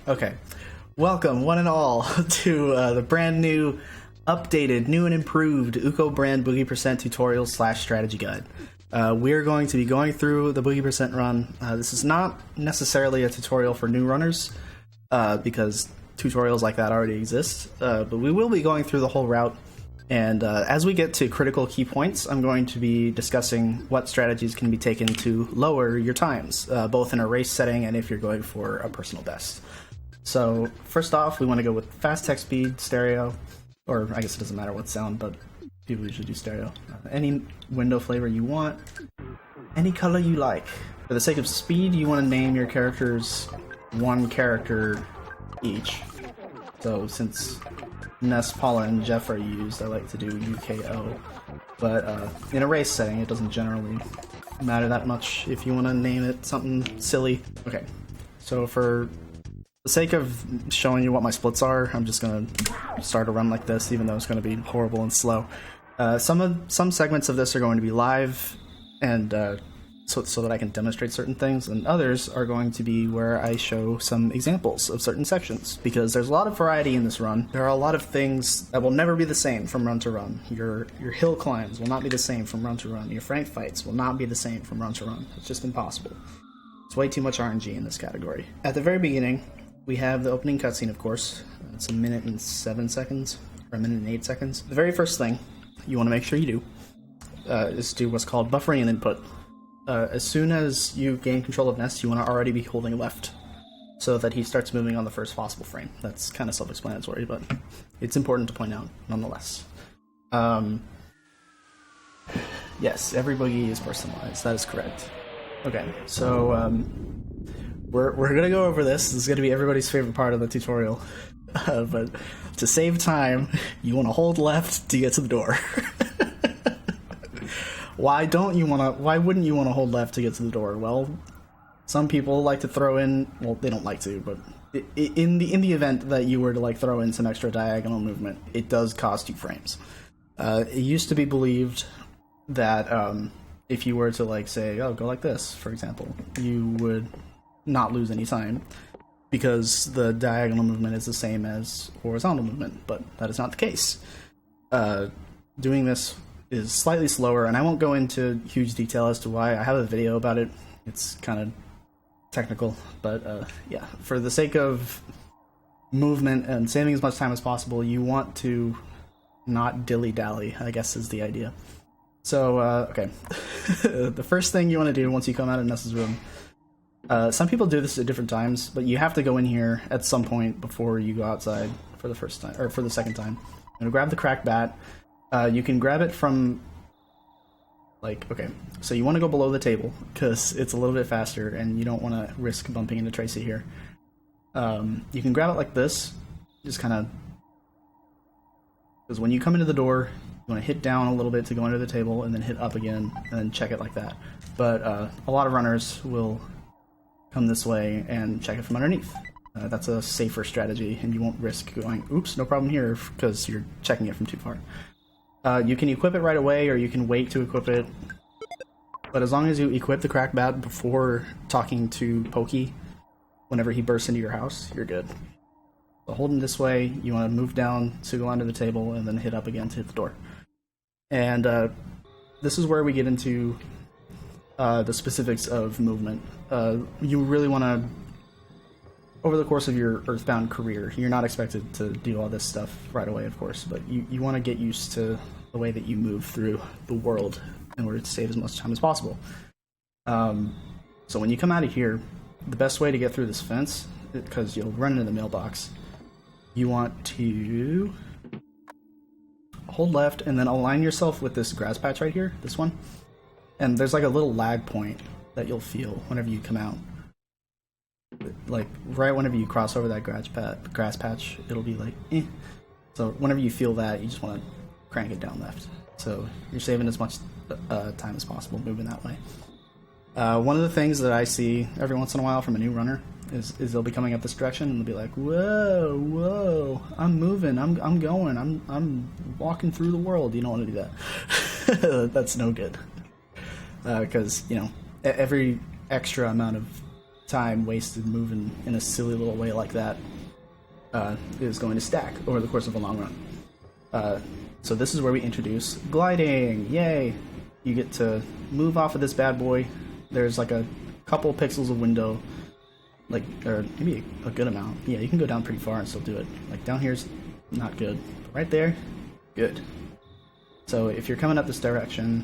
Okay. Welcome, one and all, to the brand new, updated, new and improved Uko brand Boogey Percent tutorial / strategy guide. We're going to be going through the Boogey Percent run. This is not necessarily a tutorial for new runners, because tutorials like that already exist, but we will be going through the whole route. And as we get to critical key points, I'm going to be discussing what strategies can be taken to lower your times, both in a race setting and if you're going for a personal best. So first off, we want to go with fast text speed, stereo, or I guess it doesn't matter what sound, but people usually do stereo. Any window flavor you want, any color you like. For the sake of speed, you want to name your characters one character each. So since Ness, Paula, and Jeff are used, I like to do UKO. But in a race setting, it doesn't generally matter that much if you want to name it something silly. Okay, so for the sake of showing you what my splits are, I'm just going to start a run like this, even though it's going to be horrible and slow. Some segments of this are going to be live, and so that I can demonstrate certain things, and others are going to be where I show some examples of certain sections, because there's a lot of variety in this run. There are a lot of things that will never be the same from run to run. Your hill climbs will not be the same from run to run. Your Frank fights will not be the same from run to run. It's just impossible. It's way too much RNG in this category. At the very beginning, we have the opening cutscene, of course. It's 1 minute and 7 seconds, or 1 minute and 8 seconds. The very first thing you want to make sure you do is do what's called buffering an input. As soon as you gain control of Ness, you want to already be holding left so that he starts moving on the first possible frame. That's kind of self-explanatory, but it's important to point out nonetheless. Yes, every boogie is personalized. That is correct. Okay, so we're going to go over this. This is going to be everybody's favorite part of the tutorial. But to save time, you want to hold left to get to the door. Why wouldn't you want to hold left to get to the door? Well, some people like to throw in, well, they don't like to, but in the event that you were to like throw in some extra diagonal movement, it does cost you frames. It used to be believed that if you were to like say, oh, go like this, for example, you would not lose any time because the diagonal movement is the same as horizontal movement, but that is not the case. Doing this is slightly slower, and I won't go into huge detail as to why. I have a video about it. It's kind of technical, but yeah, for the sake of movement and saving as much time as possible, you want to not dilly-dally, I guess is the idea. So, okay. The first thing you want to do once you come out of Ness's room, some people do this at different times, but you have to go in here at some point before you go outside for the first time, or for the second time. I'm going to grab the cracked bat. You can grab it from, like, okay, so you want to go below the table, because it's a little bit faster, and you don't want to risk bumping into Tracy here. You can grab it like this, just kind of, because when you come into the door, you want to hit down a little bit to go under the table, and then hit up again, and then check it like that. But a lot of runners will come this way and check it from underneath. That's a safer strategy, and you won't risk going, oops, no problem here, because you're checking it from too far. You can equip it right away, or you can wait to equip it. But as long as you equip the crack bat before talking to Pokey, whenever he bursts into your house, you're good. So hold him this way, you want to move down to go onto the table, and then hit up again to hit the door. And this is where we get into the specifics of movement. You really want to, over the course of your EarthBound career, you're not expected to do all this stuff right away, of course, but you want to get used to the way that you move through the world in order to save as much time as possible. So when you come out of here, the best way to get through this fence, because you'll run into the mailbox, you want to hold left and then align yourself with this grass patch right here, this one, and there's like a little lag point that you'll feel whenever you come out. Like right whenever you cross over that grass patch, it'll be like, eh. So whenever you feel that, you just want to crank it down left. So you're saving as much time as possible moving that way. One of the things that I see every once in a while from a new runner is they'll be coming up this direction and they'll be like, whoa, I'm moving, I'm going, I'm walking through the world. You don't want to do that. That's no good. Because, you know, every extra amount of time wasted moving in a silly little way like that is going to stack over the course of a long run. So this is where we introduce gliding. Yay! You get to move off of this bad boy. There's like a couple pixels of window, like, or maybe a good amount. Yeah, you can go down pretty far and still do it. Like down here's not good, but right there, good. So if you're coming up this direction,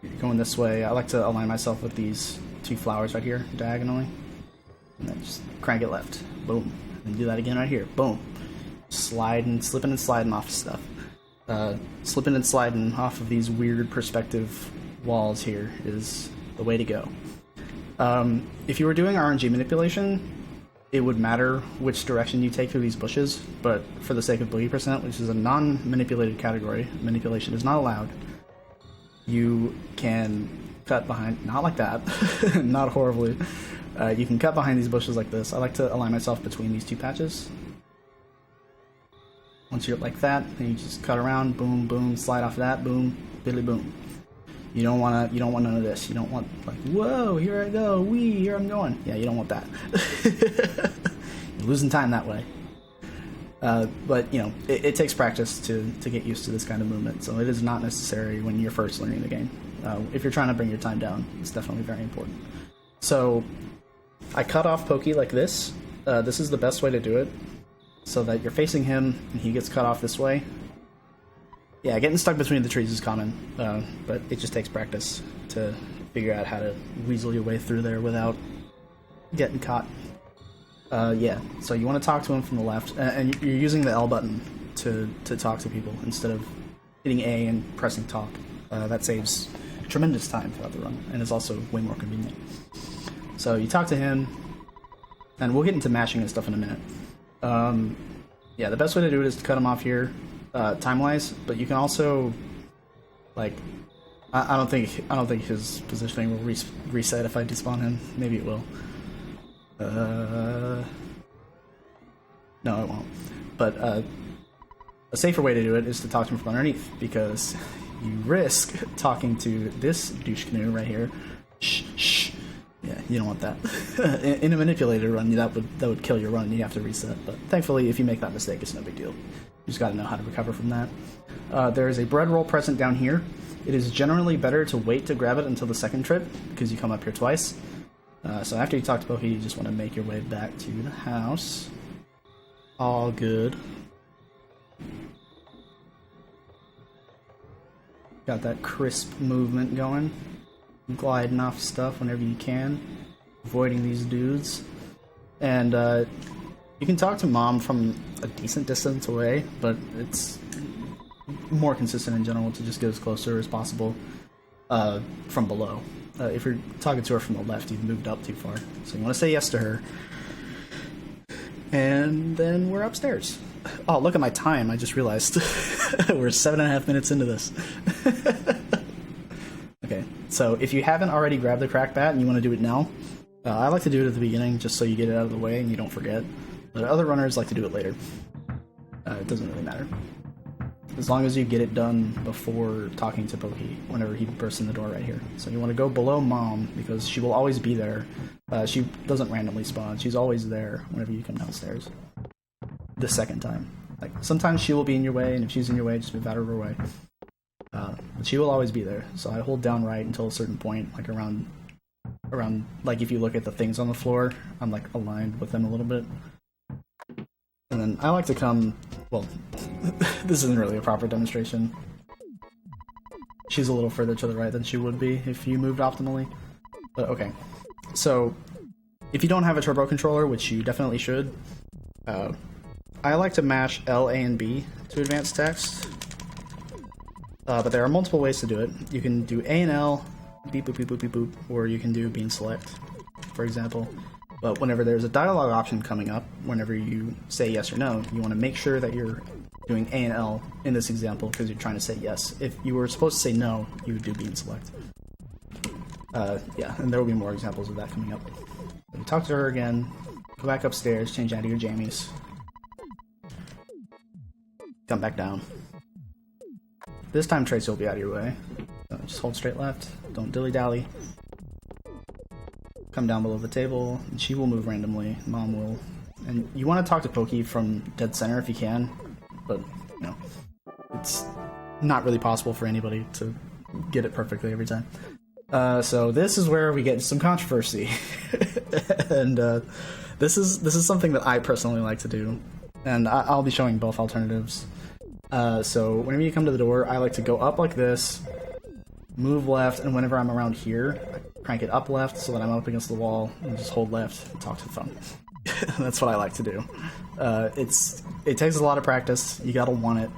you're going this way. I like to align myself with these two flowers right here diagonally, and then just crank it left. Boom. And do that again right here. Boom. Sliding, slipping and sliding off stuff. Slipping and sliding off of these weird perspective walls here is the way to go. If you were doing RNG manipulation, it would matter which direction you take through these bushes, but for the sake of Boogey %, which is a non-manipulated category, manipulation is not allowed. You can cut behind, not like that, not horribly. You can cut behind these bushes like this. I like to align myself between these two patches. Once you're like that, then you just cut around, boom, boom, slide off that, boom, diddly boom. You don't want none of this. You don't want like, whoa, here I go, wee, here I'm going. Yeah, you don't want that. You're losing time that way. But you know, it takes practice to get used to this kind of movement. So it is not necessary when you're first learning the game. If you're trying to bring your time down, it's definitely very important. So I cut off Pokey like this. This is the best way to do it, so that you're facing him and he gets cut off this way. Yeah, getting stuck between the trees is common, but it just takes practice to figure out how to weasel your way through there without getting caught. Yeah, so you want to talk to him from the left, and you're using the L button to talk to people instead of hitting A and pressing talk. That saves tremendous time throughout the run, and is also way more convenient. So you talk to him, and we'll get into mashing and stuff in a minute. Yeah, the best way to do it is to cut him off here, time-wise, but you can also, like, I don't think his positioning will reset if I despawn him. Maybe it will. No, it won't. But a safer way to do it is to talk to him from underneath, because you risk talking to this douche canoe right here. Shh, shh. Yeah, you don't want that. In a manipulated run, that would kill your run. You have to reset. But thankfully, if you make that mistake, it's no big deal. You just got to know how to recover from that. There is a bread roll present down here. It is generally better to wait to grab it until the second trip, because you come up here twice. So after you talk to Pokey, you just want to make your way back to the house. All good. Got that crisp movement going. Gliding off stuff whenever you can. Avoiding these dudes. And you can talk to Mom from a decent distance away, but it's more consistent in general to just get as closer as possible from below. If you're talking to her from the left, you've moved up too far. So you want to say yes to her. And then we're upstairs. Oh, look at my time. I just realized. We're 7.5 minutes into this. Okay, so if you haven't already grabbed the crack bat and you want to do it now, I like to do it at the beginning just so you get it out of the way and you don't forget. But other runners like to do it later. It doesn't really matter. As long as you get it done before talking to Pokey, whenever he bursts in the door right here. So you want to go below Mom, because she will always be there. She doesn't randomly spawn. She's always there whenever you come downstairs. The second time. Like, sometimes she will be in your way, and if she's in your way, just move out of her way. But she will always be there. So I hold down right until a certain point, like around, like if you look at the things on the floor, I'm like aligned with them a little bit. And then I like to come, well, this isn't really a proper demonstration. She's a little further to the right than she would be if you moved optimally. But okay. So, if you don't have a turbo controller, which you definitely should, I like to mash L, A, and B to advance text. But there are multiple ways to do it. You can do A and L, beep boop beep boop beep boop, or you can do B and select, for example. But whenever there's a dialogue option coming up, whenever you say yes or no, you want to make sure that you're doing A and L in this example because you're trying to say yes. If you were supposed to say no, you would do B and select. Yeah, and there will be more examples of that coming up. So you talk to her again, go back upstairs, change out of your jammies, come back down. This time Tracy will be out of your way. So just hold straight left, don't dilly-dally. come down below the table, and she will move randomly. Mom will. And you want to talk to Pokey from dead center if you can, but, you know, it's not really possible for anybody to get it perfectly every time. So this is where we get some controversy. And this is something that I personally like to do, and I'll be showing both alternatives. So whenever you come to the door, I like to go up like this, move left, and whenever I'm around here, I crank it up left so that I'm up against the wall, and just hold left and talk to the phone. That's what I like to do. It takes a lot of practice. You gotta want it.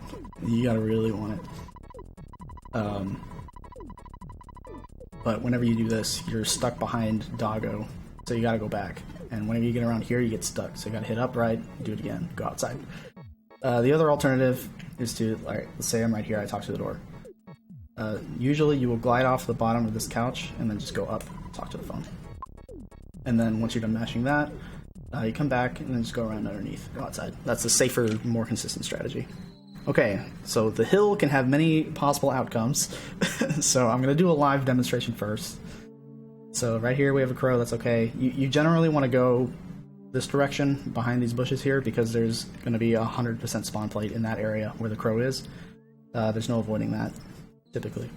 You gotta really want it. But whenever you do this, you're stuck behind Doggo, so you gotta go back. And whenever you get around here, you get stuck. So you gotta hit upright, do it again, go outside. The other alternative is to, alright, let's say I'm right here, I talk to the door. Usually you will glide off the bottom of this couch, and then just go up, talk to the phone. And then once you're done mashing that, you come back, and then just go around underneath, go outside. That's a safer, more consistent strategy. Okay, so the hill can have many possible outcomes, so I'm going to do a live demonstration first. So right here we have a crow, that's okay. You generally want to go this direction, behind these bushes here, because there's going to be 100% spawn plate in that area where the crow is. There's no avoiding that, typically.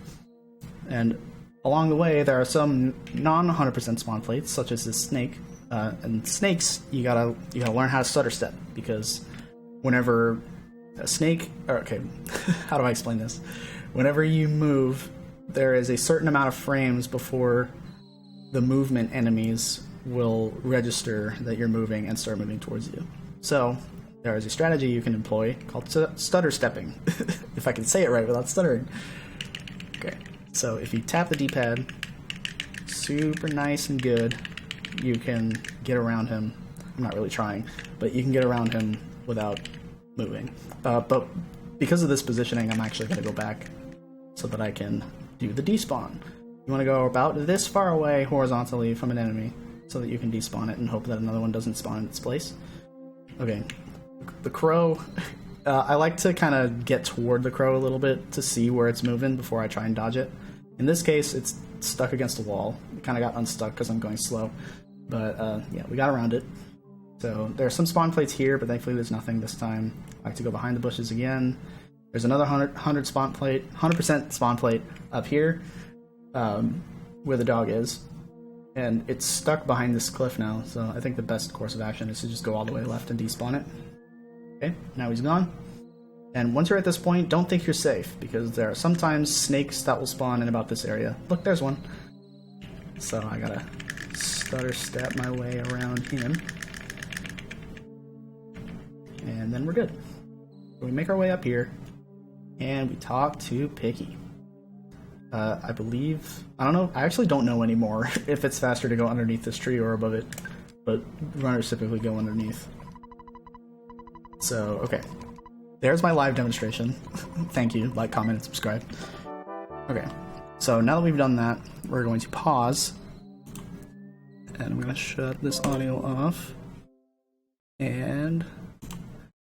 And along the way, there are some non-100% spawn plates, such as this snake. And snakes, you gotta learn how to stutter step, because whenever a snake, or okay, how do I explain this? Whenever you move, there is a certain amount of frames before the movement enemies will register that you're moving and start moving towards you. So there is a strategy you can employ called stutter stepping, if I can say it right without stuttering. Okay, so if you tap the D-pad, super nice and good, you can get around him. I'm not really trying, but you can get around him without moving. But because of this positioning, I'm actually going to go back so that I can do the despawn. You want to go about this far away horizontally from an enemy so that you can despawn it and hope that another one doesn't spawn in its place. Okay, the crow, I like to kind of get toward the crow a little bit to see where it's moving before I try and dodge it. In this case, it's stuck against a wall. It kind of got unstuck because I'm going slow. But yeah, we got around it. So there are some spawn plates here, but thankfully there's nothing this time. I like to go behind the bushes again. There's another 100% spawn plate up here, where the dog is. And it's stuck behind this cliff now, so I think the best course of action is to just go all the way left and despawn it. Okay, now he's gone. And once you're at this point, don't think you're safe, because there are sometimes snakes that will spawn in about this area. Look, there's one. So I gotta stutter step my way around him. And then we're good. So we make our way up here, and we talk to Picky. I believe, I don't know, I actually don't know anymore if it's faster to go underneath this tree or above it, but runners typically go underneath. So, okay. There's my live demonstration. Thank you. Like, comment, and subscribe. Okay. So now that we've done that, we're going to pause. And I'm going to shut this audio off. And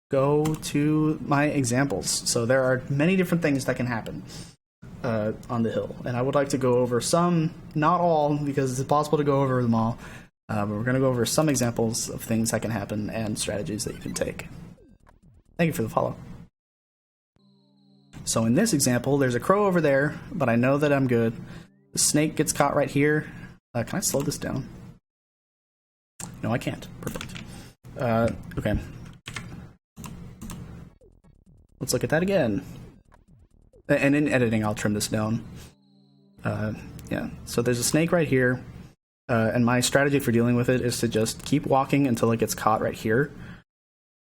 go to my examples. So there are many different things that can happen on the hill. And I would like to go over some, not all, because it's impossible to go over them all. But we're going to go over some examples of things that can happen and strategies that you can take. Thank you for the follow. So in this example, there's a crow over there, but I know that I'm good. The snake gets caught right here. Can I slow this down? No, I can't. Perfect. Okay. Let's look at that again. And in editing, I'll trim this down. Yeah, so there's a snake right here. And my strategy for dealing with it is to just keep walking until it gets caught right here.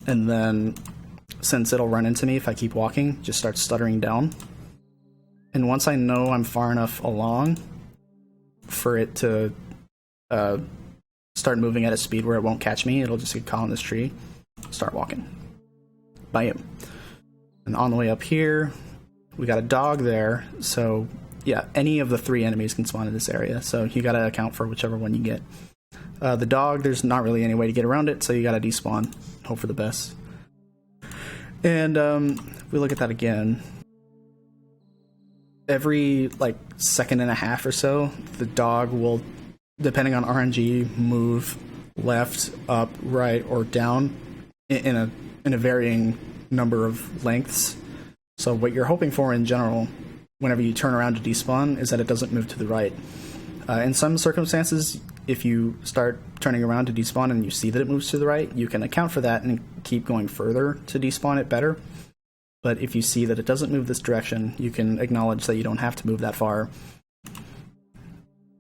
And then, since it'll run into me if I keep walking, just start stuttering down. And once I know I'm far enough along for it to start moving at a speed where it won't catch me, it'll just get caught in this tree, start walking. Bam. And on the way up here, we got a dog there, so yeah, any of the three enemies can spawn in this area, so you gotta account for whichever one you get. The dog, there's not really any way to get around it, so you gotta despawn, hope for the best. And if we look at that again, every like second and a half or so, the dog will depending on RNG, move left, up, right, or down in a varying number of lengths. So what you're hoping for in general, whenever you turn around to despawn, is that it doesn't move to the right. In some circumstances, if you start turning around to despawn and you see that it moves to the right, you can account for that and keep going further to despawn it better. But if you see that it doesn't move this direction, you can acknowledge that you don't have to move that far.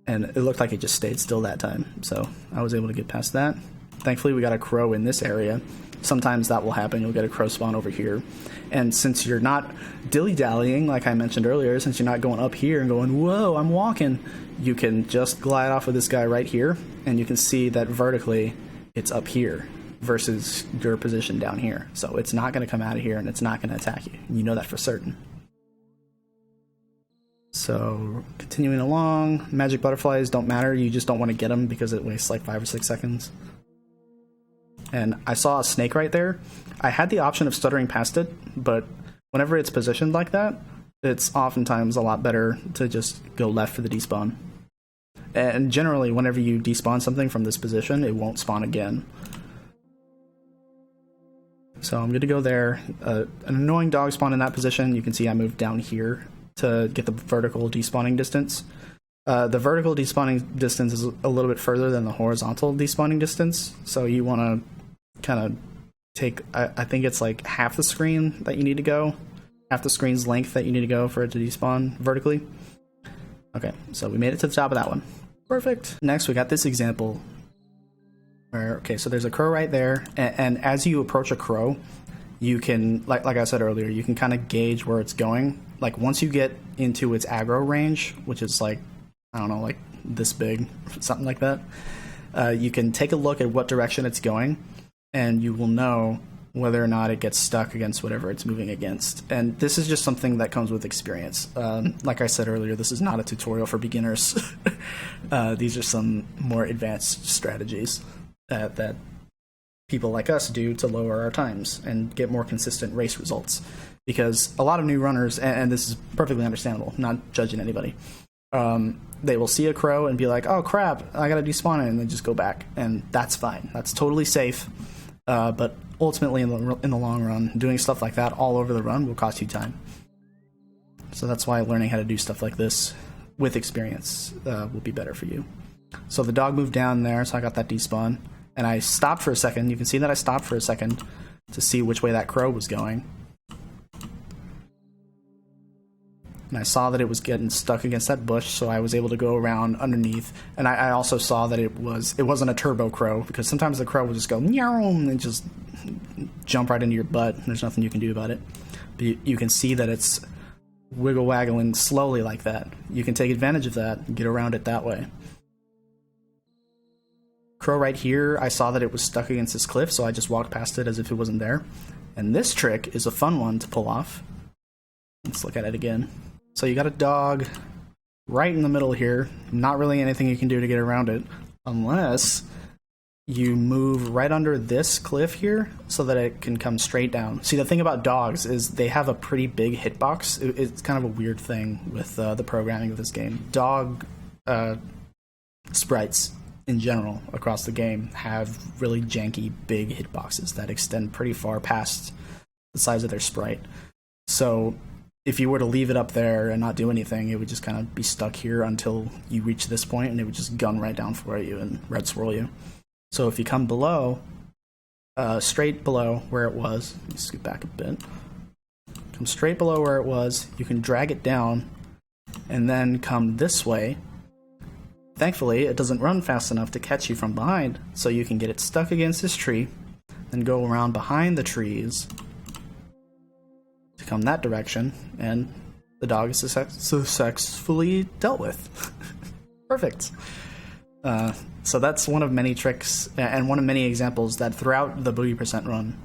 And it looked like it just stayed still that time, so I was able to get past that. Thankfully, we got a crow in this area. Sometimes that will happen. You'll get a crow spawn over here. And since you're not dilly-dallying, like I mentioned earlier, since you're not going up here and going, whoa, I'm walking, you can just glide off of this guy right here, and you can see that vertically it's up here versus your position down here. So it's not going to come out of here, and it's not going to attack you. You know that for certain. So, continuing along, magic butterflies don't matter, you just don't want to get them because it wastes like 5 or 6 seconds. And I saw a snake right there. I had the option of stuttering past it, but whenever it's positioned like that, it's oftentimes a lot better to just go left for the despawn. And generally, whenever you despawn something from this position, it won't spawn again. So I'm going to go there. An annoying dog spawned in that position. You can see I moved down here to get the vertical despawning distance. The vertical despawning distance is a little bit further than the horizontal despawning distance, so you want to kind of take, I think it's like half the screen that you need to go, half the screen's length that you need to go for it to despawn vertically. Okay, so we made it to the top of that one. Perfect. Next, we got this example where, okay, so there's a crow right there, and as you approach a crow, you can, like I said earlier, you can kind of gauge where it's going. Like, once you get into its aggro range, which is like, I don't know, like this big, something like that, you can take a look at what direction it's going, and you will know whether or not it gets stuck against whatever it's moving against. And this is just something that comes with experience. Like I said earlier, this is not a tutorial for beginners. These are some more advanced strategies that people like us do to lower our times and get more consistent race results. Because a lot of new runners, and this is perfectly understandable, not judging anybody, they will see a crow and be like, oh crap, I gotta despawn it, and then just go back. And that's fine. That's totally safe. But ultimately, in the long run, doing stuff like that all over the run will cost you time. So that's why learning how to do stuff like this with experience will be better for you. So the dog moved down there, so I got that despawn. And I stopped for a second. You can see that I stopped for a second to see which way that crow was going. And I saw that it was getting stuck against that bush, so I was able to go around underneath. And I also saw that it wasn't a turbo crow, because sometimes the crow will just go meow and just jump right into your butt. There's nothing you can do about it. But you can see that it's wiggle waggling slowly like that. You can take advantage of that and get around it that way. Crow right here, I saw that it was stuck against this cliff, so I just walked past it as if it wasn't there. And this trick is a fun one to pull off. Let's look at it again. So you got a dog right in the middle here. Not really anything you can do to get around it, unless you move right under this cliff here so that it can come straight down. See, the thing about dogs is they have a pretty big hitbox. It's kind of a weird thing with the programming of this game. Dog sprites in general across the game have really janky big hitboxes that extend pretty far past the size of their sprite. So if you were to leave it up there and not do anything, it would just kind of be stuck here until you reach this point, and it would just gun right down for you and red swirl you. So if you come below, straight below where it was, let me scoot back a bit, come straight below where it was, you can drag it down and then come this way. Thankfully, it doesn't run fast enough to catch you from behind, so you can get it stuck against this tree, then go around behind the trees to come that direction, and the dog is successfully dealt with. Perfect. So that's one of many tricks, and one of many examples that throughout the Boogey run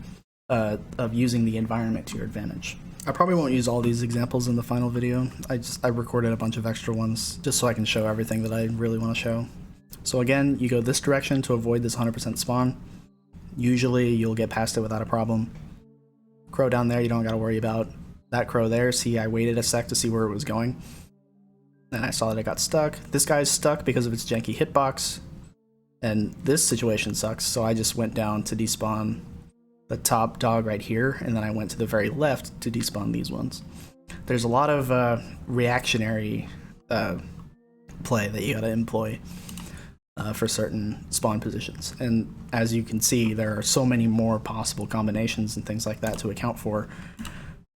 of using the environment to your advantage. I probably won't use all these examples in the final video. I recorded a bunch of extra ones just so I can show everything that I really want to show. So again, you go this direction to avoid this 100% spawn. Usually you'll get past it without a problem. Crow down there you don't got to worry about. That crow there, see, I waited a sec to see where it was going. and I saw that it got stuck. This guy's stuck because of its janky hitbox, and this situation sucks, so I just went down to despawn the top dog right here, and then I went to the very left to despawn these ones. There's a lot of reactionary play that you gotta employ for certain spawn positions, and as you can see, there are so many more possible combinations and things like that to account for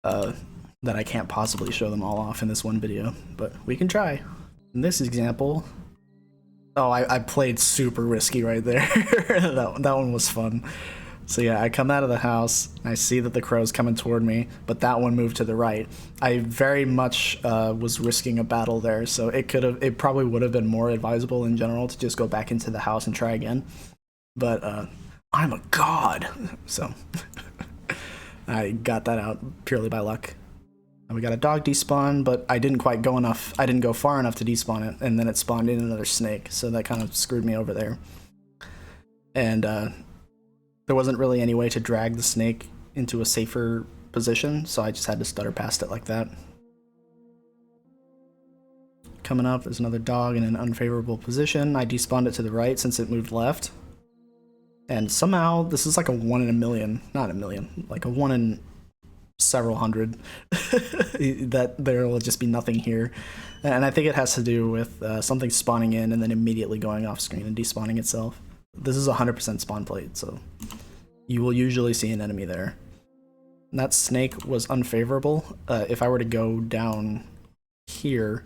that I can't possibly show them all off in this one video, but we can try. In this example, oh, I played super risky right there. that one was fun. So yeah, I come out of the house, I see that the crow's coming toward me, but that one moved to the right. I very much was risking a battle there, so it probably would have been more advisable in general to just go back into the house and try again. But I'm a god, so I got that out purely by luck. And we got a dog despawn, but I didn't quite go enough. I didn't go far enough to despawn it, and then it spawned in another snake, so that kind of screwed me over there. And there wasn't really any way to drag the snake into a safer position, so I just had to stutter past it like that. Coming up is another dog in an unfavorable position. I despawned it to the right since it moved left. And somehow, this is like a 1 in a million, not a million, like a 1 in several hundred, that there will just be nothing here. And I think it has to do with something spawning in and then immediately going off screen and despawning itself. This is 100% spawn plate, so you will usually see an enemy there. And that snake was unfavorable. If I were to go down here,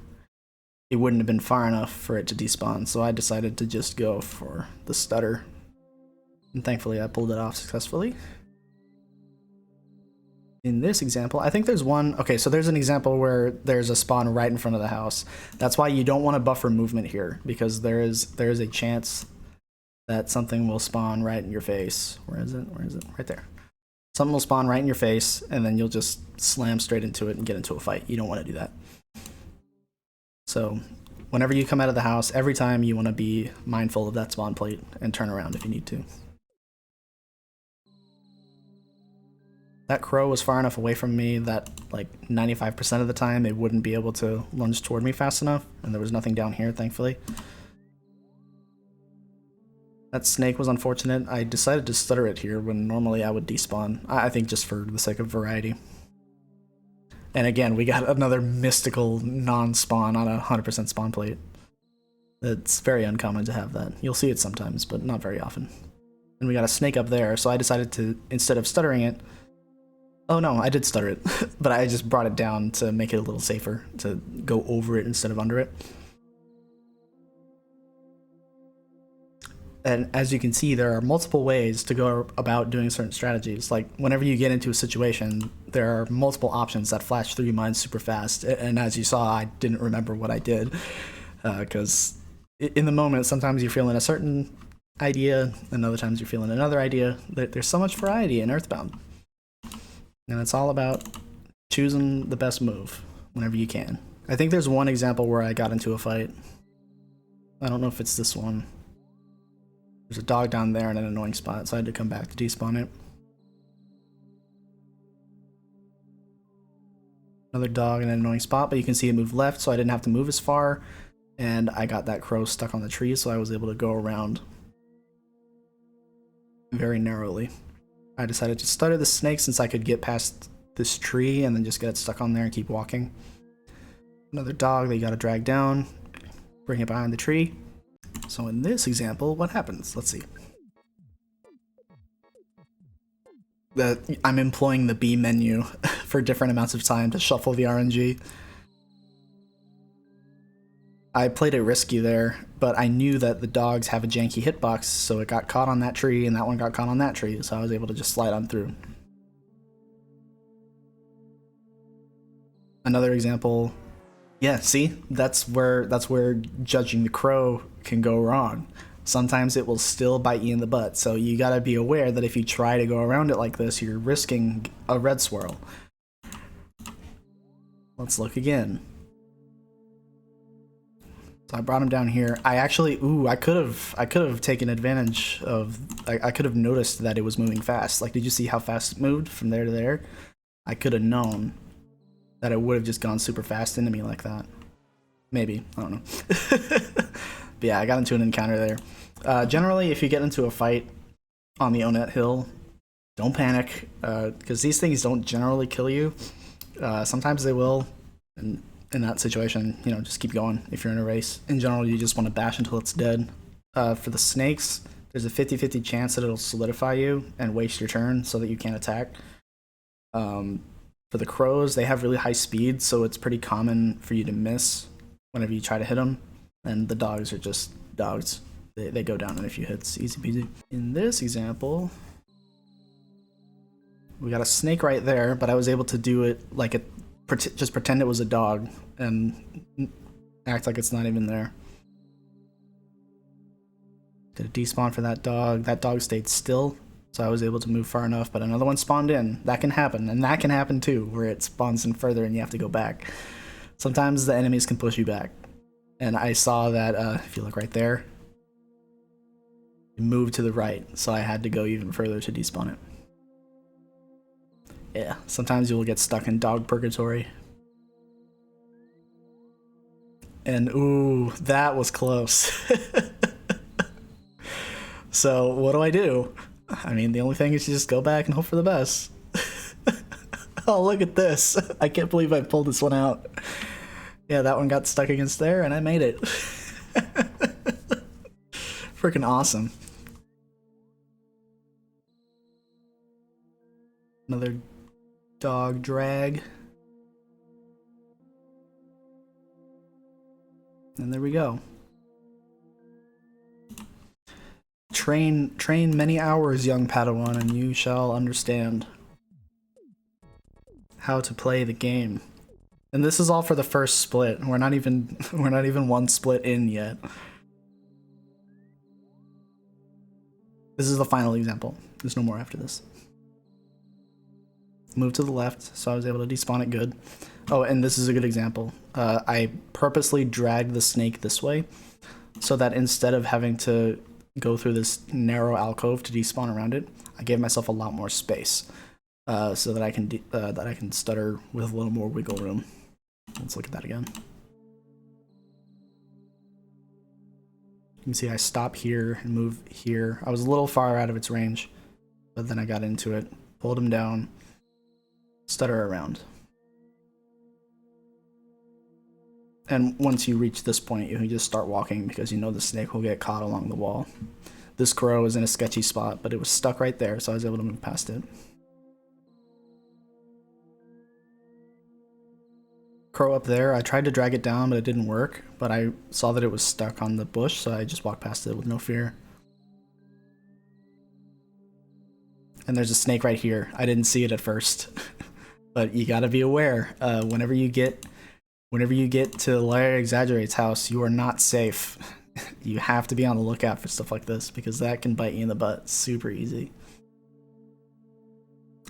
it wouldn't have been far enough for it to despawn, so I decided to just go for the stutter. And thankfully I pulled it off successfully. In this example, I think there's one, okay, so there's an example where there's a spawn right in front of the house. That's why you don't want to buffer movement here, because there is a chance that something will spawn right in your face. Where is it? Right there. Something will spawn right in your face, and then you'll just slam straight into it and get into a fight. You don't want to do that. So whenever you come out of the house, every time you want to be mindful of that spawn plate and turn around if you need to. That crow was far enough away from me that like 95% of the time it wouldn't be able to lunge toward me fast enough, and there was nothing down here, thankfully. That snake was unfortunate. I decided to stutter it here when normally I would despawn. I think just for the sake of variety. And again, we got another mystical non-spawn on a 100% spawn plate. It's very uncommon to have that. You'll see it sometimes, but not very often. And we got a snake up there, so I decided to, instead of stuttering it, oh no, I did stutter it, but I just brought it down to make it a little safer, to go over it instead of under it. And as you can see, there are multiple ways to go about doing certain strategies. Like, whenever you get into a situation, there are multiple options that flash through your mind super fast. And as you saw, I didn't remember what I did. Because in the moment, sometimes you're feeling a certain idea, and other times you're feeling another idea. There's so much variety in EarthBound. And it's all about choosing the best move whenever you can. I think there's one example where I got into a fight. I don't know if it's this one. There's a dog down there in an annoying spot, so I had to come back to despawn it. Another dog in an annoying spot, but you can see it moved left, so I didn't have to move as far. And I got that crow stuck on the tree, so I was able to go around very narrowly. I decided to stutter the snake since I could get past this tree and then just get it stuck on there and keep walking. Another dog that you gotta drag down, bring it behind the tree. So in this example, what happens? Let's see. I'm employing the B menu for different amounts of time to shuffle the RNG. I played it risky there, but I knew that the dogs have a janky hitbox, so it got caught on that tree, and that one got caught on that tree, so I was able to just slide on through. Another example, yeah, see? That's where judging the crow can go wrong. Sometimes it will still bite you in the butt, so you gotta be aware that if you try to go around it like this, you're risking a red swirl. Let's look again. So I brought him down here. I actually, I could have taken advantage of, I could have noticed that it was moving fast. Like, did you see how fast it moved from there to there? I could have known that it would have just gone super fast into me like that. Maybe, I don't know. But yeah, I got into an encounter there. Generally, if you get into a fight on the Onet Hill, don't panic, because these things don't generally kill you. Sometimes they will, and in that situation, you know, just keep going if you're in a race. In general, you just want to bash until it's dead. For the snakes, there's a 50-50 chance that it'll solidify you and waste your turn so that you can't attack. For the crows, they have really high speed, so it's pretty common for you to miss whenever you try to hit them. And the dogs are just dogs. They go down in a few hits, easy peasy. In this example, we got a snake right there, but I was able to do it like just pretend it was a dog and act like it's not even there. Did a despawn for that dog. That dog stayed still, so I was able to move far enough, but another one spawned in. That can happen, and that can happen too, where it spawns in further and you have to go back. Sometimes the enemies can push you back. And I saw that, if you look right there, it moved to the right, so I had to go even further to despawn it. Yeah, sometimes you will get stuck in dog purgatory. And ooh, that was close. So what do? I mean, the only thing is to just go back and hope for the best. Oh, look at this. I can't believe I pulled this one out. Yeah, that one got stuck against there, and I made it. Freaking awesome. Another dog drag. And there we go. Train many hours, young Padawan, and you shall understand how to play the game. And this is all for the first split. We're not even one split in yet. This is the final example. There's no more after this. Move to the left, so I was able to despawn it good. Oh, and this is a good example. I purposely dragged the snake this way, so that instead of having to go through this narrow alcove to despawn around it, I gave myself a lot more space, so that I can stutter with a little more wiggle room. Let's look at that again. You can see I stop here and move here. I was a little far out of its range, but then I got into it, pulled him down, stutter around. And once you reach this point, you can just start walking because you know the snake will get caught along the wall. This crow was in a sketchy spot, but it was stuck right there, so I was able to move past it. Crow up there, I tried to drag it down, but it didn't work. But I saw that it was stuck on the bush, so I just walked past it with no fear. And there's a snake right here. I didn't see it at first. But you gotta be aware, whenever you get to Larry Exaggerate's house, you are not safe. You have to be on the lookout for stuff like this, because that can bite you in the butt super easy.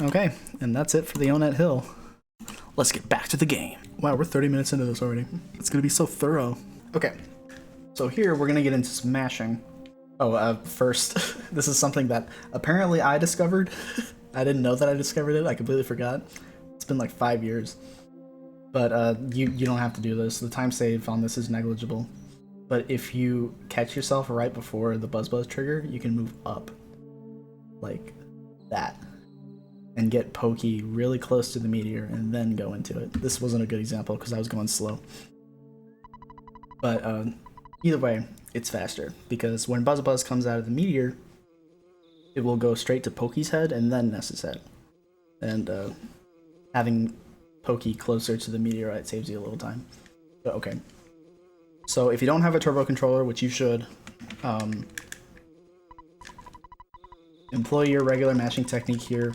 Okay, and that's it for the Onet Hill. Let's get back to the game. Wow, we're 30 minutes into this already. It's gonna be so thorough. Okay, so here we're gonna get into smashing. Oh, first, this is something that apparently I discovered. I didn't know that I discovered it. I completely forgot. It's been like 5 years. But you don't have to do this. The time save on this is negligible. But if you catch yourself right before the buzz trigger, you can move up like that and get pokey really close to the meteor and then go into it. This wasn't a good example because I was going slow. But either way, it's faster because when Buzz comes out of the meteor, it will go straight to Pokey's head and then Ness's head. And having Pokey closer to the meteorite saves you a little time. But okay. So if you don't have a turbo controller, which you should, employ your regular mashing technique here.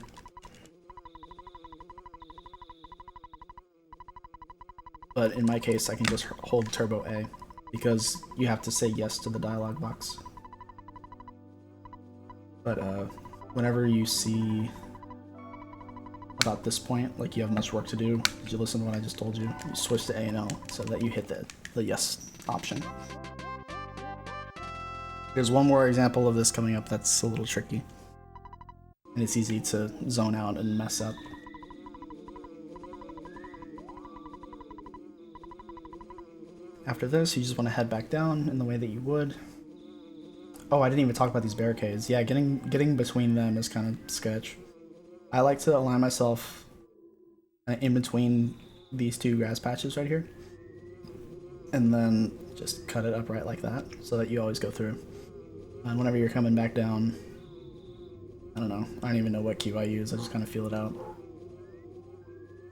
But in my case, I can just hold turbo A because you have to say yes to the dialog box. But whenever you see about this point, like you have much work to do, did you listen to what I just told you? You switch to A and L so that you hit the yes option. There's one more example of this coming up that's a little tricky. And it's easy to zone out and mess up. after this, you just want to head back down in the way that you would. Oh, I didn't even talk about these barricades. Yeah, getting between them is kind of sketch. I like to align myself in between these two grass patches right here, and then just cut it upright like that so that you always go through. And whenever you're coming back down, I don't know, I don't even know what cue I use, I just kind of feel it out.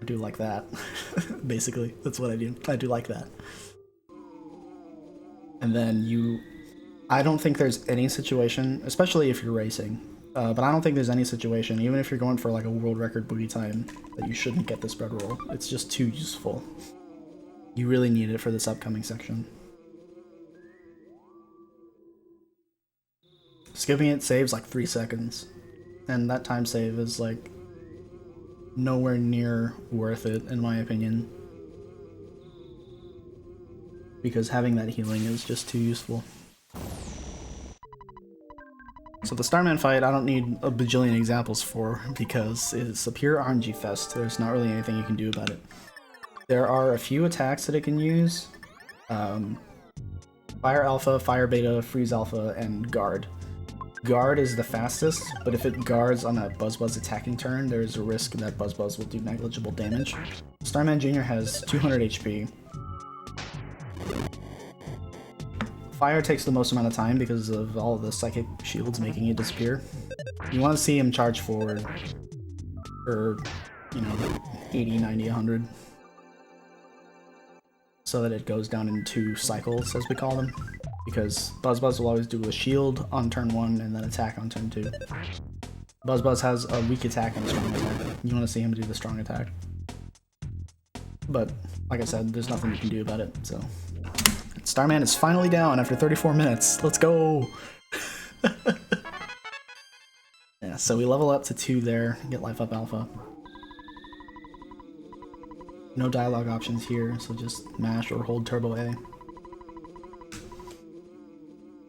I do like that. Basically, that's what I do. I do like that. And then I don't think there's any situation, especially if you're racing, but I don't think there's any situation, even if you're going for like a world record boogie time, that you shouldn't get the spread roll. It's just too useful. You really need it for this upcoming section. Skipping it saves like 3 seconds, and that time save is like nowhere near worth it in my opinion, because having that healing is just too useful. So the Starman fight I don't need a bajillion examples for, because it's a pure RNG fest. There's not really anything you can do about it. There are a few attacks that it can use. Fire Alpha, Fire Beta, Freeze Alpha, and Guard. Guard is the fastest, but if it guards on a Buzz attacking turn, there's a risk that Buzz will do negligible damage. Starman Jr. has 200 HP. Fire takes the most amount of time because of all the psychic shields making it disappear. You want to see him charge forward for, you know, 80, 90, 100. So that it goes down in 2 cycles, as we call them. Because Buzz will always do a shield on turn 1 and then attack on turn 2. Buzz has a weak attack and a strong attack. You want to see him do the strong attack. But, like I said, there's nothing you can do about it, so... Starman is finally down after 34 minutes. Let's go! Yeah, so we level up to 2 there, get Life Up Alpha. No dialogue options here, so just mash or hold Turbo A.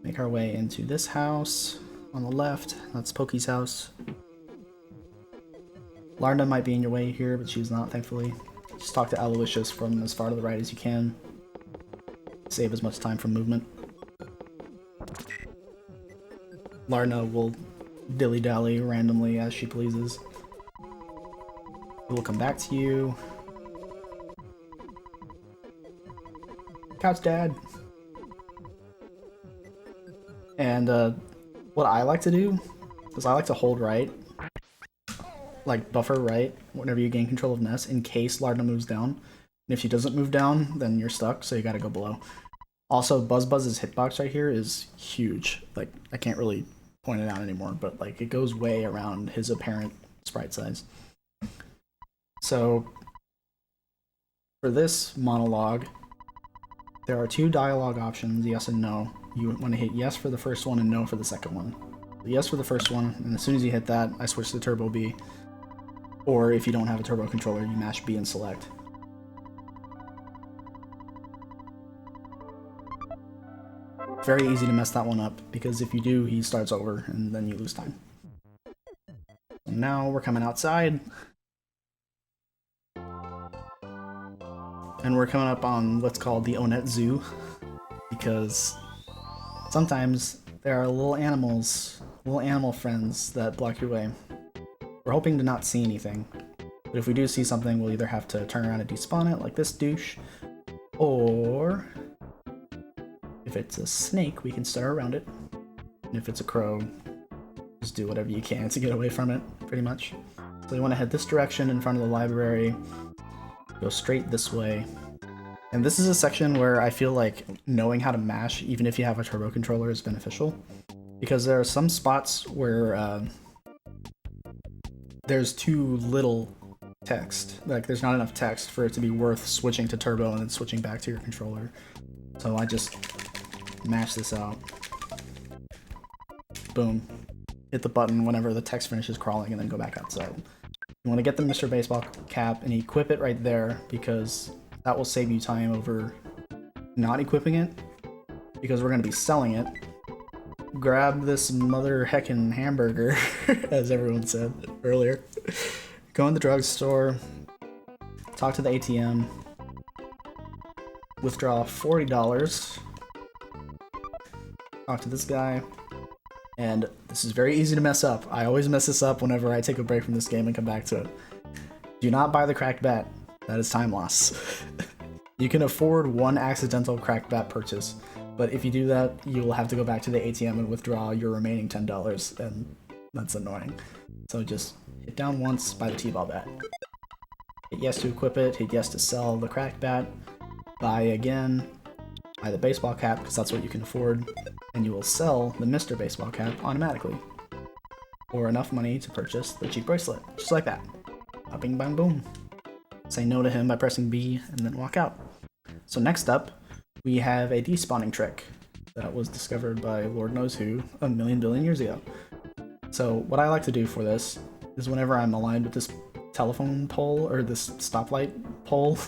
Make our way into this house on the left. That's Pokey's house. Larna might be in your way here, but she's not, thankfully. Just talk to Aloysius from as far to the right as you can. Save as much time from movement. Larna will dilly-dally randomly as she pleases. We'll come back to you. Couch Dad! And what I like to do is I like to hold right, like buffer right, whenever you gain control of Ness, in case Larna moves down. And if she doesn't move down, then you're stuck, so you gotta go below. Also, Buzz's hitbox right here is huge. Like, I can't really point it out anymore, but like it goes way around his apparent sprite size. So, for this monologue, there are 2 dialogue options, yes and no. You want to hit yes for the first one and no for the second one. Yes for the first one, and as soon as you hit that, I switch to Turbo B. Or if you don't have a turbo controller, you mash B and select. Very easy to mess that one up, because if you do, he starts over, and then you lose time. So now we're coming outside. And we're coming up on what's called the Onet Zoo, because sometimes there are little animal friends that block your way. We're hoping to not see anything, but if we do see something, we'll either have to turn around and despawn it, like this douche, or if it's a snake, we can stare around it, and if it's a crow, just do whatever you can to get away from it, pretty much. So you want to head this direction in front of the library, go straight this way. And this is a section where I feel like knowing how to mash, even if you have a turbo controller, is beneficial. Because there are some spots where there's too little text. Like, there's not enough text for it to be worth switching to turbo and then switching back to your controller. So I just mash this out. Boom. Hit the button whenever the text finishes crawling and then go back outside. You want to get the Mr. Baseball cap and equip it right there, because that will save you time over not equipping it, because we're going to be selling it. Grab this mother heckin' hamburger, as everyone said earlier. Go in the drugstore, talk to the ATM, withdraw $40. Talk to this guy. And this is very easy to mess up. I always mess this up whenever I take a break from this game and come back to it. Do not buy the cracked bat. That is time loss. You can afford one accidental cracked bat purchase, but if you do that, you will have to go back to the ATM and withdraw your remaining $10, and that's annoying. So just hit down once, buy the T-ball bat. Hit yes to equip it, hit yes to sell the cracked bat, buy again, buy the baseball cap because that's what you can afford, and you will sell the Mr. Baseball Cap automatically. Or enough money to purchase the cheap bracelet, just like that. Bing bang boom. Say no to him by pressing B and then walk out. So next up, we have a despawning trick that was discovered by Lord knows who a million billion years ago. So what I like to do for this is whenever I'm aligned with this telephone pole or this stoplight pole,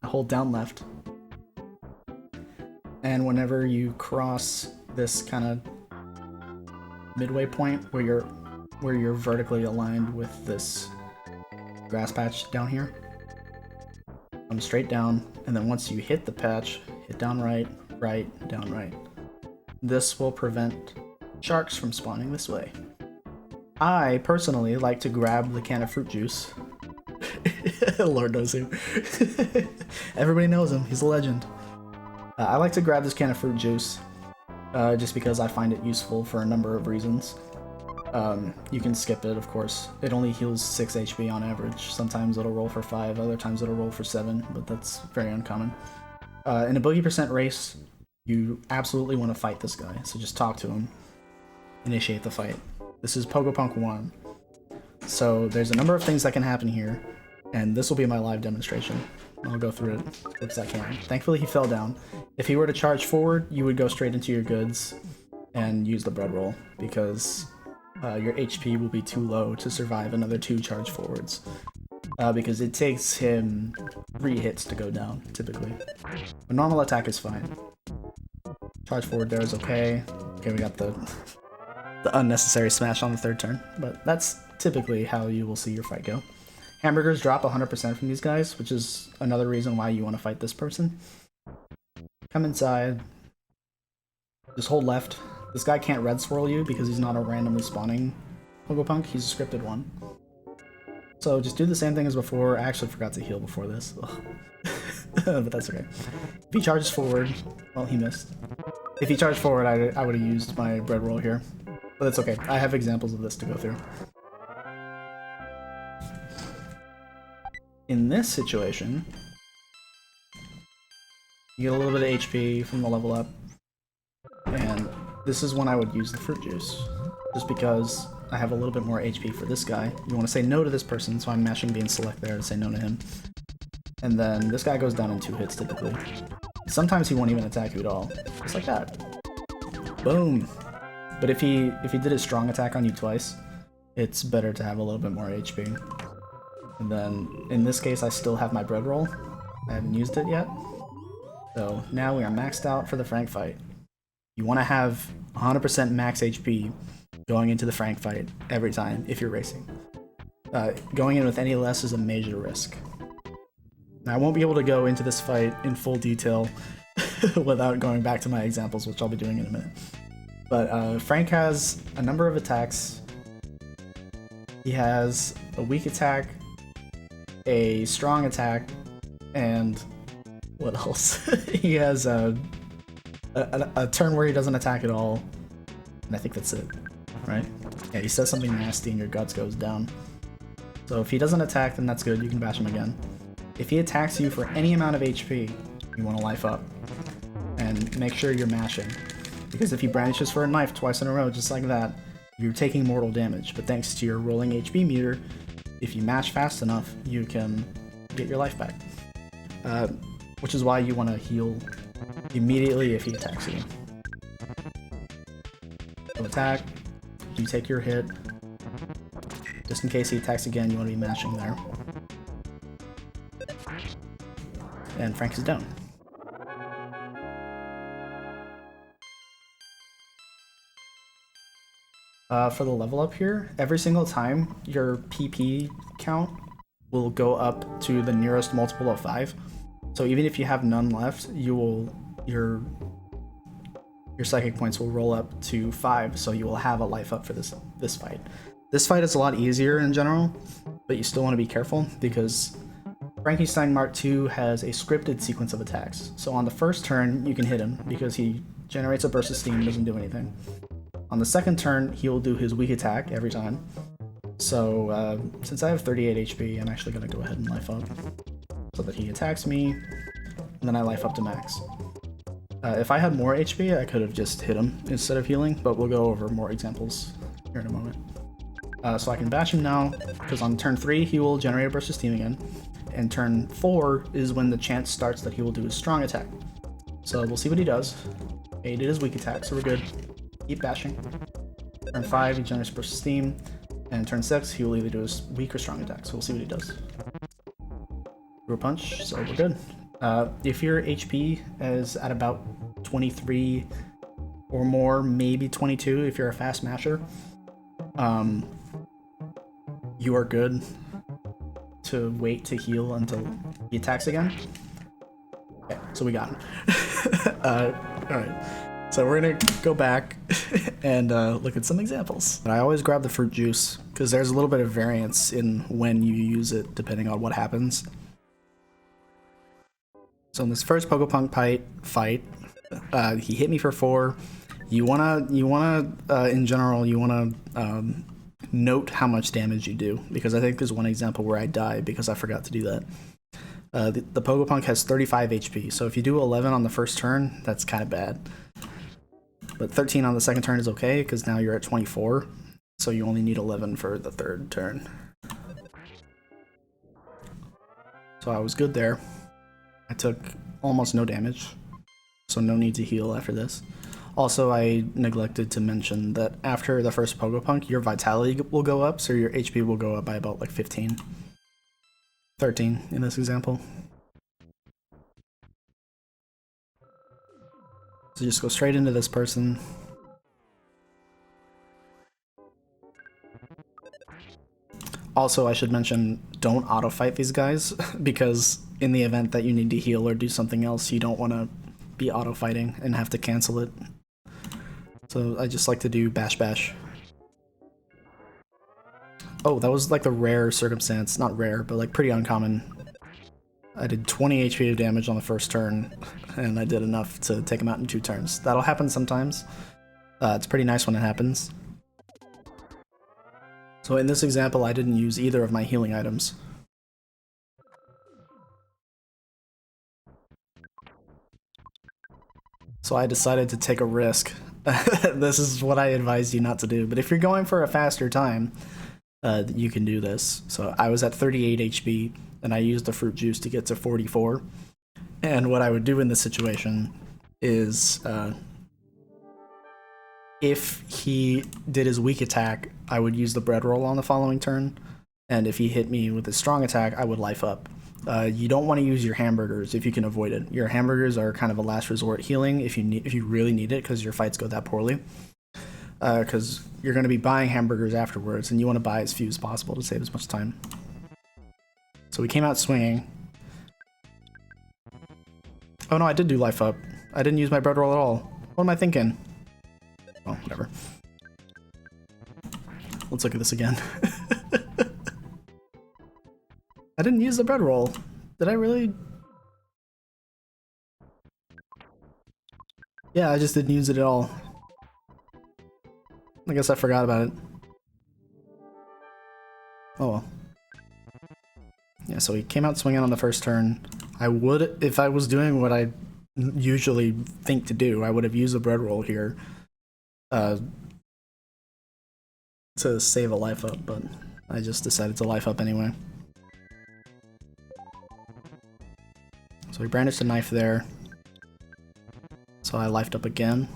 I hold down left. And whenever you cross this kind of midway point where you're vertically aligned with this grass patch down here, come straight down, and then once you hit the patch, hit down right, right, down right. This will prevent sharks from spawning this way. I personally like to grab the can of fruit juice. Lord knows who. Everybody knows him, he's a legend. I like to grab this can of fruit juice just because I find it useful for a number of reasons. You can skip it, of course. It only heals 6 HP on average. Sometimes it'll roll for 5, other times it'll roll for 7, but that's very uncommon. In a Boogey percent race, you absolutely want to fight this guy, so just talk to him. Initiate the fight. This is Pogopunk 1. So there's a number of things that can happen here, and this will be my live demonstration. I'll go through it as quick as I can. Thankfully he fell down. If he were to charge forward, you would go straight into your goods and use the bread roll, because your HP will be too low to survive another 2 charge forwards. Because it takes him 3 hits to go down, typically. A normal attack is fine. Charge forward there is okay. Okay, we got the unnecessary smash on the 3rd turn, but that's typically how you will see your fight go. Hamburgers drop 100% from these guys, which is another reason why you want to fight this person. Come inside. Just hold left. This guy can't red swirl you because he's not a randomly spawning Pogopunk, he's a scripted one. So just do the same thing as before. I actually forgot to heal before this. But that's okay. If he charges forward, well, he missed. If he charged forward, I would have used my bread roll here. But that's okay. I have examples of this to go through. In this situation, you get a little bit of HP from the level up, and this is when I would use the fruit juice, just because I have a little bit more HP for this guy. You want to say no to this person, so I'm mashing B and select there to say no to him. And then this guy goes down in 2 hits typically. Sometimes he won't even attack you at all, just like that. Boom! But if he did his strong attack on you twice, it's better to have a little bit more HP. And then, in this case, I still have my bread roll. I haven't used it yet. So now we are maxed out for the Frank fight. You want to have 100% max HP going into the Frank fight every time if you're racing. Going in with any less is a major risk. Now, I won't be able to go into this fight in full detail without going back to my examples, which I'll be doing in a minute. But Frank has a number of attacks. He has a weak attack, a strong attack, and what else? He has a turn where he doesn't attack at all, and I think that's it, right? Yeah, he says something nasty and your guts goes down. So if he doesn't attack, then that's good, you can bash him again. If he attacks you for any amount of HP, you want to life up. And make sure you're mashing. Because if he brandishes for a knife twice in a row, just like that, you're taking mortal damage. But thanks to your rolling HP meter, if you mash fast enough, you can get your life back. Which is why you want to heal immediately if he attacks you. So attack, you take your hit. Just in case he attacks again, you want to be mashing there. And Frank is down. For the level up here, every single time your PP count will go up to the nearest multiple of 5. So even if you have none left, your psychic points will roll up to 5, so you will have a life up for this fight. This fight is a lot easier in general, but you still want to be careful because Frankystein Mark II has a scripted sequence of attacks. So on the first turn, you can hit him because he generates a burst of steam and doesn't do anything. On the second turn, he will do his weak attack every time. So since I have 38 HP, I'm actually going to go ahead and life up so that he attacks me, and then I life up to max. If I had more HP, I could have just hit him instead of healing, but we'll go over more examples here in a moment. So I can bash him now, because on turn 3 he will generate a burst of steam again, and turn 4 is when the chance starts that he will do his strong attack. So we'll see what he does. Okay, he did his weak attack, so we're good. Keep bashing. Turn 5 he generates a burst of steam, and turn 6 he will either do his weak or strong attack, so we'll see what he does. Through a punch, so we're good. If your HP is at about 23 or more, maybe 22 if you're a fast masher, you are good to wait to heal until he attacks again. Okay, so we got him. Alright, so we're gonna go back and look at some examples. I always grab the fruit juice because there's a little bit of variance in when you use it depending on what happens. So in this first Pokepunk fight, he hit me for 4. You wanna in general, you wanna note how much damage you do, because I think there's one example where I died because I forgot to do that. The Pokepunk has 35 HP, so if you do 11 on the first turn, that's kind of bad. But 13 on the second turn is okay, because now you're at 24, so you only need 11 for the third turn. So I was good there. I took almost no damage, so no need to heal after this. Also, I neglected to mention that after the first Pokepunk, your vitality will go up, so your HP will go up by about like 15. 13 in this example. So just go straight into this person. Also, I should mention, don't auto-fight these guys, because in the event that you need to heal or do something else, you don't want to be auto-fighting and have to cancel it. So I just like to do bash bash. Oh, that was like the rare circumstance. Not rare, but like pretty uncommon. I did 20 HP of damage on the first turn, and I did enough to take him out in 2 turns. That'll happen sometimes. It's pretty nice when it happens. So in this example, I didn't use either of my healing items. So I decided to take a risk. This is what I advise you not to do, but if you're going for a faster time, you can do this. So I was at 38 HP, and I used the fruit juice to get to 44. And what I would do in this situation is, if he did his weak attack, I would use the bread roll on the following turn, and if he hit me with his strong attack, I would life up. You don't want to use your hamburgers if you can avoid it. Your hamburgers are kind of a last resort healing if you really need it, because your fights go that poorly. Because you're going to be buying hamburgers afterwards, and you want to buy as few as possible to save as much time. So we came out swinging. Oh no, I did do life up. I didn't use my bread roll at all. What am I thinking? Oh, whatever. Let's look at this again. I didn't use the bread roll. Did I really? Yeah, I just didn't use it at all. I guess I forgot about it. Oh well. Yeah, so he came out swinging on the first turn. I would, if I was doing what I usually think to do, I would have used the bread roll here to save a life up, but I just decided to life up anyway. So he brandished a knife there. So I lifed up again.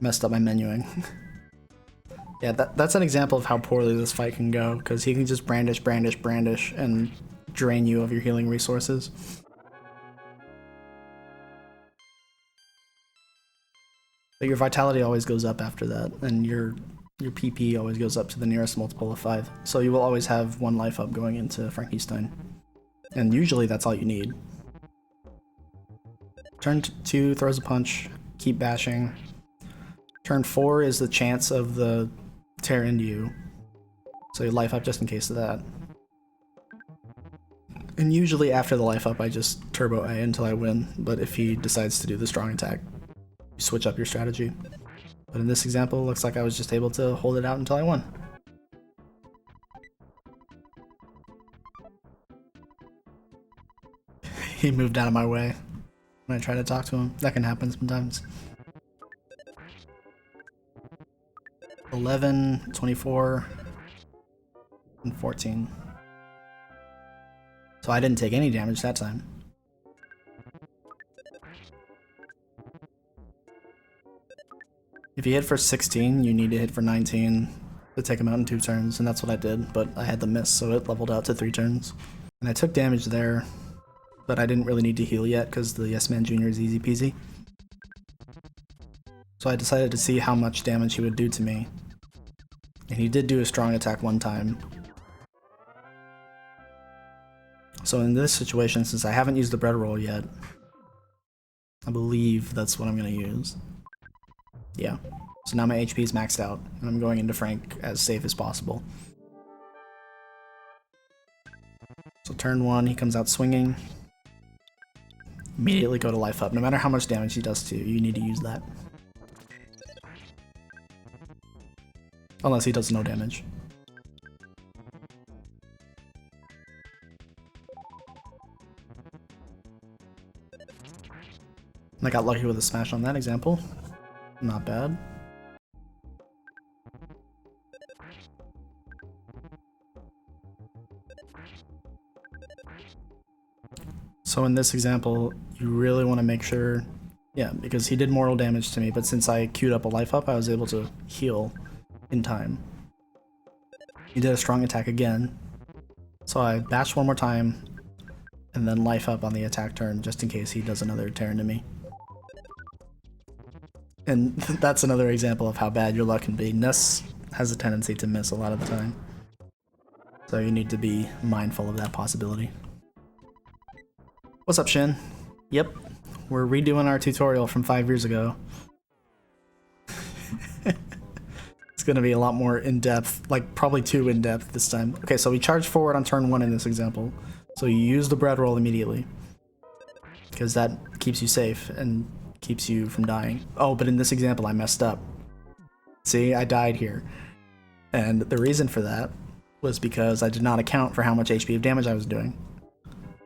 Messed up my menuing. Yeah, that's an example of how poorly this fight can go, because he can just brandish, brandish, brandish, and drain you of your healing resources. But your vitality always goes up after that, and your your PP always goes up to the nearest multiple of 5. So you will always have 1 life up going into Frankystein. And usually that's all you need. Turn 2 throws a punch, keep bashing. Turn 4 is the chance of the tear into you. So you life up just in case of that. And usually after the life up I just turbo A until I win, but if he decides to do the strong attack, you switch up your strategy. But in this example, it looks like I was just able to hold it out until I won. He moved out of my way when I try to talk to him. That can happen sometimes. 11, 24, and 14. So I didn't take any damage that time. If you hit for 16, you need to hit for 19 to take him out in 2 turns, and that's what I did, but I had the miss, so it leveled out to 3 turns. And I took damage there, but I didn't really need to heal yet because the Yes Man Jr. is easy peasy. So I decided to see how much damage he would do to me. And he did do a strong attack one time. So in this situation, since I haven't used the bread roll yet, I believe that's what I'm going to use. Yeah. So now my HP is maxed out, and I'm going into Frank as safe as possible. So turn 1, he comes out swinging. Immediately go to life up. No matter how much damage he does to you, you need to use that. Unless he does no damage. I got lucky with a smash on that example. Not bad. So in this example, you really want to make sure, yeah, because he did mortal damage to me, but since I queued up a life up, I was able to heal in time. He did a strong attack again, so I bashed 1 more time, and then life up on the attack turn, just in case he does another tear into me. And that's another example of how bad your luck can be. Ness has a tendency to miss a lot of the time, so you need to be mindful of that possibility. What's up, Shin? Yep, we're redoing our tutorial from 5 years ago. It's gonna be a lot more in-depth, like probably too in-depth this time. Okay, so we charge forward on turn 1 in this example. So you use the bread roll immediately, because that keeps you safe and keeps you from dying. Oh, but in this example I messed up. See, I died here. And the reason for that was because I did not account for how much HP of damage I was doing.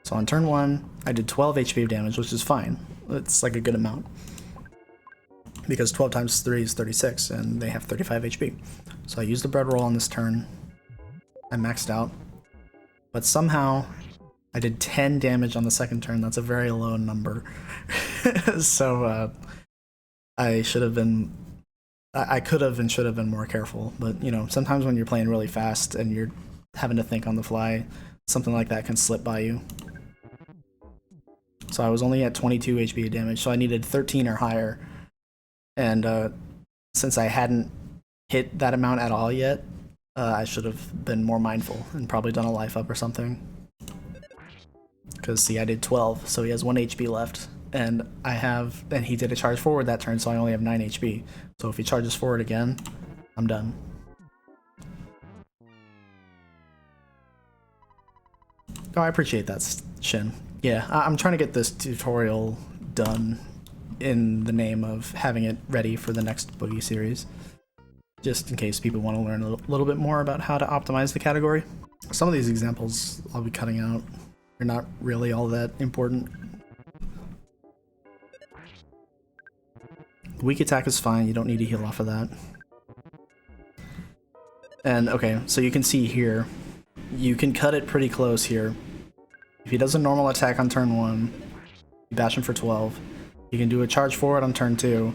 So on turn 1, I did 12 HP of damage, which is fine. It's like a good amount. Because 12 times 3 is 36, and they have 35 HP. So I used the bread roll on this turn. I maxed out. But somehow, I did 10 damage on the second turn. That's a very low number. So, I should have been... I could have and should have been more careful. But, you know, sometimes when you're playing really fast and you're having to think on the fly, something like that can slip by you. So I was only at 22 HP of damage, so I needed 13 or higher. And since I hadn't hit that amount at all yet, I should have been more mindful and probably done a life up or something. Because see, I did 12, so he has 1 HP left, and he did a charge forward that turn, so I only have 9 HP. So if he charges forward again, I'm done. Oh, I appreciate that, Shin. Yeah, I'm trying to get this tutorial done in the name of having it ready for the next Boogey series, just in case people want to learn a little bit more about how to optimize the category. Some of these examples I'll be cutting out. They're not really all that important. Weak attack is fine, you don't need to heal off of that. And okay, so you can see here, you can cut it pretty close here. If he does a normal attack on turn 1, you bash him for 12. You can do a charge forward on turn 2,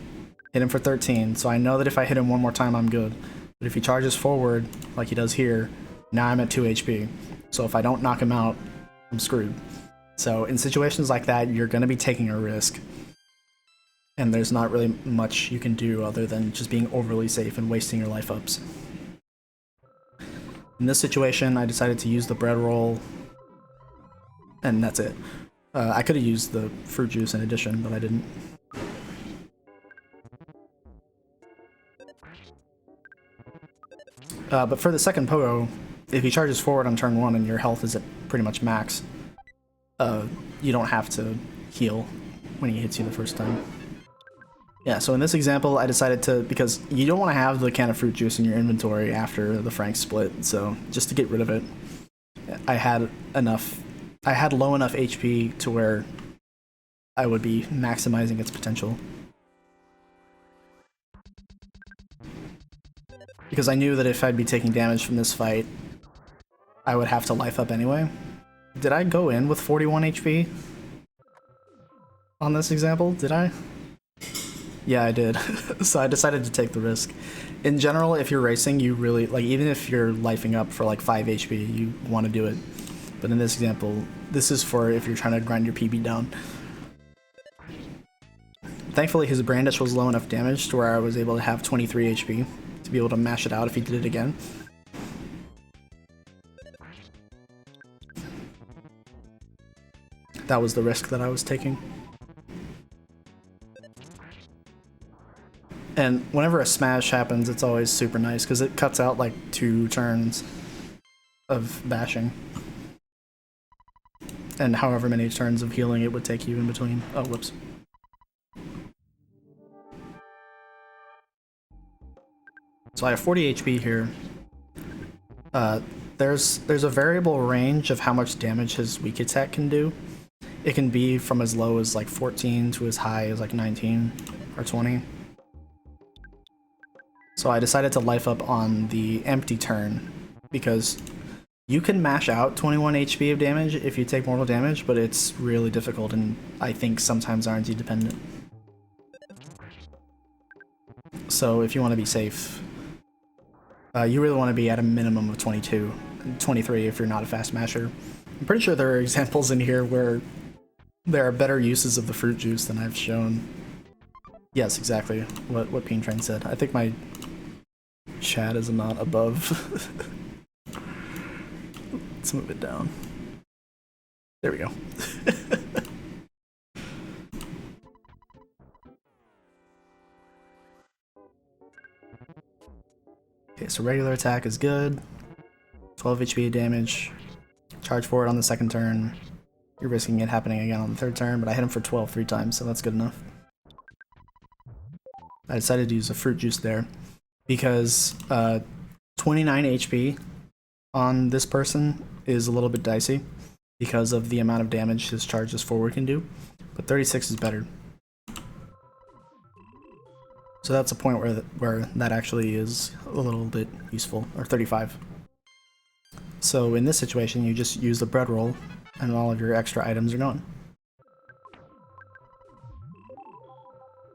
hit him for 13, so I know that if I hit him 1 more time I'm good. But if he charges forward, like he does here, now I'm at 2 HP. So if I don't knock him out, I'm screwed. So in situations like that, you're going to be taking a risk. and there's not really much you can do other than just being overly safe and wasting your life ups. In this situation, I decided to use the bread roll, and that's it. I could have used the fruit juice in addition, but I didn't. But for the second Pogo, if he charges forward on turn 1 and your health is at pretty much max, you don't have to heal when he hits you the first time. Yeah, so in this example, I decided to, because you don't want to have the can of fruit juice in your inventory after the Frank split, so just to get rid of it, I had low enough HP to where I would be maximizing its potential. Because I knew that if I'd be taking damage from this fight, I would have to life up anyway. Did I go in with 41 HP on this example? Did I? Yeah, I did. So I decided to take the risk. In general, if you're racing, you really, like, even if you're lifing up for like 5 HP, you want to do it. But in this example, this is for if you're trying to grind your PB down. Thankfully, his brandish was low enough damage to where I was able to have 23 HP to be able to mash it out if he did it again. That was the risk that I was taking. And whenever a smash happens, it's always super nice because it cuts out like 2 turns of bashing. And however many turns of healing it would take you in between. Oh, whoops. So I have 40 HP here. There's a variable range of how much damage his weak attack can do. It can be from as low as like 14 to as high as like 19 or 20. So I decided to life up on the empty turn because you can mash out 21 HP of damage if you take mortal damage, but it's really difficult and I think sometimes RNG dependent. So if you want to be safe, you really want to be at a minimum of 22, 23 if you're not a fast masher. I'm pretty sure there are examples in here where there are better uses of the fruit juice than I've shown. Yes, exactly what Peen Train said. I think my chat is not above. Let's move it down. There we go. Okay, so regular attack is good. 12 HP damage. Charge forward on the second turn. You're risking it happening again on the third turn, but I hit him for 12 3 times, so that's good enough. I decided to use a fruit juice there because 29 HP on this person is a little bit dicey because of the amount of damage his charges forward can do, but 36 is better. So that's a point where that actually is a little bit useful, or 35. So in this situation, you just use the bread roll and all of your extra items are gone.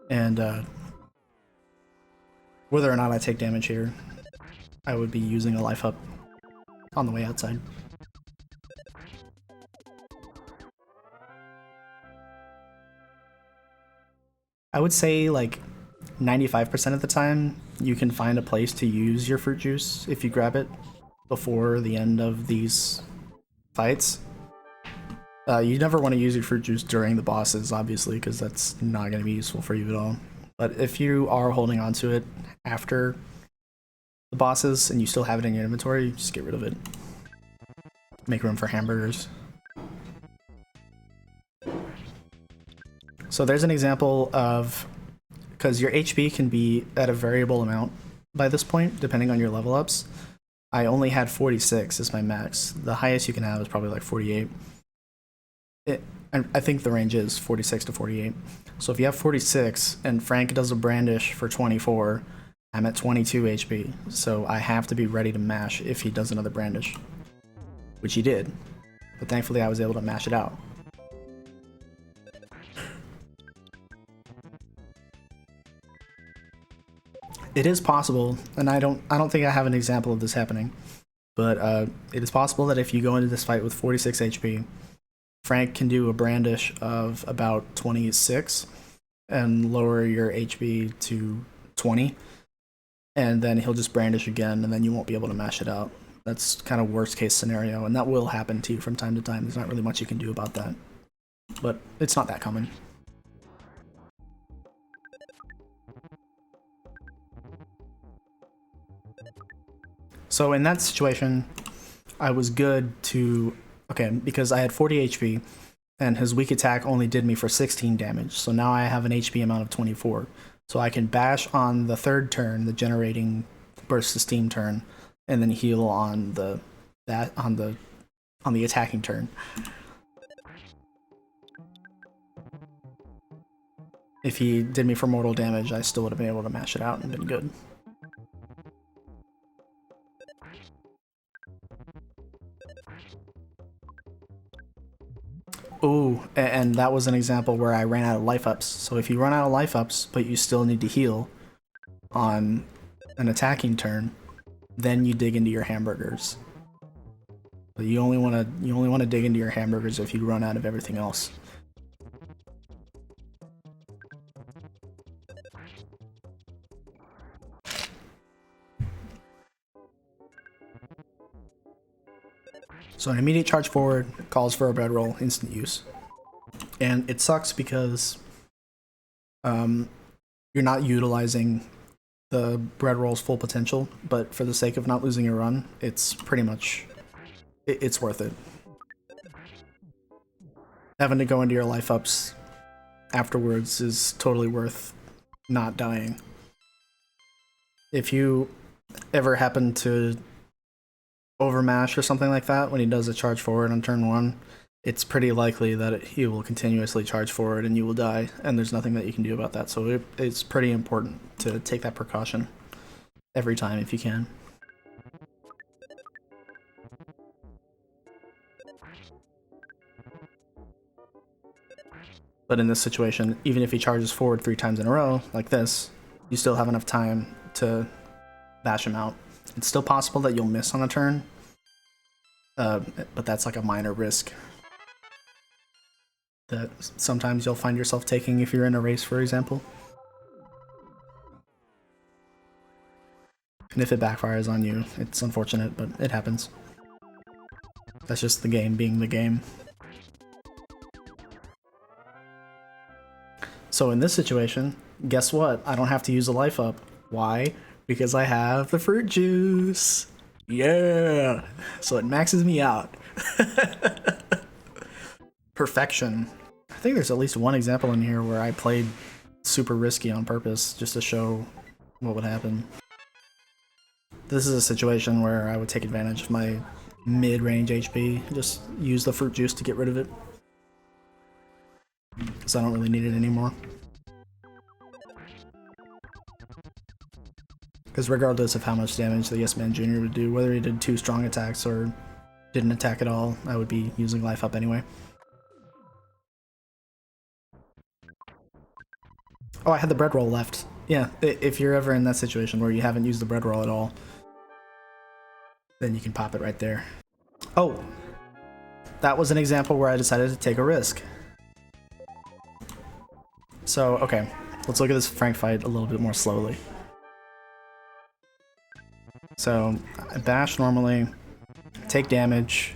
And whether or not I take damage here, I would be using a life up on the way outside. I would say like 95% of the time you can find a place to use your fruit juice if you grab it before the end of these fights. You never want to use your fruit juice during the bosses, obviously, because that's not going to be useful for you at all. But if you are holding on to it after the bosses and you still have it in your inventory, just get rid of it. Make room for hamburgers. So there's an example of, because your HP can be at a variable amount by this point, depending on your level ups. I only had 46 as my max. The highest you can have is probably like 48. I think the range is 46 to 48. So if you have 46 and Frank does a brandish for 24, I'm at 22 HP. So I have to be ready to mash if he does another brandish, which he did. But thankfully I was able to mash it out. It is possible, and I don't think I have an example of this happening, but it is possible that if you go into this fight with 46 HP, Frank can do a brandish of about 26, and lower your HP to 20, and then he'll just brandish again, and then you won't be able to mash it out. That's kind of worst case scenario, and that will happen to you from time to time. There's not really much you can do about that, but it's not that common. So in that situation, I was good to, okay, because I had 40 HP, and his weak attack only did me for 16 damage, so now I have an HP amount of 24. So I can bash on the third turn, the generating burst of steam turn, and then heal on the attacking turn. If he did me for mortal damage, I still would have been able to mash it out and been good. Ooh, and that was an example where I ran out of life ups. So if you run out of life ups, but you still need to heal on an attacking turn, then you dig into your hamburgers. But you only want to dig into your hamburgers if you run out of everything else. So an immediate charge forward calls for a bread roll, instant use. And it sucks because you're not utilizing the bread roll's full potential, but for the sake of not losing your run, it's pretty much, it's worth it. Having to go into your life ups afterwards is totally worth not dying. If you ever happen to overmash or something like that when he does a charge forward on turn 1, it's pretty likely that he will continuously charge forward and you will die, and there's nothing that you can do about that. So it's pretty important to take that precaution every time if you can. But in this situation, even if he charges forward 3 times in a row, like this, you still have enough time to bash him out. It's still possible that you'll miss on a turn, but that's like a minor risk that sometimes you'll find yourself taking if you're in a race, for example. And if it backfires on you, it's unfortunate, but it happens. That's just the game being the game. So in this situation, guess what? I don't have to use a life up. Why? Because I have the fruit juice. Yeah! So it maxes me out. Perfection. I think there's at least one example in here where I played super risky on purpose just to show what would happen. This is a situation where I would take advantage of my mid-range HP, just use the fruit juice to get rid of it, because I don't really need it anymore. Because regardless of how much damage the Yes Man Jr. would do, whether he did 2 strong attacks or didn't attack at all, I would be using life up anyway. Oh, I had the bread roll left. Yeah, if you're ever in that situation where you haven't used the bread roll at all, then you can pop it right there. Oh, that was an example where I decided to take a risk. So, okay, let's look at this Frank fight a little bit more slowly. So, I bash normally, take damage,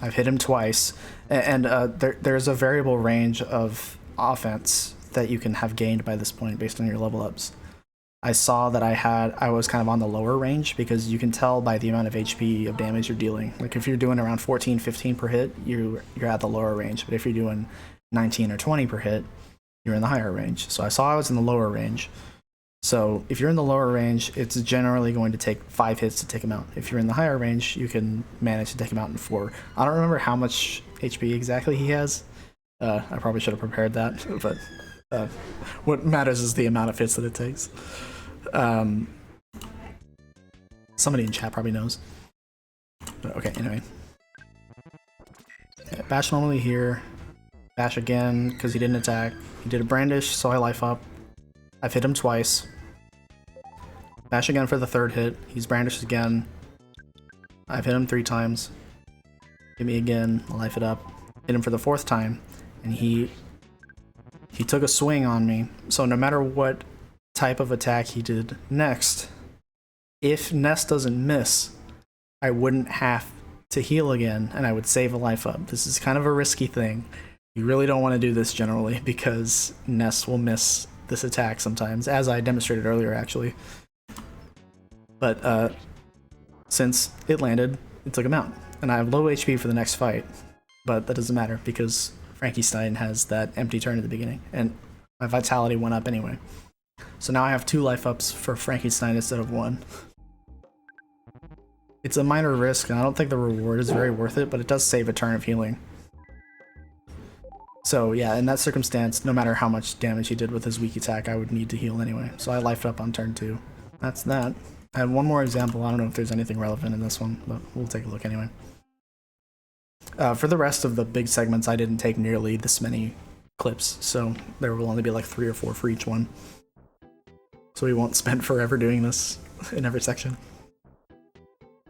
I've hit him twice, and there's a variable range of offense that you can have gained by this point based on your level ups. I saw that I was kind of on the lower range because you can tell by the amount of HP of damage you're dealing. Like if you're doing around 14, 15 per hit, you're at the lower range, but if you're doing 19 or 20 per hit, you're in the higher range. So I saw I was in the lower range. So if you're in the lower range, it's generally going to take 5 hits to take him out. If you're in the higher range, you can manage to take him out in 4. I don't remember how much HP exactly he has. I probably should have prepared that, but what matters is the amount of hits that it takes. Somebody in chat probably knows. But okay, anyway. Yeah, bash normally here. Bash again, because he didn't attack. He did a brandish, so I life up. I've hit him twice. Bash again for the 3rd hit. He's brandished again. I've hit him 3 times. Hit me again, I'll life it up. Hit him for the 4th time, and he he took a swing on me, so no matter what type of attack he did next, if Ness doesn't miss, I wouldn't have to heal again, and I would save a life up. This is kind of a risky thing. You really don't want to do this generally, because Ness will miss this attack sometimes, as I demonstrated earlier, actually. But since it landed, it took him out. And I have low HP for the next fight, but that doesn't matter, because Frankystein has that empty turn at the beginning, and my vitality went up anyway. So now I have 2 life ups for Frankystein instead of 1. It's a minor risk, and I don't think the reward is very worth it, but it does save a turn of healing. So yeah, in that circumstance, no matter how much damage he did with his weak attack, I would need to heal anyway. So I lifed up on turn 2. That's that. I have one more example. I don't know if there's anything relevant in this one, but we'll take a look anyway. For the rest of the big segments, I didn't take nearly this many clips, so there will only be like 3 or 4 for each one. So we won't spend forever doing this in every section.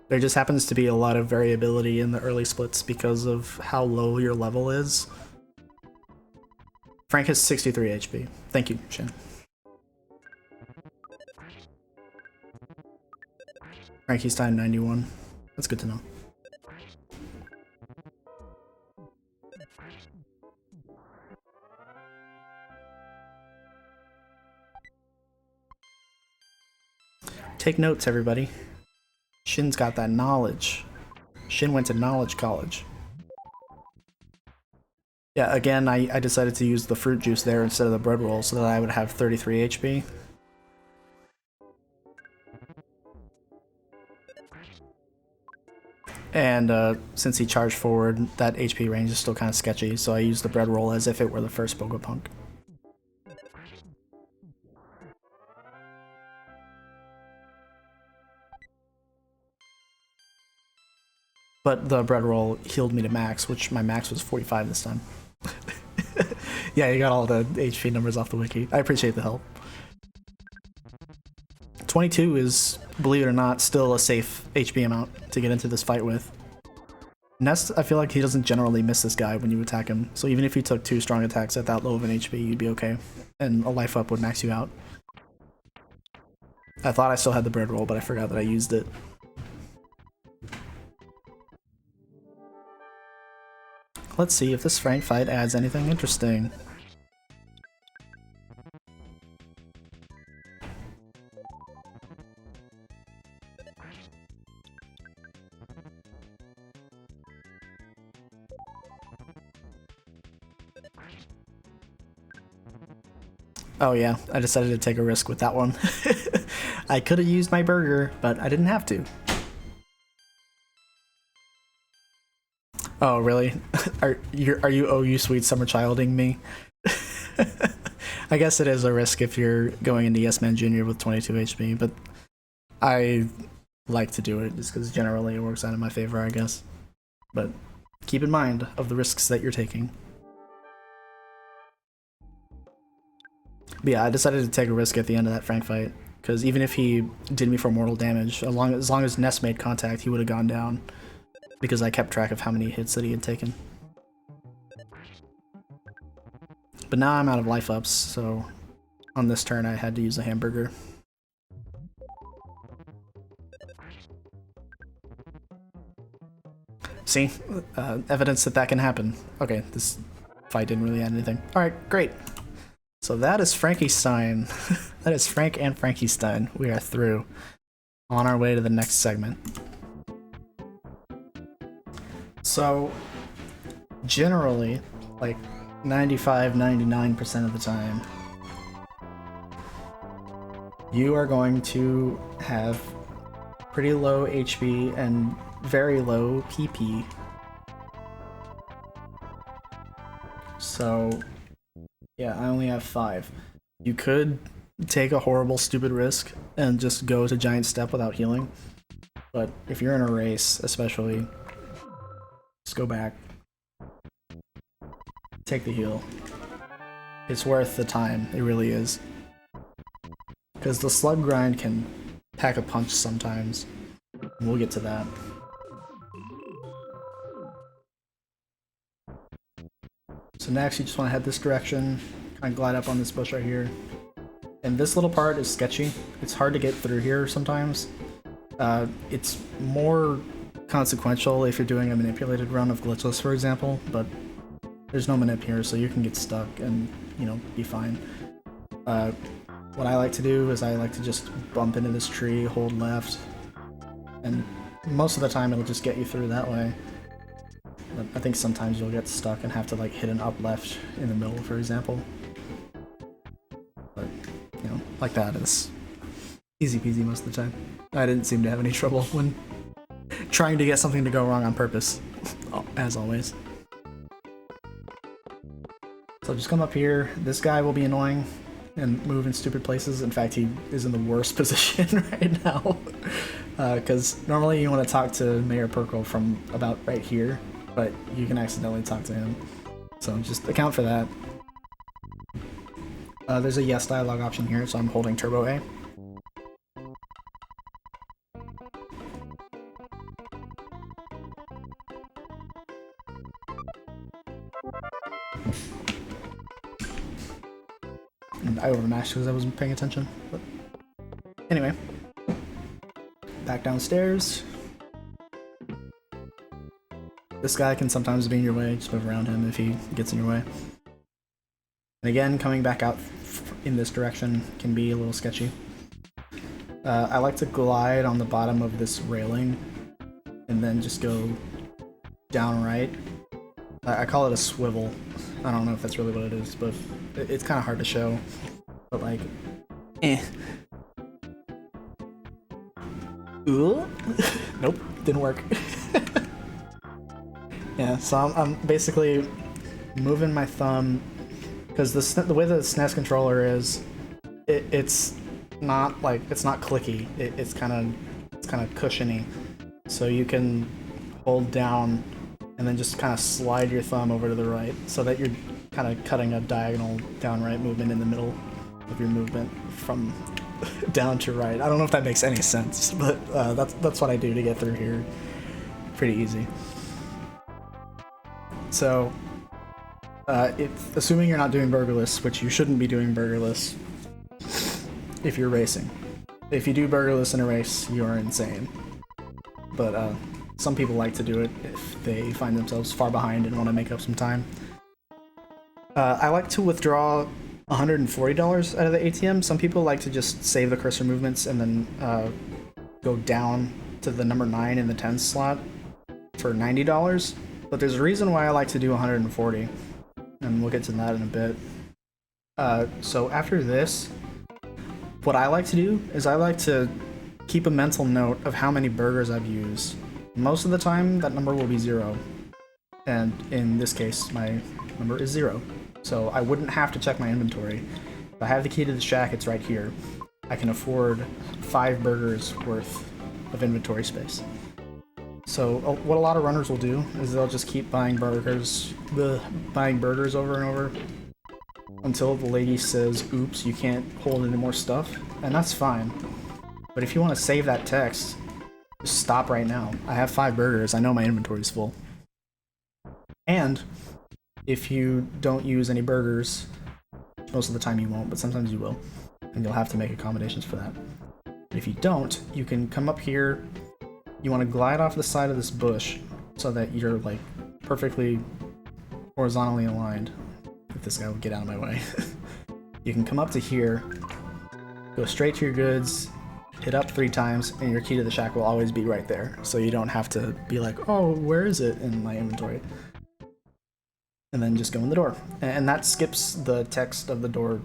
There just happens to be a lot of variability in the early splits because of how low your level is. Frank has 63 HP. Thank you, Shin. Frankystein 91. That's good to know. Take notes, everybody. Shin's got that knowledge. Shin went to knowledge college. Yeah, again, I decided to use the fruit juice there instead of the bread roll so that I would have 33 HP. And since he charged forward, that HP range is still kind of sketchy, so I used the bread roll as if it were the first Bogopunk. But the bread roll healed me to max, which my max was 45 this time. Yeah, you got all the HP numbers off the wiki. I appreciate the help. 22 is, believe it or not, still a safe HP amount to get into this fight with. Nest, I feel like he doesn't generally miss this guy when you attack him, so even if you took 2 strong attacks at that low of an HP, you'd be okay. And a life up would max you out. I thought I still had the bread roll, but I forgot that I used it. Let's see if this Frank fight adds anything interesting. Oh yeah, I decided to take a risk with that one. I could have used my burger, but I didn't have to. Oh really? Are you oh you sweet summer childing me? I guess it is a risk if you're going into Yes Man Jr. with 22 HP, but I like to do it just because generally it works out in my favor, I guess. But keep in mind of the risks that you're taking. But yeah, I decided to take a risk at the end of that Frank fight, because even if he did me for mortal damage, as long as Ness made contact, he would have gone down, because I kept track of how many hits that he had taken. But now I'm out of life ups, so on this turn I had to use a hamburger. See? Evidence that that can happen. Okay, this fight didn't really add anything. Alright, great. So that is Frankystein. That is Frank and Frankystein. We are through. On our way to the next segment. So, generally, like 95-99% of the time, you are going to have pretty low HP and very low PP. So, yeah, I only have 5. You could take a horrible, stupid risk and just go to Giant Step without healing. But if you're in a race, especially, just go back. Take the heal. It's worth the time, it really is. Because the slug grind can pack a punch sometimes. We'll get to that. So next you just want to head this direction, kind of glide up on this bush right here. And this little part is sketchy. It's hard to get through here sometimes. It's more consequential if you're doing a manipulated run of glitchless, for example, but there's no manip here, so you can get stuck and, you know, be fine. What I like to do is I like to just bump into this tree, hold left, and most of the time it'll just get you through that way. But I think sometimes you'll get stuck and have to like hit an up left in the middle, for example. But, you know, like that is easy peasy most of the time. I didn't seem to have any trouble when trying to get something to go wrong on purpose, as always. So just come up here. This guy will be annoying and move in stupid places. In fact, he is in the worst position right now. Because normally you want to talk to Mayor Perkle from about right here, but you can accidentally talk to him. So just account for that. There's a yes dialogue option here, so I'm holding Turbo A. And I overmashed because I wasn't paying attention. But anyway, back downstairs. This guy can sometimes be in your way, just move around him if he gets in your way. And again, coming back out in this direction can be a little sketchy. I like to glide on the bottom of this railing and then just go down right. I call it a swivel. I don't know if that's really what it is, but it's kind of hard to show. But like, Ooh. Nope, didn't work. Yeah, so I'm basically moving my thumb because the way the SNES controller is, it's not like it's not clicky. It's kind of cushiony, so you can hold down and then just kind of slide your thumb over to the right, so that you're kind of cutting a diagonal down right movement in the middle of your movement from down to right. I don't know if that makes any sense, but that's what I do to get through here. Pretty easy. So, assuming you're not doing burgerless, which you shouldn't be doing burgerless if you're racing. If you do burgerless in a race, you are insane. But some people like to do it if they find themselves far behind and want to make up some time. I like to withdraw $140 out of the ATM. Some people like to just save the cursor movements and then go down to the number 9 in the 10 slot for $90. But there's a reason why I like to do 140, and we'll get to that in a bit. So after this, what I like to do is I like to keep a mental note of how many burgers I've used. Most of the time, that number will be 0. And in this case, my number is 0. So I wouldn't have to check my inventory. If I have the key to the shack, it's right here. I can afford 5 burgers worth of inventory space. So what a lot of runners will do is they'll just keep buying burgers over and over until the lady says, oops, you can't hold any more stuff, and that's fine. But if you want to save that text, just stop right now. I have 5 burgers, I know my inventory is full. And if you don't use any burgers, most of the time you won't, but sometimes you will, and you'll have to make accommodations for that. If you don't, you can come up here. You want to glide off the side of this bush so that you're like perfectly horizontally aligned. If this guy will get out of my way. You can come up to here, go straight to your goods, hit up 3 times, and your key to the shack will always be right there. So you don't have to be like, oh, where is it in my inventory? And then just go in the door. And that skips the text of the door,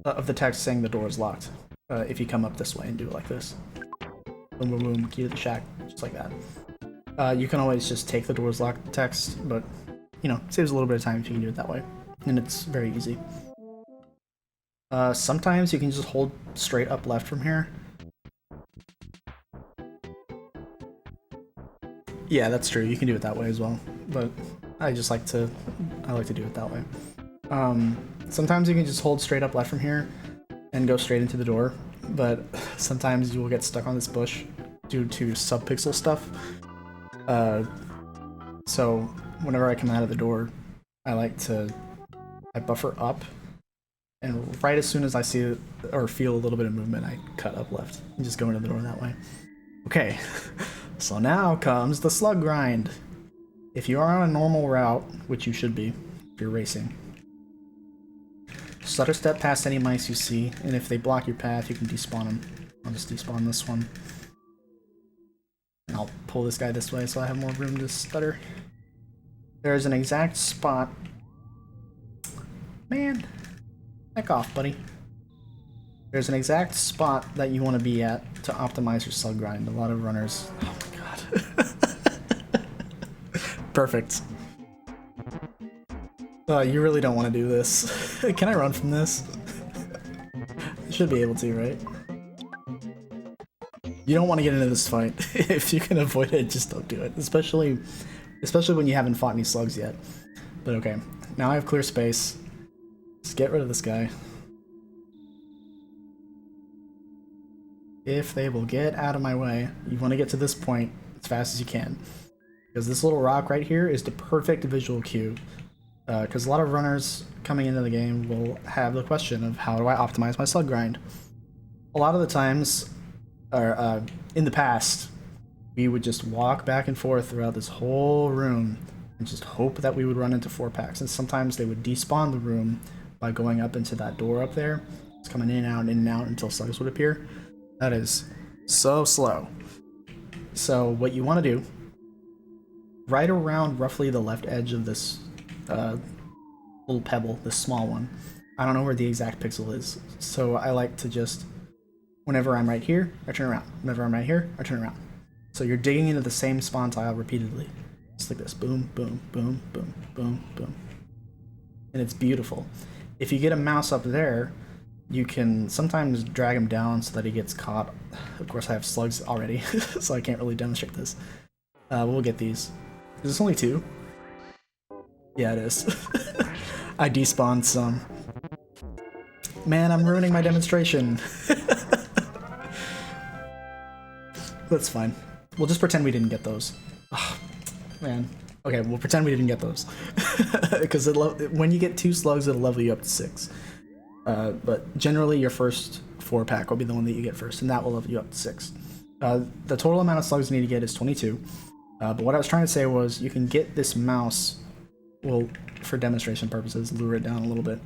of the text saying the door is locked. If you come up this way and do it like this. Boom, boom, boom, key to the shack, just like that. You can always just take the doors locked text, but, you know, saves a little bit of time if you can do it that way. And it's very easy. Sometimes you can just hold straight up left from here. Yeah, that's true, you can do it that way as well, but I like to do it that way. Sometimes you can just hold straight up left from here and go straight into the door, but sometimes you will get stuck on this bush due to subpixel stuff. So whenever I come out of the door, I buffer up And right as soon as I see it, or feel a little bit of movement, I cut up left and just go into the door that way. Okay, so now comes the slug grind. If you are on a normal route, which you should be if you're racing, stutter step past any mice you see, and if they block your path, you can despawn them. I'll just despawn this one. And I'll pull this guy this way so I have more room to stutter. There's an exact spot. Man, heck off, buddy. There's an exact spot that you want to be at to optimize your slug grind. A lot of runners... Oh my god. Perfect. You really don't want to do this. Can I run from this? I should be able to, right? You don't want to get into this fight. If you can avoid it, just don't do it. Especially when you haven't fought any slugs yet. But okay, now I have clear space. Just get rid of this guy. If they will get out of my way, you want to get to this point as fast as you can. Because this little rock right here is the perfect visual cue. Because a lot of runners coming into the game will have the question of how do I optimize my slug grind? A lot of the times, or in the past, we would just walk back and forth throughout this whole room and just hope that we would run into 4-packs. And sometimes they would despawn the room by going up into that door up there. It's coming in and out until slugs would appear. That is so slow. So what you want to do, right around roughly the left edge of this little pebble, this small one. I don't know where the exact pixel is, so I like to just, whenever I'm right here, I turn around. Whenever I'm right here, I turn around. So you're digging into the same spawn tile repeatedly. Just like this, boom, boom, boom, boom, boom, boom. And it's beautiful. If you get a mouse up there, you can sometimes drag him down so that he gets caught. Of course, I have slugs already, so I can't really demonstrate this. We'll get these. Is this only 2? Yeah, it is. I despawned some. Man, I'm ruining my demonstration. That's fine. We'll just pretend we didn't get those. Oh, man. Okay, we'll pretend we didn't get those. Because when you get 2 slugs, it'll level you up to 6. But generally, your first 4-pack will be the one that you get first, and that will level you up to 6. The total amount of slugs you need to get is 22. But what I was trying to say was, you can get this mouse, well, for demonstration purposes, lure it down a little bit,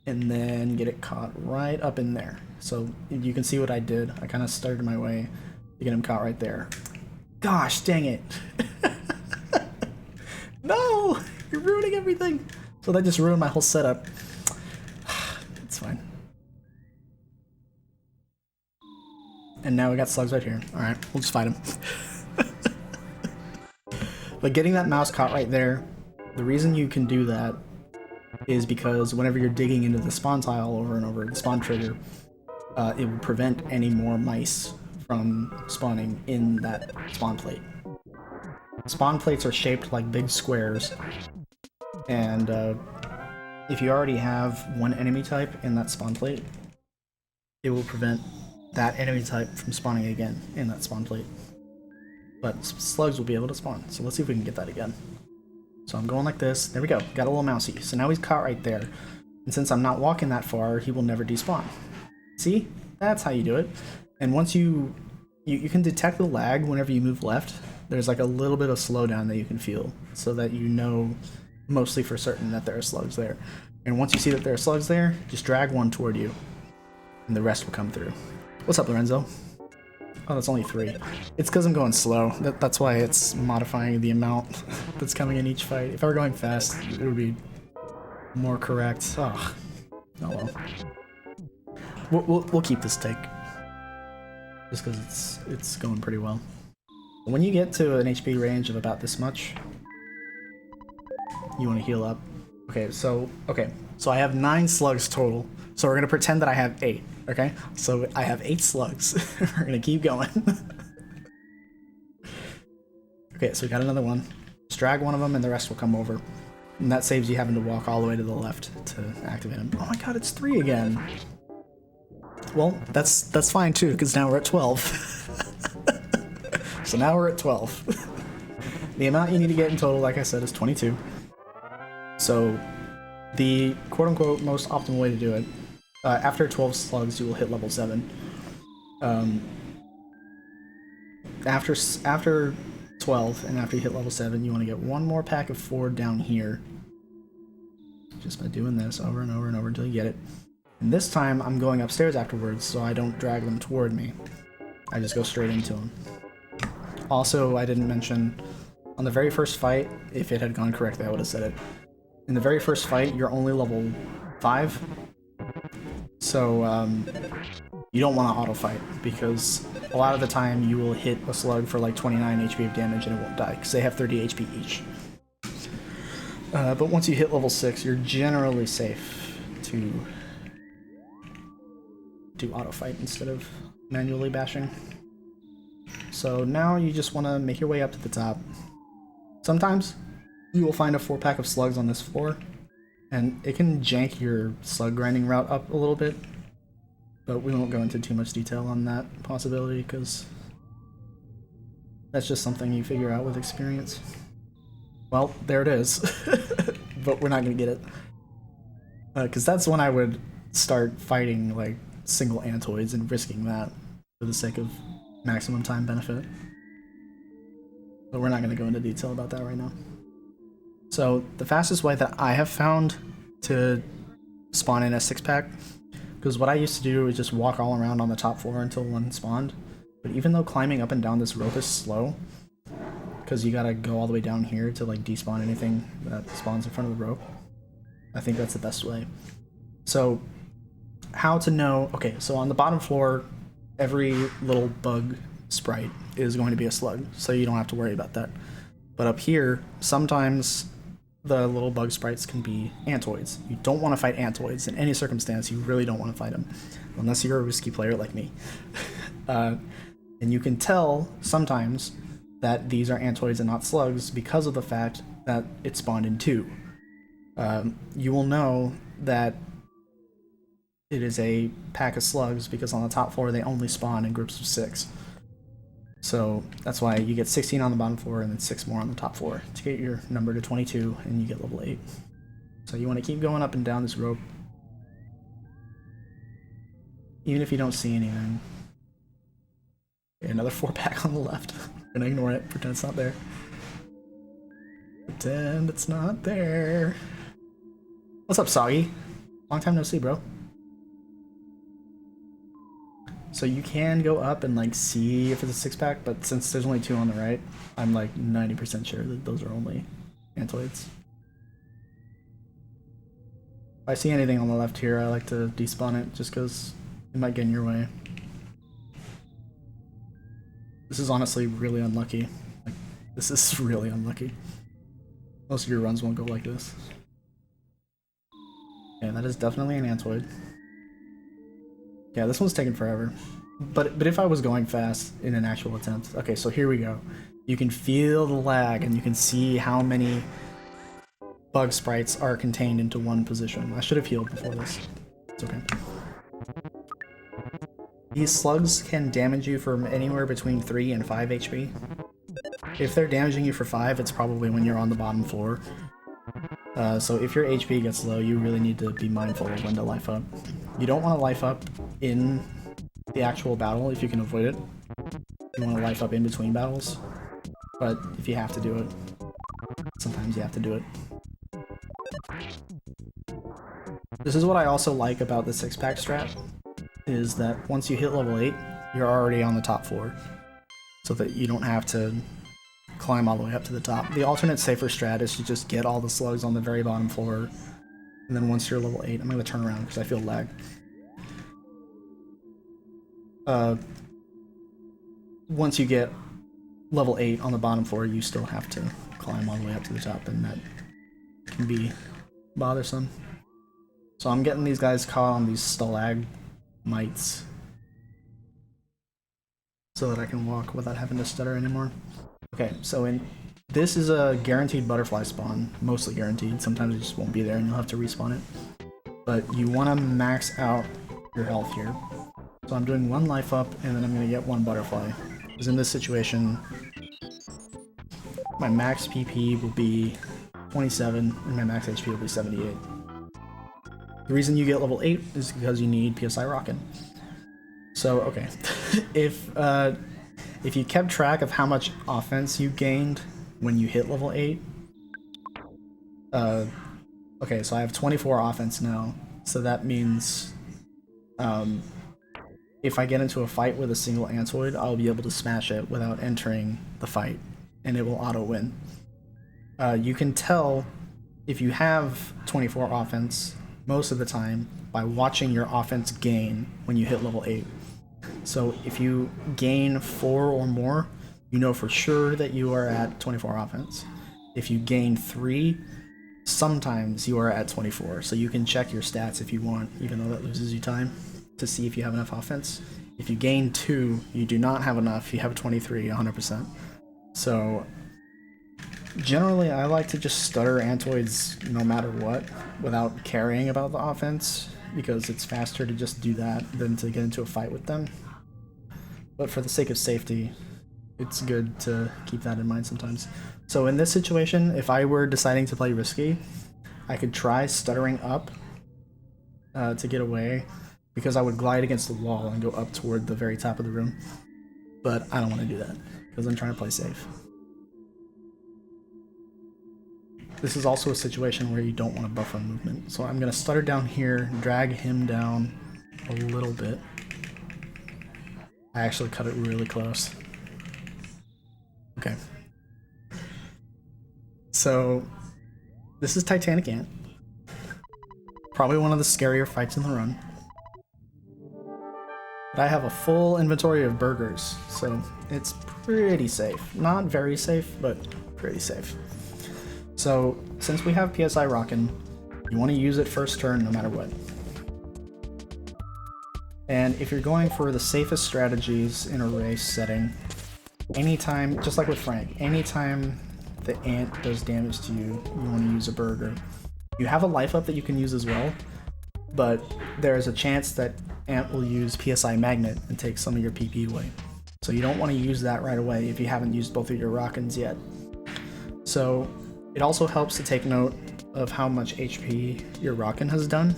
and then get it caught right up in there. So you can see what I did. I kind of started my way to get him caught right there. Gosh, dang it. No! You're ruining everything! So that just ruined my whole setup. It's fine. And now we got slugs right here. Alright, we'll just fight him. But getting that mouse caught right there, the reason you can do that is because whenever you're digging into the spawn tile over and over, the spawn trigger, it will prevent any more mice from spawning in that spawn plate. Spawn plates are shaped like big squares, and if you already have one enemy type in that spawn plate, it will prevent that enemy type from spawning again in that spawn plate. But slugs will be able to spawn, so let's see if we can get that again. So I'm going like this. There we go. Got a little mousey. So now he's caught right there. And since I'm not walking that far, he will never despawn. See? That's how you do it. And once you can detect the lag whenever you move left. There's like a little bit of slowdown that you can feel, so that you know mostly for certain that there are slugs there. And once you see that there are slugs there, just drag one toward you, and the rest will come through. What's up, Lorenzo? Oh, that's only 3. It's because I'm going slow. That's why it's modifying the amount that's coming in each fight. If I were going fast, it would be more correct. Oh well. We'll keep this take, just because it's going pretty well. When you get to an HP range of about this much, you want to heal up. Okay, so I have 9 slugs total. So we're gonna pretend that I have 8. Okay, so I have 8 slugs. We're gonna keep going. Okay, so we got another one. Just drag one of them, and the rest will come over. And that saves you having to walk all the way to the left to activate them. Oh my god, it's 3 again. Well, that's fine too, because now we're at 12. So now we're at 12. The amount you need to get in total, like I said, is 22. So the quote-unquote most optimal way to do it After 12 slugs, you will hit level 7. After 12 and after you hit level 7, you want to get one more pack of 4 down here. Just by doing this over and over and over until you get it. And this time, I'm going upstairs afterwards, so I don't drag them toward me. I just go straight into them. Also, I didn't mention, on the very first fight, if it had gone correctly, I would have said it. In the very first fight, you're only level 5. So, you don't want to auto-fight, because a lot of the time you will hit a slug for like 29 HP of damage and it won't die, because they have 30 HP each. But once you hit level 6, you're generally safe to do auto-fight instead of manually bashing. So now you just want to make your way up to the top. Sometimes you will find a 4-pack of slugs on this floor, and it can jank your slug grinding route up a little bit, but we won't go into too much detail on that possibility because that's just something you figure out with experience. Well, there it is, but we're not going to get it. Because that's when I would start fighting like single antoids and risking that for the sake of maximum time benefit. But we're not going to go into detail about that right now. So the fastest way that I have found to spawn in a 6-pack, because what I used to do is just walk all around on the top floor until one spawned. But even though climbing up and down this rope is slow, because you gotta go all the way down here to like despawn anything that spawns in front of the rope, I think that's the best way. So how to know, okay, so on the bottom floor, every little bug sprite is going to be a slug, so you don't have to worry about that. But up here, sometimes the little bug sprites can be antoids. You don't want to fight antoids in any circumstance. You really don't want to fight them, unless you're a risky player like me. And you can tell sometimes that these are antoids and not slugs because of the fact that it spawned in 2. You will know that it is a pack of slugs because on the top floor they only spawn in groups of 6. So that's why you get 16 on the bottom floor and then 6 more on the top floor to get your number to 22 and you get level 8. So you want to keep going up and down this rope, even if you don't see anything. Okay, another 4-pack on the left. We're gonna ignore it, pretend it's not there. Pretend it's not there. What's up, Soggy? Long time no see, bro. So you can go up and like see if it's a 6-pack, but since there's only 2 on the right, I'm like 90% sure that those are only antoids. If I see anything on the left here, I like to despawn it just because it might get in your way. This is honestly really unlucky. Like, this is really unlucky. Most of your runs won't go like this. Yeah, that is definitely an antoid. Yeah, this one's taking forever. But if I was going fast in an actual attempt... Okay, so here we go. You can feel the lag, and you can see how many bug sprites are contained into one position. I should have healed before this. It's okay. These slugs can damage you from anywhere between 3 and 5 HP. If they're damaging you for 5, it's probably when you're on the bottom floor. So if your HP gets low, you really need to be mindful of when to life up. You don't want to life up in the actual battle if you can avoid it. You want to life up in between battles. But if you have to do it, sometimes you have to do it. This is what I also like about the 6-pack strat, is that once you hit level 8, you're already on the top floor, so that you don't have to climb all the way up to the top. The alternate safer strat is to just get all the slugs on the very bottom floor, and then once you're level 8, I'm going to turn around because I feel lag. Once you get level 8 on the bottom floor, you still have to climb all the way up to the top, and that can be bothersome. So I'm getting these guys caught on these stalagmites so that I can walk without having to stutter anymore. Okay, so this is a guaranteed butterfly spawn, mostly guaranteed. Sometimes it just won't be there and you'll have to respawn it. But you want to max out your health here. So I'm doing 1 life up and then I'm going to get 1 butterfly. Because in this situation, my max PP will be 27 and my max HP will be 78. You The reason you get level 8 is because you need PSI Rockin'. So, okay. If you kept track of how much offense you gained when you hit level 8, okay, so I have 24 offense now, so that means if I get into a fight with a single Antoid, I'll be able to smash it without entering the fight, and it will auto-win. You can tell if you have 24 offense most of the time by watching your offense gain when you hit level 8. So if you gain 4 or more, you know for sure that you are at 24 offense. If you gain 3, sometimes you are at 24, so you can check your stats if you want, even though that loses you time, to see if you have enough offense. If you gain 2, you do not have enough, you have 23, 100%. So generally I like to just stutter Antoids no matter what, without caring about the offense, because it's faster to just do that than to get into a fight with them. But for the sake of safety, it's good to keep that in mind sometimes. So in this situation, if I were deciding to play risky, I could try stuttering up to get away, because I would glide against the wall and go up toward the very top of the room. But I don't want to do that, because I'm trying to play safe. This is also a situation where you don't want to buffer movement. So I'm going to stutter down here, drag him down a little bit. I actually cut it really close. Okay. So this is Titanic Ant. Probably one of the scarier fights in the run. But I have a full inventory of burgers, so it's pretty safe. Not very safe, but pretty safe. So since we have PSI Rockin', you want to use it first turn no matter what. And if you're going for the safest strategies in a race setting, anytime, just like with Frank, anytime the ant does damage to you, you want to use a burger. You have a life up that you can use as well, but there's a chance that ant will use PSI Magnet and take some of your PP away. So you don't want to use that right away if you haven't used both of your Rockins yet. So it also helps to take note of how much HP your Rockin has done.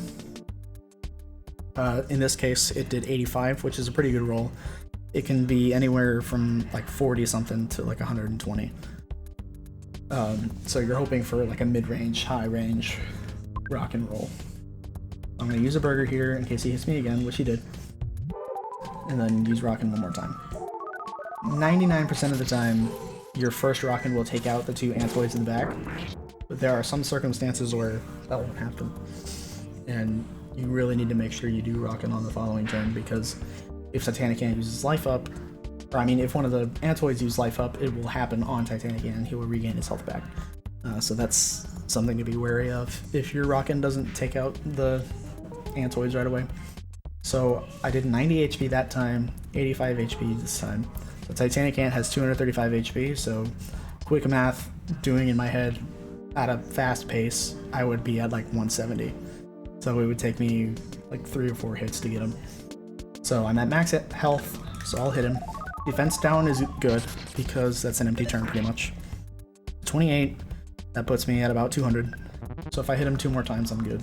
In this case, it did 85, which is a pretty good roll. It can be anywhere from like 40 something to like 120. So you're hoping for like a mid-range, high-range rock and roll. I'm going to use a burger here in case he hits me again, which he did. And then use Rockin' one more time. 99% of the time, your first Rockin' will take out the 2 Antoids in the back. But there are some circumstances where that won't happen. And you really need to make sure you do Rockin' on the following turn, because if Titanic Ant uses life up, or I mean if one of the Antoids use life up, it will happen on Titanic Ant and he will regain his health back. So that's something to be wary of if your Rockin' doesn't take out the Antoids right away. So I did 90 HP that time, 85 HP this time. The Titanic Ant has 235 HP, so quick math, doing in my head at a fast pace, I would be at like 170. So it would take me like 3 or 4 hits to get him. So I'm at max health, so I'll hit him. Defense down is good because that's an empty turn pretty much. 28, that puts me at about 200. So if I hit him 2 more times, I'm good.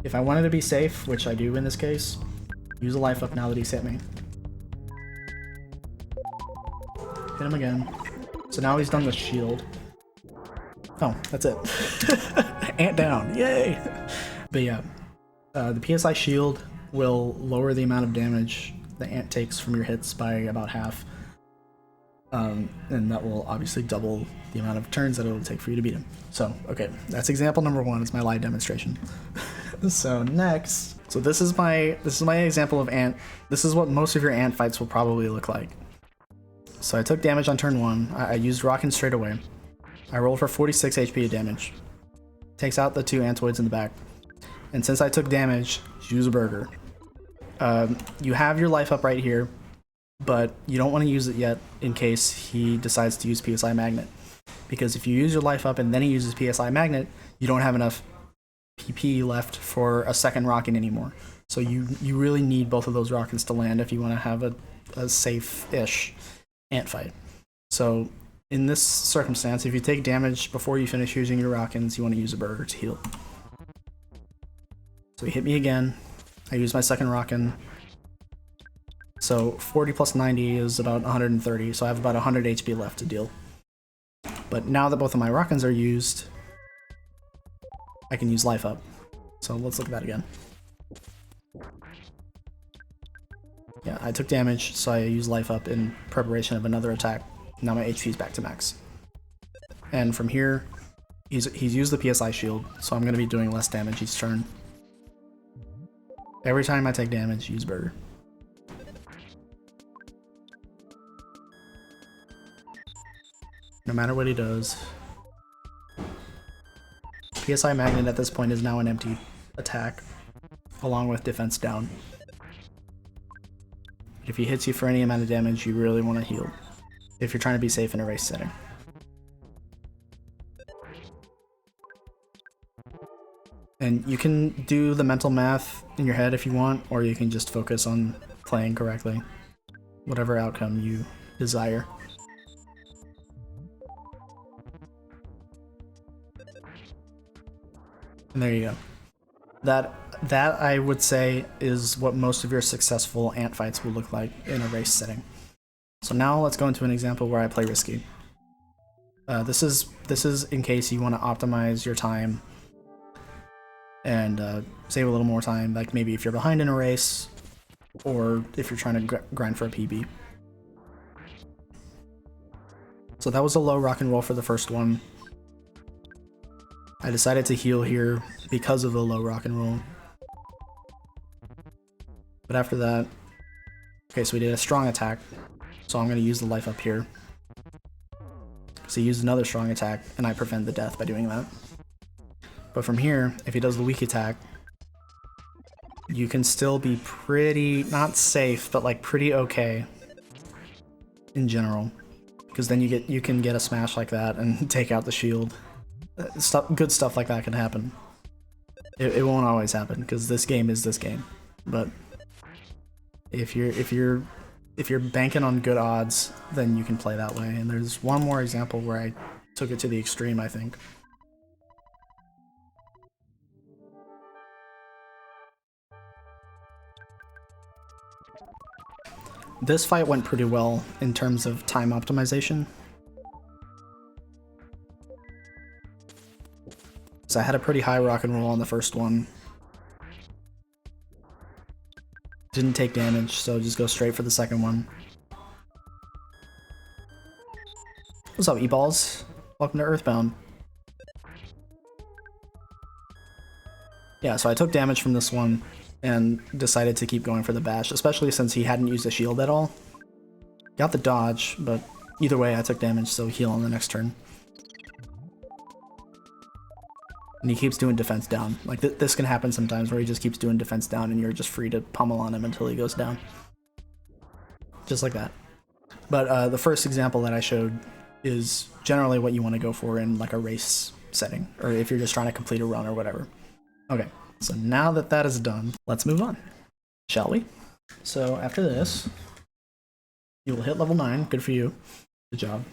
If I wanted to be safe, which I do in this case, use a life up now that he's hit me. Hit him again. So now he's done the shield. Oh, that's it. Ant down, yay! But yeah, the PSI shield will lower the amount of damage the ant takes from your hits by about half. And that will obviously double the amount of turns that it'll take for you to beat him. So, okay, that's example number 1. It's my live demonstration. So next, so this is my example of ant. This is what most of your ant fights will probably look like. So I took damage on turn 1. I used Rockin' straight away. I rolled for 46 HP of damage. Takes out the 2 Antoids in the back. And since I took damage, use a burger. You have your life up right here, but you don't want to use it yet in case he decides to use PSI Magnet. Because if you use your life up and then he uses PSI Magnet, you don't have enough PP left for a second Rockin' anymore. So you really need both of those Rockins to land if you want to have a safe-ish ant fight. So in this circumstance, if you take damage before you finish using your Rockins, you want to use a burger to heal. So he hit me again. I used my second Rockin'. So 40 plus 90 is about 130, so I have about 100 HP left to deal. But now that both of my Rockins are used, I can use life up. So let's look at that again. Yeah, I took damage, so I used life up in preparation of another attack. Now my HP is back to max. And from here, he's used the PSI shield, so I'm going to be doing less damage each turn. Every time I take damage, use Burger. No matter what he does. PSI Magnet at this point is now an empty attack, along with defense down. If he hits you for any amount of damage, you really want to heal, if you're trying to be safe in a race setting. And you can do the mental math in your head if you want, or you can just focus on playing correctly. Whatever outcome you desire. And there you go. That I would say is what most of your successful ant fights will look like in a race setting. So now let's go into an example where I play risky. This is in case you want to optimize your time and save a little more time, like maybe if you're behind in a race, or if you're trying to grind for a PB. So that was a low rock and roll for the first one. I decided to heal here because of the low rock and roll. But after that, okay, so we did a strong attack, so I'm going to use the life up here. So he used another strong attack, and I prevent the death by doing that. But from here, if he does the weak attack, you can still be pretty, not safe, but like pretty okay in general. Because then you can get a smash like that and take out the shield. Good stuff like that can happen. It won't always happen because this game is this game. But if you're banking on good odds, then you can play that way. And there's one more example where I took it to the extreme, I think. This fight went pretty well in terms of time optimization. So I had a pretty high rock and roll on the first one. Didn't take damage, so just go straight for the second one. What's up, E-Balls? Welcome to EarthBound. Yeah, so I took damage from this one and decided to keep going for the bash, especially since he hadn't used a shield at all. Got the dodge, but either way I took damage, so heal on the next turn. And he keeps doing defense down. Like, this can happen sometimes where he just keeps doing defense down and you're just free to pummel on him until he goes down. Just like that. But the first example that I showed is generally what you want to go for in like a race setting, or if you're just trying to complete a run or whatever. Okay, so now that that is done, let's move on, shall we? So after this, you will hit level 9. Good for you. Good job.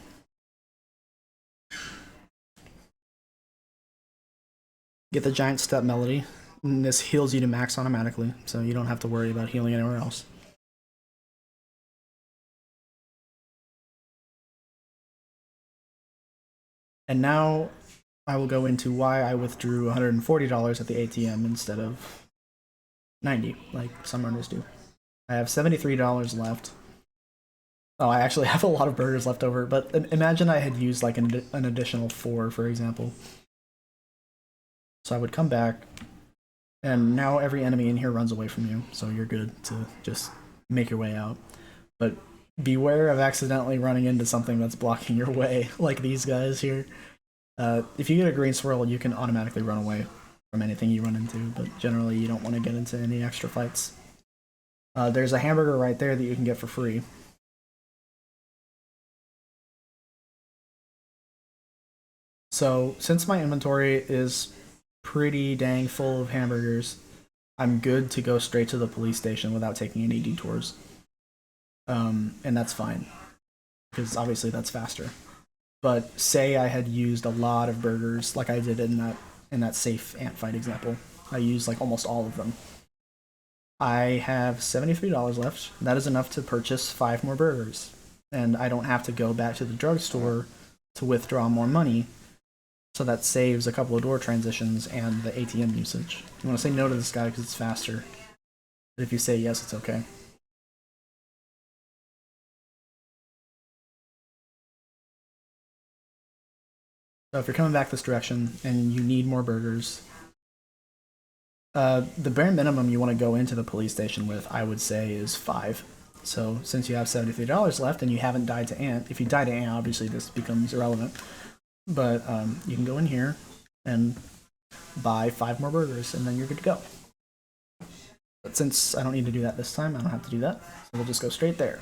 Get the giant step melody, and this heals you to max automatically, so you don't have to worry about healing anywhere else. And now I will go into why I withdrew $140 at the ATM instead of $90, like some runners do. I have $73 left. Oh, I actually have a lot of burgers left over, but imagine I had used like an additional 4, for example. So I would come back, and now every enemy in here runs away from you, so you're good to just make your way out. But beware of accidentally running into something that's blocking your way, like these guys here. If you get a green swirl, you can automatically run away from anything you run into, but generally you don't want to get into any extra fights. There's a hamburger right there that you can get for free. So since my inventory is pretty dang full of hamburgers, I'm good to go straight to the police station without taking any detours. And that's fine, because obviously that's faster. But say I had used a lot of burgers like I did in that safe ant fight example, I use like almost all of them. I have $73 left. That is enough to purchase 5 more burgers. And I don't have to go back to the drugstore to withdraw more money. So that saves a couple of door transitions and the ATM usage. You want to say no to this guy because it's faster. But if you say yes, it's okay. So if you're coming back this direction and you need more burgers, the bare minimum you want to go into the police station with, I would say, is 5. So since you have $73 left and you haven't died to Ant, if you die to Ant, obviously this becomes irrelevant. But you can go in here and buy 5 more burgers, and then you're good to go. But since I don't need to do that this time, I don't have to do that. So we'll just go straight there.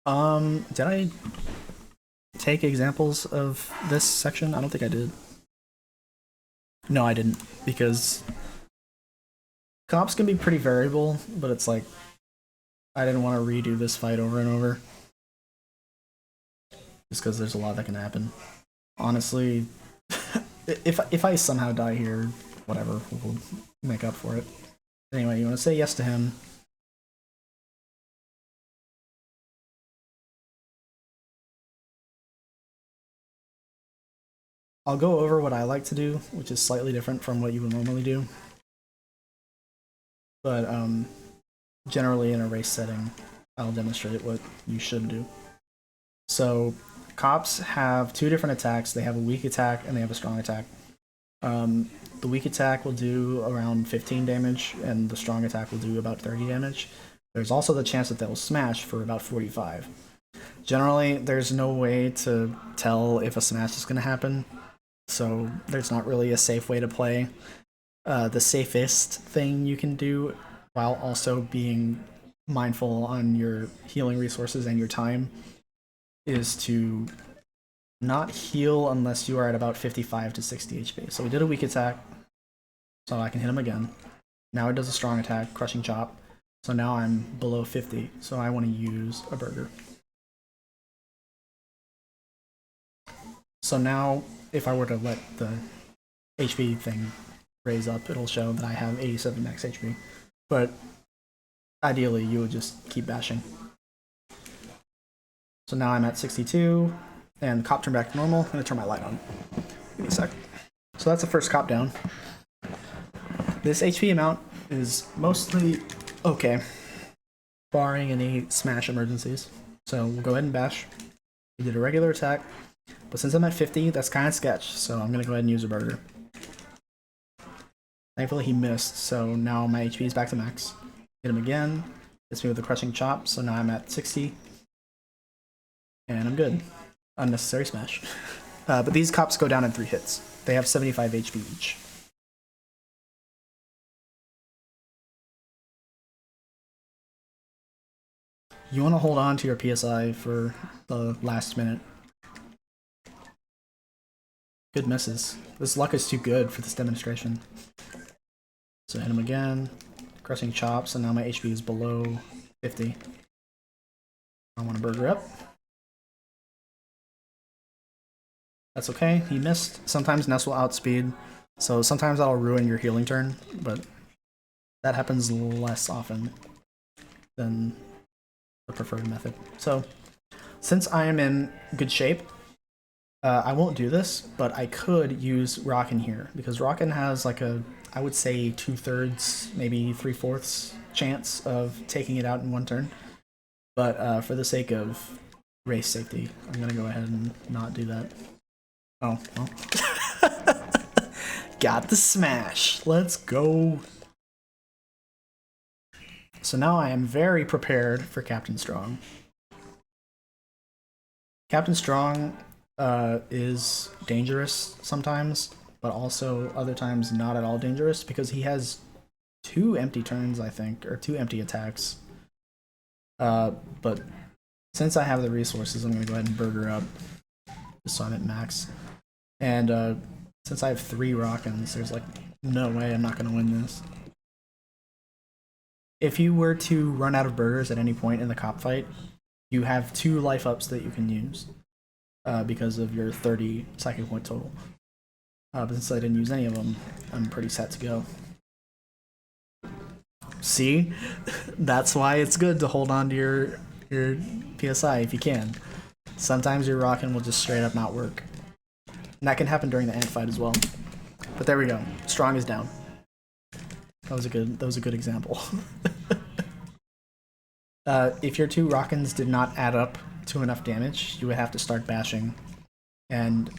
Did I take examples of this section? I don't think I did. No, I didn't, because cops can be pretty variable, but it's like I didn't want to redo this fight over and over. Just because there's a lot that can happen. Honestly, if I somehow die here, whatever, we'll make up for it. Anyway, you want to say yes to him. I'll go over what I like to do, which is slightly different from what you would normally do. But generally in a race setting, I'll demonstrate what you should do. So cops have 2 different attacks. They have a weak attack and they have a strong attack. The weak attack will do around 15 damage, and the strong attack will do about 30 damage. There's also the chance that they'll smash for about 45. Generally, there's no way to tell if a smash is going to happen, so there's not really a safe way to play. The safest thing you can do, while also being mindful on your healing resources and your time, is to not heal unless you are at about 55 to 60 HP. So we did a weak attack, so I can hit him again. Now it does a strong attack, crushing chop. So now I'm below 50, so I want to use a burger. So now, if I were to let the HP thing raise up, it'll show that I have 87 max HP. But ideally, you would just keep bashing. So now I'm at 62, and the cop turned back to normal. I'm going to turn my light on. Give me a sec. So that's the first cop down. This HP amount is mostly okay, barring any smash emergencies. So we'll go ahead and bash. We did a regular attack, but since I'm at 50, that's kind of sketch, so I'm going to go ahead and use a burger. Thankfully he missed, so now my HP is back to max. Hit him again, hits me with a crushing chop, so now I'm at 60. And I'm good. Unnecessary smash. But these cops go down in 3 hits. They have 75 HP each. You want to hold on to your PSI for the last minute. Good misses. This luck is too good for this demonstration. So hit him again. Crushing chops, and now my HP is below 50. I want to burger up. That's okay, he missed. Sometimes Nest will outspeed, so sometimes that'll ruin your healing turn, but that happens less often than the preferred method. So, since I am in good shape, I won't do this, but I could use Rockin' here, because Rockin' has like a, I would say 2/3, maybe 3/4 chance of taking it out in 1 turn. But for the sake of race safety, I'm gonna go ahead and not do that. Oh, well. Got the smash. Let's go. So now I am very prepared for Captain Strong. Captain Strong is dangerous sometimes, but also other times not at all dangerous, because he has 2 empty turns, I think, or 2 empty attacks. But since I have the resources, I'm going to go ahead and burger up, just so I'm at max. And since I have 3 Rockins, there's like no way I'm not going to win this. If you were to run out of burgers at any point in the cop fight, you have 2 life ups that you can use because of your 30 psychic point total. But since I didn't use any of them, I'm pretty set to go. See? That's why it's good to hold on to your PSI if you can. Sometimes your rockin' will just straight up not work. And that can happen during the ant fight as well. But there we go. Strong is down. That was a good example. If your 2 Rockins did not add up to enough damage, you would have to start bashing. And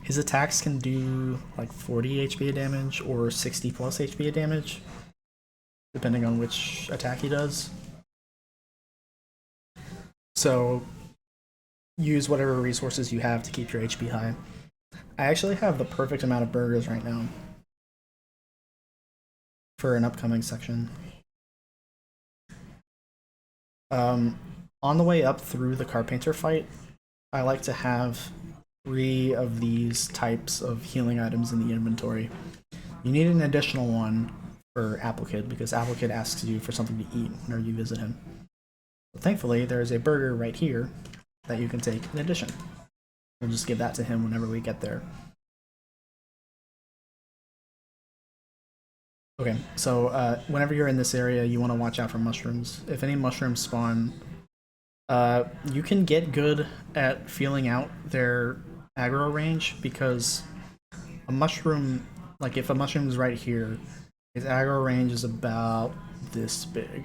his attacks can do like 40 HP of damage or 60 plus HP of damage, depending on which attack he does. So use whatever resources you have to keep your HP high. I actually have the perfect amount of burgers right now for an upcoming section. On the way up through the Carpainter fight, I like to have 3 of these types of healing items in the inventory. You need an additional one for Applekid, because Applekid asks you for something to eat whenever you visit him. But thankfully, there's a burger right here that you can take in addition. We'll just give that to him whenever we get there. Okay, so whenever you're in this area, you want to watch out for mushrooms. If any mushrooms spawn, you can get good at feeling out their aggro range, because a mushroom, like if a mushroom is right here, his aggro range is about this big.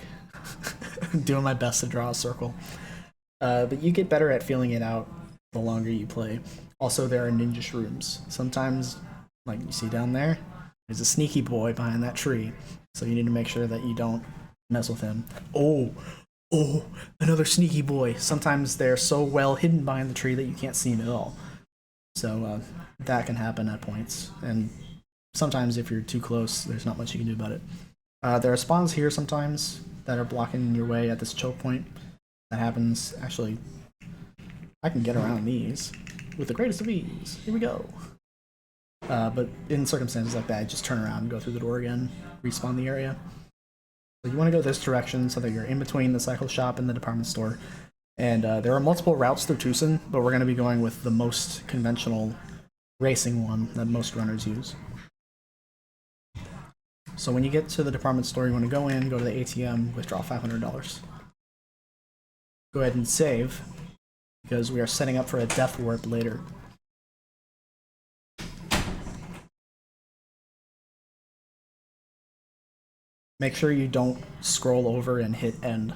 I'm doing my best to draw a circle. But you get better at feeling it out the longer you play. Also, there are ninja shrooms. Sometimes, like you see down there, there's a sneaky boy behind that tree. So you need to make sure that you don't mess with him. Oh, another sneaky boy. Sometimes they're so well hidden behind the tree that you can't see him at all. So that can happen at points. And sometimes if you're too close, there's not much you can do about it. There are spawns here sometimes that are blocking your way at this choke point. That happens. Actually, I can get around these with the greatest of ease. Here we go. But in circumstances like that, just turn around and go through the door again, respawn the area. So you want to go this direction so that you're in between the cycle shop and the department store. And there are multiple routes through Twoson, but we're going to be going with the most conventional racing one that most runners use. So when you get to the department store, you want to go in, go to the ATM, withdraw $500. Go ahead and save, because we are setting up for a Deathwarp later. Make sure you don't scroll over and hit end,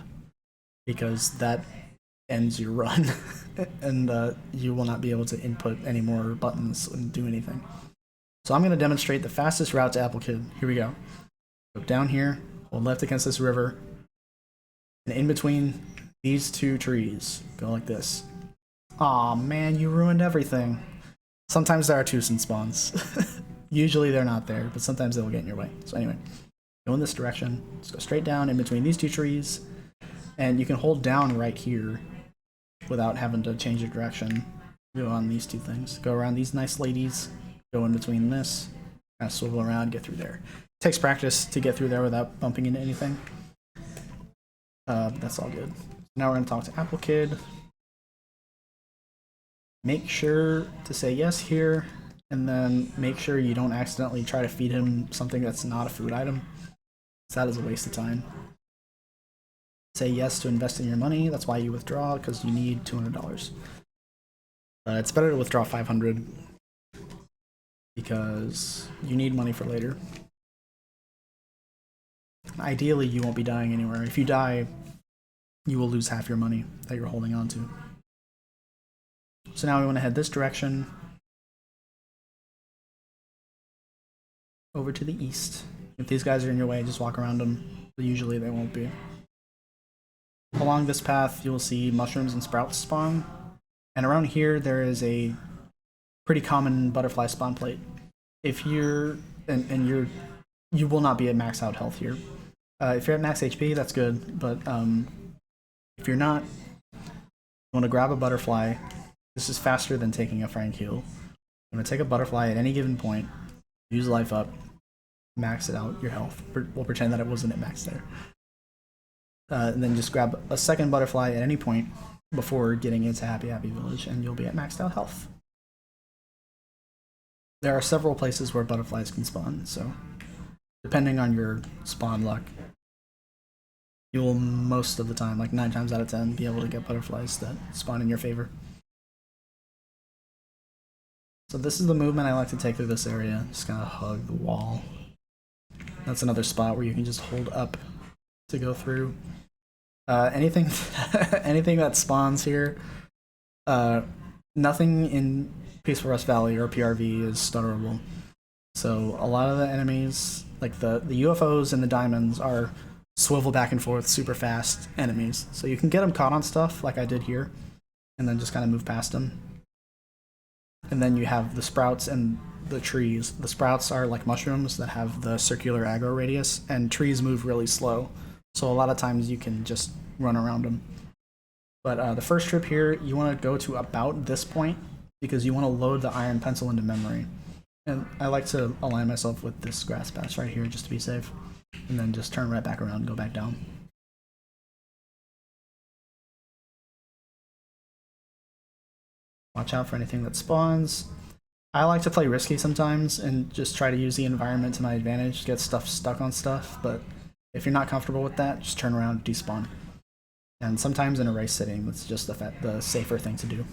because that ends your run, and you will not be able to input any more buttons and do anything. So I'm going to demonstrate the fastest route to Applekid. Here we go. Go down here, hold left against this river, and in between these 2 trees, go like this. Aw, man, you ruined everything. Sometimes there are Twoson spawns. Usually they're not there, but sometimes they'll get in your way. So anyway, go in this direction. Just go straight down in between these 2 trees, and you can hold down right here without having to change your direction. Go on these 2 things. Go around these nice ladies. Go in between this. Kind of swivel around, get through there. It takes practice to get through there without bumping into anything. But that's all good. Now we're going to talk to Applekid. Make sure to say yes here, and then make sure you don't accidentally try to feed him something that's not a food item. That is a waste of time. Say yes to invest in your money. That's why you withdraw, because you need $200. It's better to withdraw $500 because you need money for later. Ideally, you won't be dying anywhere. If you die, you will lose half your money that you're holding on to. So now we want to head this direction over to the east. If these guys are in your way, just walk around them, but usually they won't be. Along this path, you'll see mushrooms and sprouts spawn, and around here there is a pretty common butterfly spawn plate. If you're you will not be at max out health here. If you're at max HP, that's good, but if you're not, you want to grab a butterfly. This is faster than taking a Frank heal. You want to take a butterfly at any given point, use life up, max it out, your health. We'll pretend that it wasn't at max there. And then just grab a second butterfly at any point before getting into Happy Happy Village, and you'll be at maxed out health. there are several places where butterflies can spawn, so depending on your spawn luck, you will most of the time, like 9 times out of 10, be able to get butterflies that spawn in your favor. So this is the movement I like to take through this area. Just kind of hug the wall. That's another spot where you can just hold up to go through. Anything that spawns here, nothing in Peaceful Rest Valley or PRV is stutterable. So a lot of the enemies, like the UFOs and the diamonds, are swivel back and forth super fast enemies. So you can get them caught on stuff like I did here, and then just kind of move past them. And then you have the sprouts and the trees. The sprouts are like mushrooms that have the circular aggro radius, and trees move really slow. So a lot of times you can just run around them. But the first trip here, you want to go to about this point because you want to load the iron pencil into memory. And I like to align myself with this grass patch right here just to be safe. And then just turn right back around and go back down. Watch out for anything that spawns. I like to play risky sometimes and just try to use the environment to my advantage to get stuff stuck on stuff, but if you're not comfortable with that, just turn around and despawn. And sometimes in a race setting, that's just the safer thing to do.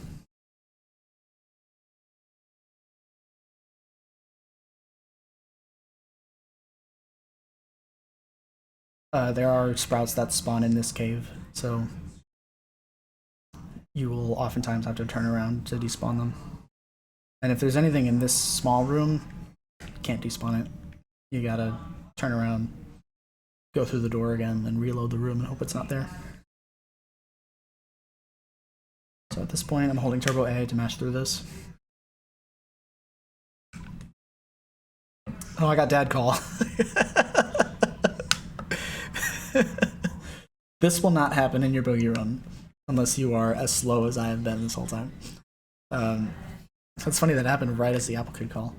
There are sprouts that spawn in this cave, so you will oftentimes have to turn around to despawn them. And if there's anything in this small room, you can't despawn it. You gotta turn around, go through the door again, and reload the room and hope it's not there. So at this point, I'm holding Turbo A to mash through this. Oh, I got dad call. This will not happen in your boogie run unless you are as slow as I have been this whole time. It's funny that happened right as the apple could call.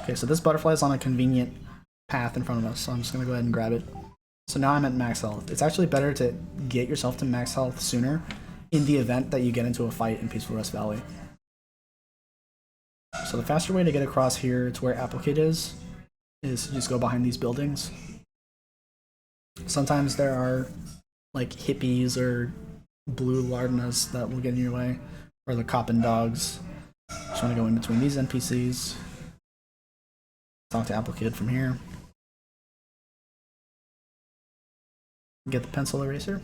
Okay, so this butterfly is on a convenient path in front of us, so I'm just gonna go ahead and grab it. So now I'm at max health. It's actually better to get yourself to max health sooner in the event that you get into a fight in Peaceful Rest Valley. So the faster way to get across here to where Applecade is to just go behind these buildings. Sometimes there are like hippies or blue Lardnas that will get in your way, or the cop and dogs. Just want to go in between these NPCs. Talk to Applecade from here. Get the pencil eraser.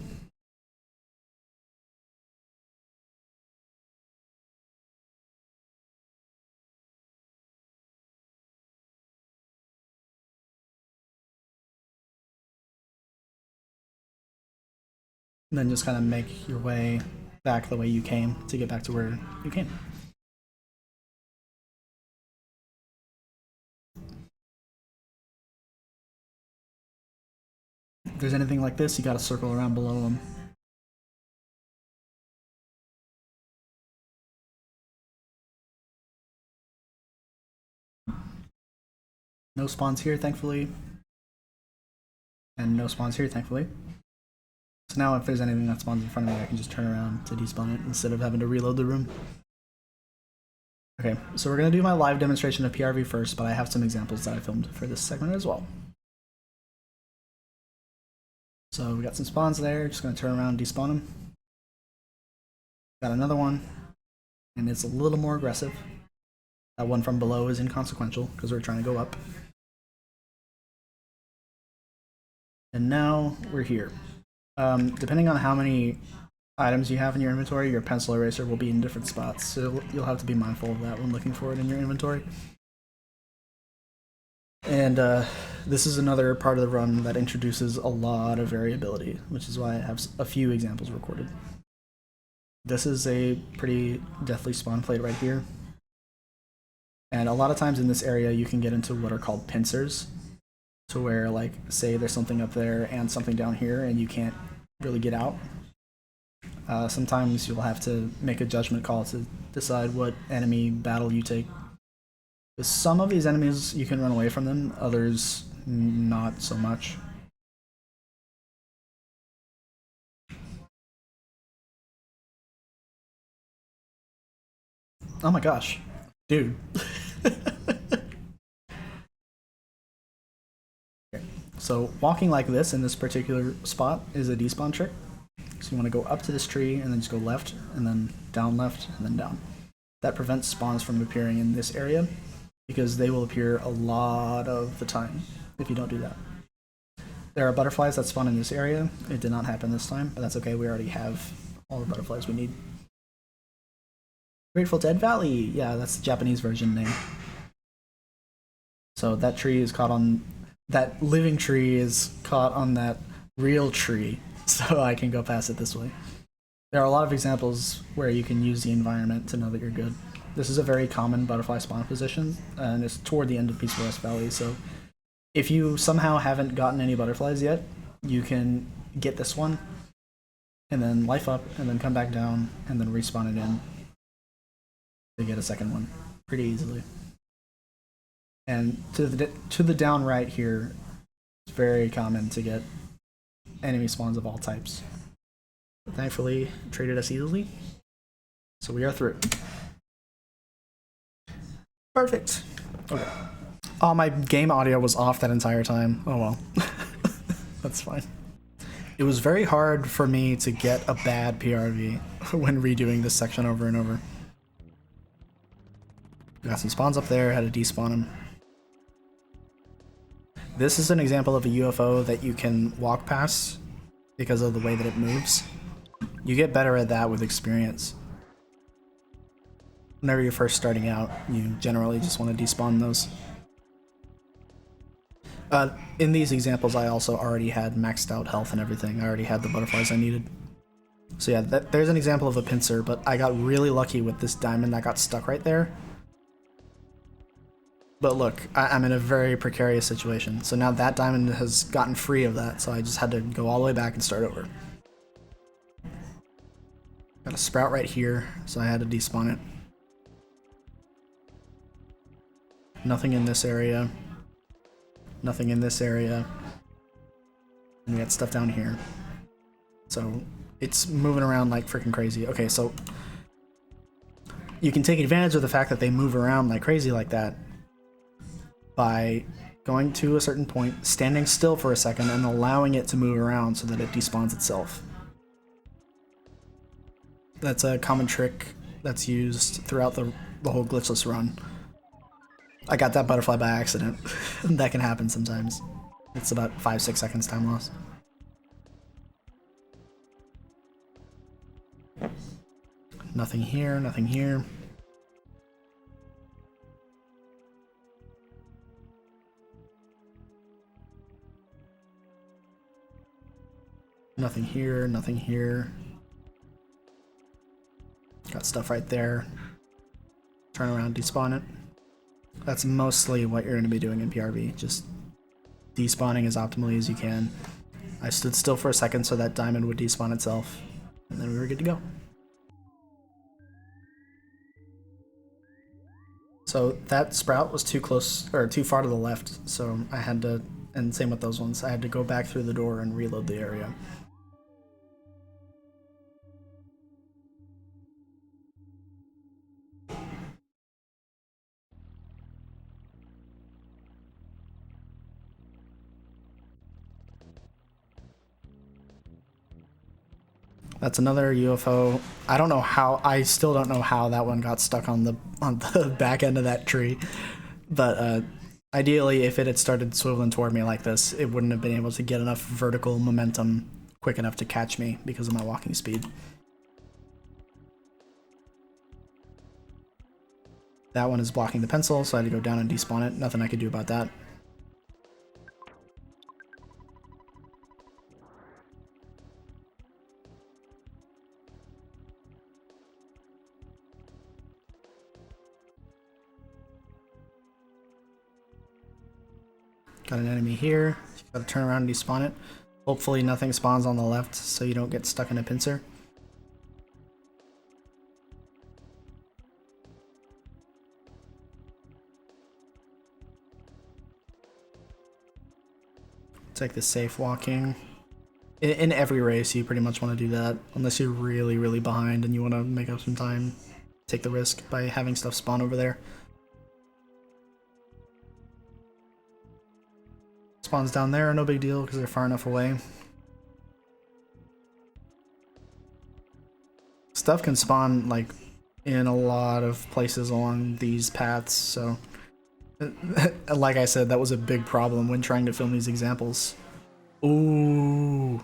And then just kind of make your way back the way you came to get back to where you came. If there's anything like this, you gotta circle around below them. No spawns here, thankfully. And no spawns here, thankfully. So now if there's anything that spawns in front of me, I can just turn around to despawn it instead of having to reload the room. Okay, so we're going to do my live demonstration of PRV first, but I have some examples that I filmed for this segment as well. So we got some spawns there, just going to turn around and despawn them. Got another one, and it's a little more aggressive. That one from below is inconsequential because we're trying to go up. And now we're here. Depending on how many items you have in your inventory, your pencil eraser will be in different spots, so you'll have to be mindful of that when looking for it in your inventory. And this is another part of the run that introduces a lot of variability, which is why I have a few examples recorded. This is a pretty deathly spawn plate right here. And a lot of times in this area you can get into what are called pincers, to where, like, say there's something up there and something down here and you can't really get out. Sometimes you'll have to make a judgment call to decide what enemy battle you take. Some of these enemies you can run away from them, others not so much. Oh my gosh, dude. So walking like this in this particular spot is a despawn trick. So you want to go up to this tree and then just go left and then left and then down. That prevents spawns from appearing in this area because they will appear a lot of the time if you don't do that. There are butterflies that spawn in this area. It did not happen this time, but that's okay. We already have all the butterflies we need. Grateful Dead Valley. Yeah, that's the Japanese version name. So that tree is caught on... That living tree is caught on that real tree, so I can go past it this way. There are a lot of examples where you can use the environment to know that you're good. This is a very common butterfly spawn position, and it's toward the end of Peaceful Rest Valley, so if you somehow haven't gotten any butterflies yet, you can get this one, and then life up, and then come back down, and then respawn it in to get a second one pretty easily. And to the down right here, it's very common to get enemy spawns of all types. But thankfully, it traded us easily, so we are through. Perfect. Okay. Oh, my game audio was off that entire time. Oh well. That's fine. It was very hard for me to get a bad PRV when redoing this section over and over. Got some spawns up there, had to despawn them. This is an example of a UFO that you can walk past because of the way that it moves. You get better at that with experience. Whenever you're first starting out, you generally just want to despawn those. In these examples, I also already had maxed out health and everything. I already had the butterflies I needed. So yeah, there's an example of a pincer, but I got really lucky with this diamond that got stuck right there. But look, I'm in a very precarious situation. So now that diamond has gotten free of that, so I just had to go all the way back and start over. Got a sprout right here, so I had to despawn it. Nothing in this area. Nothing in this area. And we got stuff down here. So it's moving around like freaking crazy. Okay, so you can take advantage of the fact that they move around like crazy like that by going to a certain point, standing still for a second, and allowing it to move around so that it despawns itself. That's a common trick that's used throughout the whole glitchless run. I got that butterfly by accident. That can happen sometimes. It's about 5-6 seconds time loss. Nothing here, nothing here. Nothing here, nothing here. Got stuff right there. Turn around, despawn it. That's mostly what you're going to be doing in PRV, just despawning as optimally as you can. I stood still for a second so that diamond would despawn itself, and then we were good to go. So that sprout was too close, or too far to the left, so I had to, and same with those ones, I had to go back through the door and reload the area. That's another UFO. I don't know how, I still don't know how that one got stuck on the back end of that tree. But ideally, if it had started swiveling toward me like this, it wouldn't have been able to get enough vertical momentum quick enough to catch me because of my walking speed. That one is blocking the pencil, so I had to go down and despawn it. Nothing I could do about that. Got an enemy here. You gotta turn around and despawn it. Hopefully nothing spawns on the left so you don't get stuck in a pincer. Take the safe walking. In every race you pretty much want to do that, unless you're really, really behind and you want to make up some time. Take the risk by having stuff spawn over there. Spawns down there are no big deal because they're far enough away. Stuff can spawn like in a lot of places along these paths, so like I said, that was a big problem when trying to film these examples. Ooh.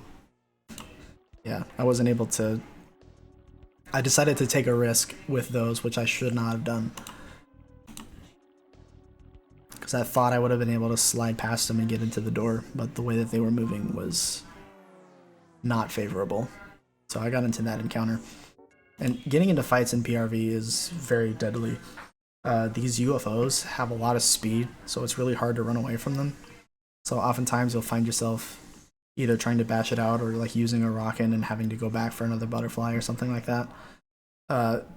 Yeah, I wasn't able to... I decided to take a risk with those, which I should not have done. Because I thought I would have been able to slide past them and get into the door, but the way that they were moving was not favorable. So I got into that encounter. And getting into fights in PRV is very deadly. These UFOs have a lot of speed, so it's really hard to run away from them. So oftentimes you'll find yourself either trying to bash it out or like using a rocket and having to go back for another butterfly or something like that.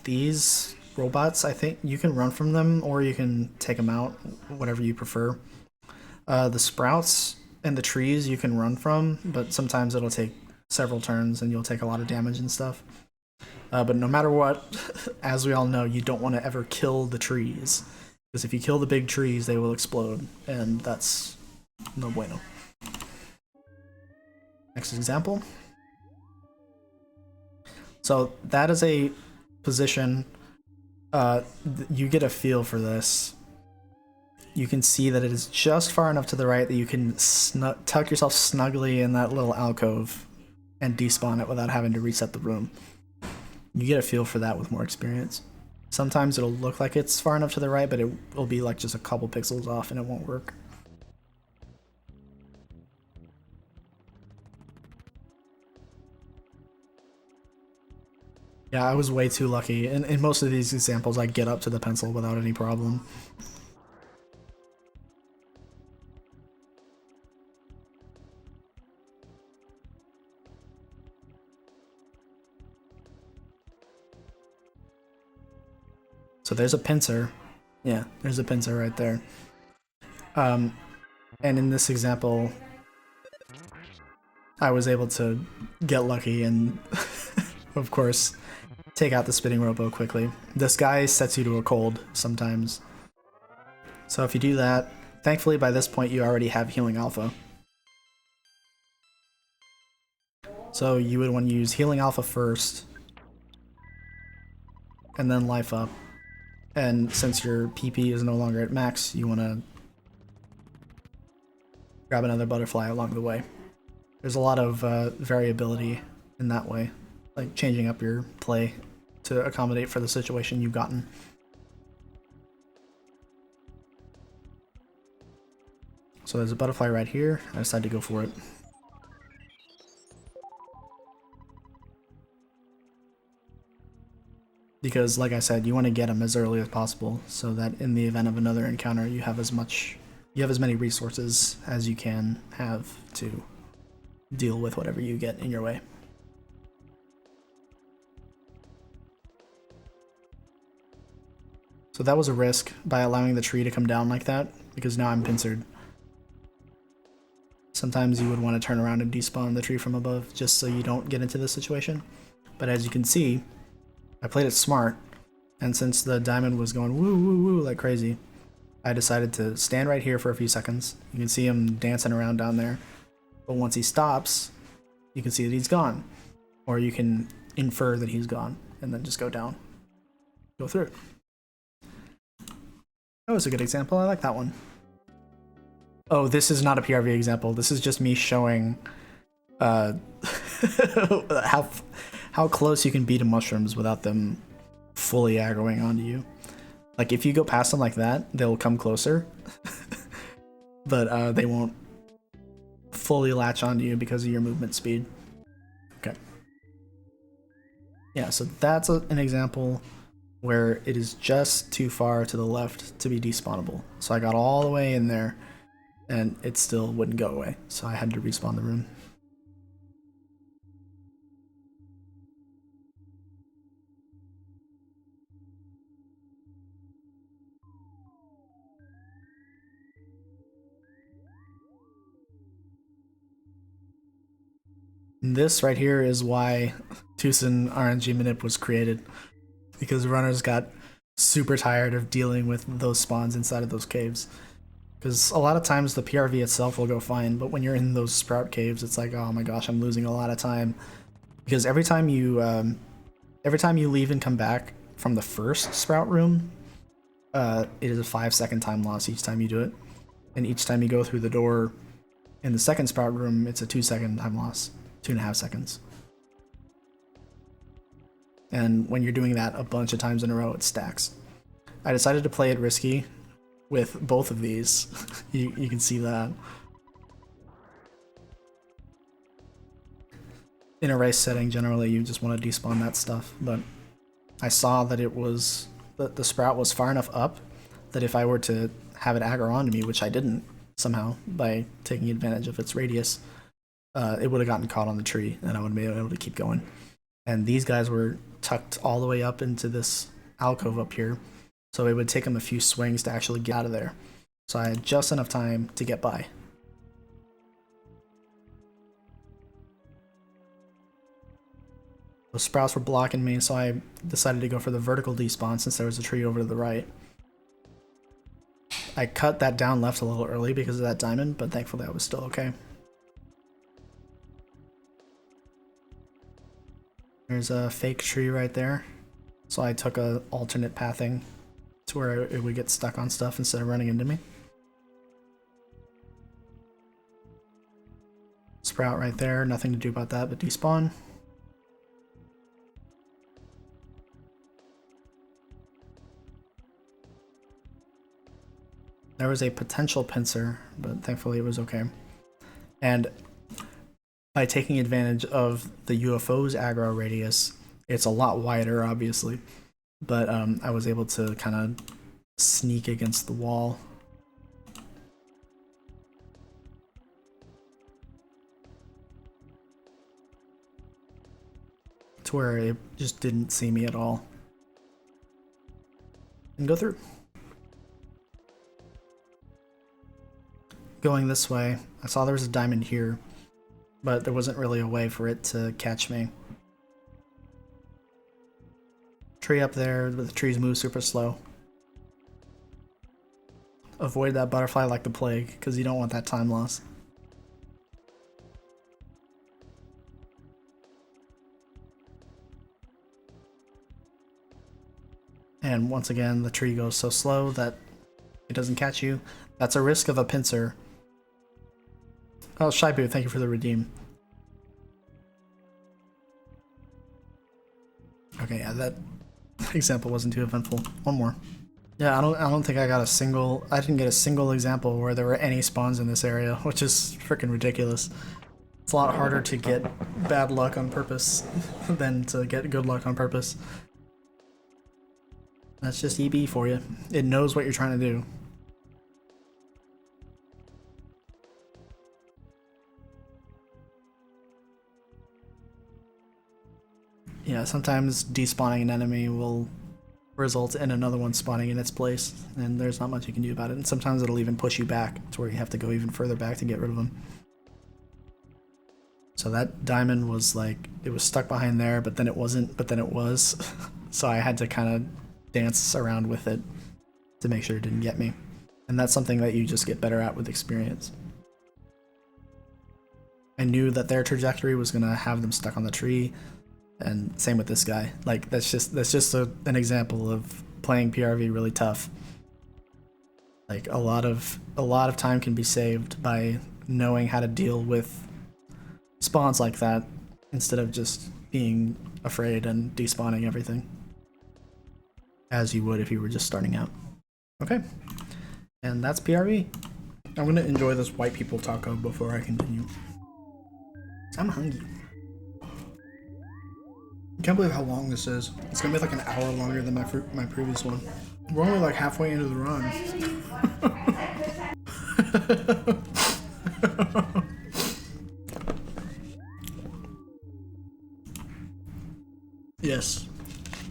These robots, I think you can run from them or you can take them out, whatever you prefer. The sprouts and the trees you can run from, but sometimes it'll take several turns and you'll take a lot of damage and stuff. But no matter what, as we all know, you don't want to ever kill the trees. Because if you kill the big trees, they will explode, and that's no bueno. Next example. So that is a position, you get a feel for this. You can see that it is just far enough to the right that you can tuck yourself snugly in that little alcove and despawn it without having to reset the room. You get a feel for that with more experience. Sometimes it'll look like it's far enough to the right, but it will be like just a couple pixels off and it won't work. Yeah, I was way too lucky. In most of these examples, I get up to the pencil without any problem. So there's a pincer. Yeah, there's a pincer right there. And in this example, I was able to get lucky and, of course, take out the spinning robo quickly. This guy sets you to a cold sometimes. So if you do that, thankfully by this point you already have healing alpha. So you would want to use healing alpha first, and then life up. And since your PP is no longer at max, you want to grab another butterfly along the way. There's a lot of variability in that way, like changing up your play to accommodate for the situation you've gotten. So there's a butterfly right here. I decided to go for it. Because, like I said, you want to get them as early as possible, so that in the event of another encounter, you have as many resources as you can have to deal with whatever you get in your way. So that was a risk by allowing the tree to come down like that, because now I'm pincered. Sometimes you would want to turn around and despawn the tree from above, just so you don't get into this situation. But as you can see, I played it smart, and since the diamond was going woo woo woo like crazy, I decided to stand right here for a few seconds. You can see him dancing around down there, but once he stops, you can see that he's gone. Or you can infer that he's gone, and then just go down. Go through. That was a good example, I like that one. Oh, this is not a PRV example, this is just me showing how close you can be to mushrooms without them fully aggroing onto you. Like if you go past them like that, they'll come closer, but they won't fully latch onto you because of your movement speed. Okay. Yeah, so that's an example where it is just too far to the left to be despawnable. So I got all the way in there and it still wouldn't go away, so I had to respawn the room. This right here is why Twoson RNG Manip was created, because runners got super tired of dealing with those spawns inside of those caves. Because a lot of times the PRV itself will go fine, but when you're in those sprout caves, it's like, oh my gosh, I'm losing a lot of time. Because every time you leave and come back from the first sprout room, it is a 5-second time loss each time you do it. And each time you go through the door in the second sprout room, it's a 2-second time loss, 2.5 seconds. And when you're doing that a bunch of times in a row, it stacks. I decided to play it risky with both of these. you can see that. In a race setting, generally you just want to despawn that stuff, but I saw that it was that the sprout was far enough up that if I were to have it aggro onto me, which I didn't somehow by taking advantage of its radius, it would have gotten caught on the tree and I would have been able to keep going. And these guys were tucked all the way up into this alcove up here, so it would take them a few swings to actually get out of there. So I had just enough time to get by. The sprouts were blocking me, so I decided to go for the vertical despawn since there was a tree over to the right. I cut that down left a little early because of that diamond, but thankfully I was still okay. There's a fake tree right there, so I took a alternate pathing to where it would get stuck on stuff instead of running into me. Sprout right there, nothing to do about that but despawn. There was a potential pincer, but thankfully it was okay. And by taking advantage of the UFO's aggro radius, it's a lot wider, obviously, but I was able to kind of sneak against the wall. To where it just didn't see me at all. And go through. Going this way, I saw there was a diamond here, but there wasn't really a way for it to catch me. Tree up there, but the trees move super slow. Avoid that butterfly like the plague, because you don't want that time loss. And once again, the tree goes so slow that it doesn't catch you. That's a risk of a pincer. Oh, Shaibu, thank you for the redeem. Okay, yeah, that example wasn't too eventful. One more. Yeah, I don't think I didn't get a single example where there were any spawns in this area, which is freaking ridiculous. It's a lot harder to get bad luck on purpose than to get good luck on purpose. That's just EB for you. It knows what you're trying to do. Yeah, sometimes despawning an enemy will result in another one spawning in its place, and there's not much you can do about it. And sometimes it'll even push you back to where you have to go even further back to get rid of them. So that diamond was like, it was stuck behind there, but then it wasn't, but then it was. So I had to kind of dance around with it to make sure it didn't get me. And that's something that you just get better at with experience. I knew that their trajectory was going to have them stuck on the tree. And same with this guy. Like that's just an example of playing PRV really tough. Like a lot of time can be saved by knowing how to deal with spawns like that instead of just being afraid and despawning everything as you would if you were just starting out. Okay, and that's PRV. I'm gonna enjoy this white people taco before I continue. I'm hungry. I can't believe how long this is. It's gonna be like an hour longer than my previous one. We're only like halfway into the run. Yes,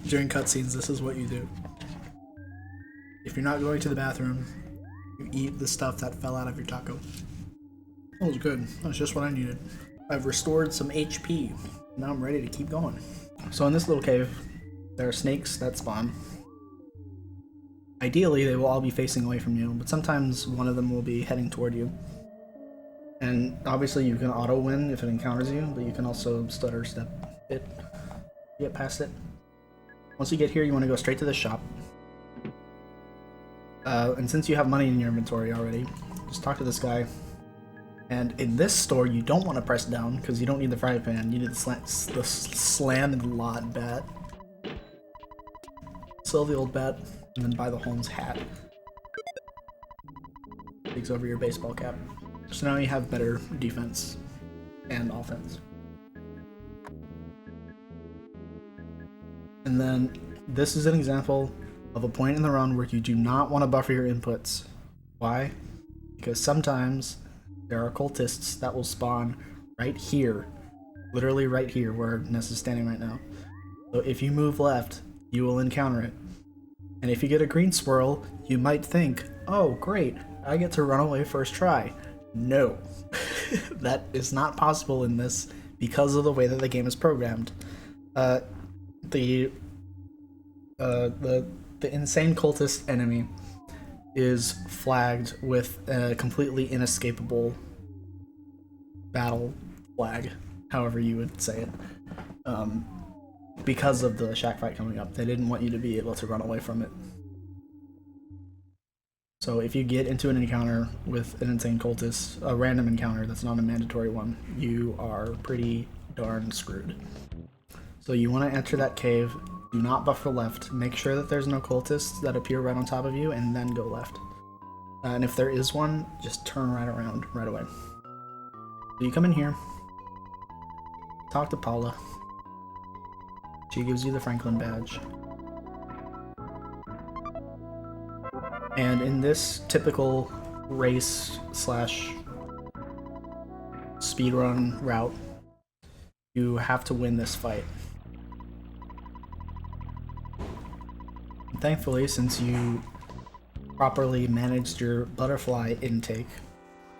during cutscenes, this is what you do. If you're not going to the bathroom, you eat the stuff that fell out of your taco. That was good. That's just what I needed. I've restored some HP. Now I'm ready to keep going. So in this little cave, there are snakes that spawn. Ideally, they will all be facing away from you, but sometimes one of them will be heading toward you. And obviously you can auto-win if it encounters you, but you can also stutter step it, get past it. Once you get here, you want to go straight to the shop. And since you have money in your inventory already, just talk to this guy. And in this store, you don't want to press down, because you don't need the fry pan, you need the slam and lot bat. Sell the old bat, and then buy the Holmes hat. Takes over your baseball cap. So now you have better defense and offense. And then this is an example of a point in the run where you do not want to buffer your inputs. Why? Because sometimes there are cultists that will spawn right here. Literally right here where Ness is standing right now. So if you move left, you will encounter it. And if you get a green swirl, you might think, oh great, I get to run away first try. No, that is not possible in this because of the way that the game is programmed. The insane cultist enemy is flagged with a completely inescapable battle flag, however you would say it, because of the shack fight coming up. They didn't want you to be able to run away from it. So if you get into an encounter with an insane cultist, a random encounter that's not a mandatory one, you are pretty darn screwed. So you want to enter that cave, do not buffer left, make sure that there's no cultists that appear right on top of you, and then go left. And if there is one, just turn right around right away. So you come in here, talk to Paula. She gives you the Franklin badge. And in this typical race slash speedrun route, you have to win this fight. And thankfully, since you properly managed your butterfly intake,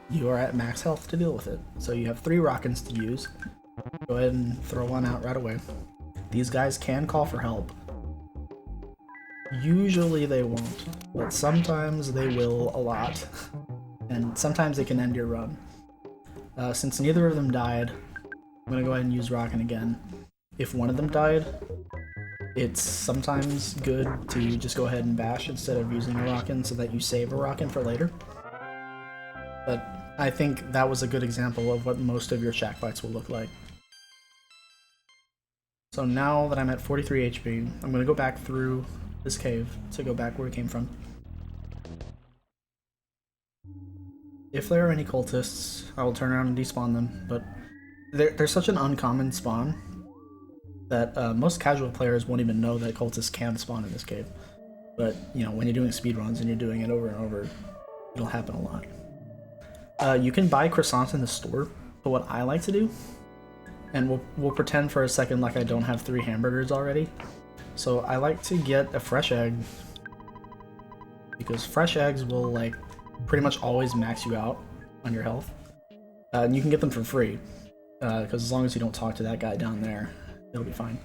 you are at max health to deal with it. So you have 3 rockets to use. Go ahead and throw one out right away. These guys can call for help. Usually they won't, but sometimes they will a lot, and sometimes they can end your run. Since neither of them died, I'm gonna go ahead and use Rockin' again. If one of them died, it's sometimes good to just go ahead and bash instead of using a Rockin' so that you save a Rockin' for later. But I think that was a good example of what most of your shack fights will look like. So now that I'm at 43 HP, I'm gonna go back through this cave to go back where we came from. If there are any cultists, I will turn around and despawn them, but they're such an uncommon spawn that most casual players won't even know that cultists can spawn in this cave. But, you know, when you're doing speedruns and you're doing it over and over, it'll happen a lot. You can buy croissants in the store, but what I like to do, and we'll pretend for a second like I don't have 3 hamburgers already. So I like to get a fresh egg, because fresh eggs will like pretty much always max you out on your health. And you can get them for free, because as long as you don't talk to that guy down there, it'll be fine.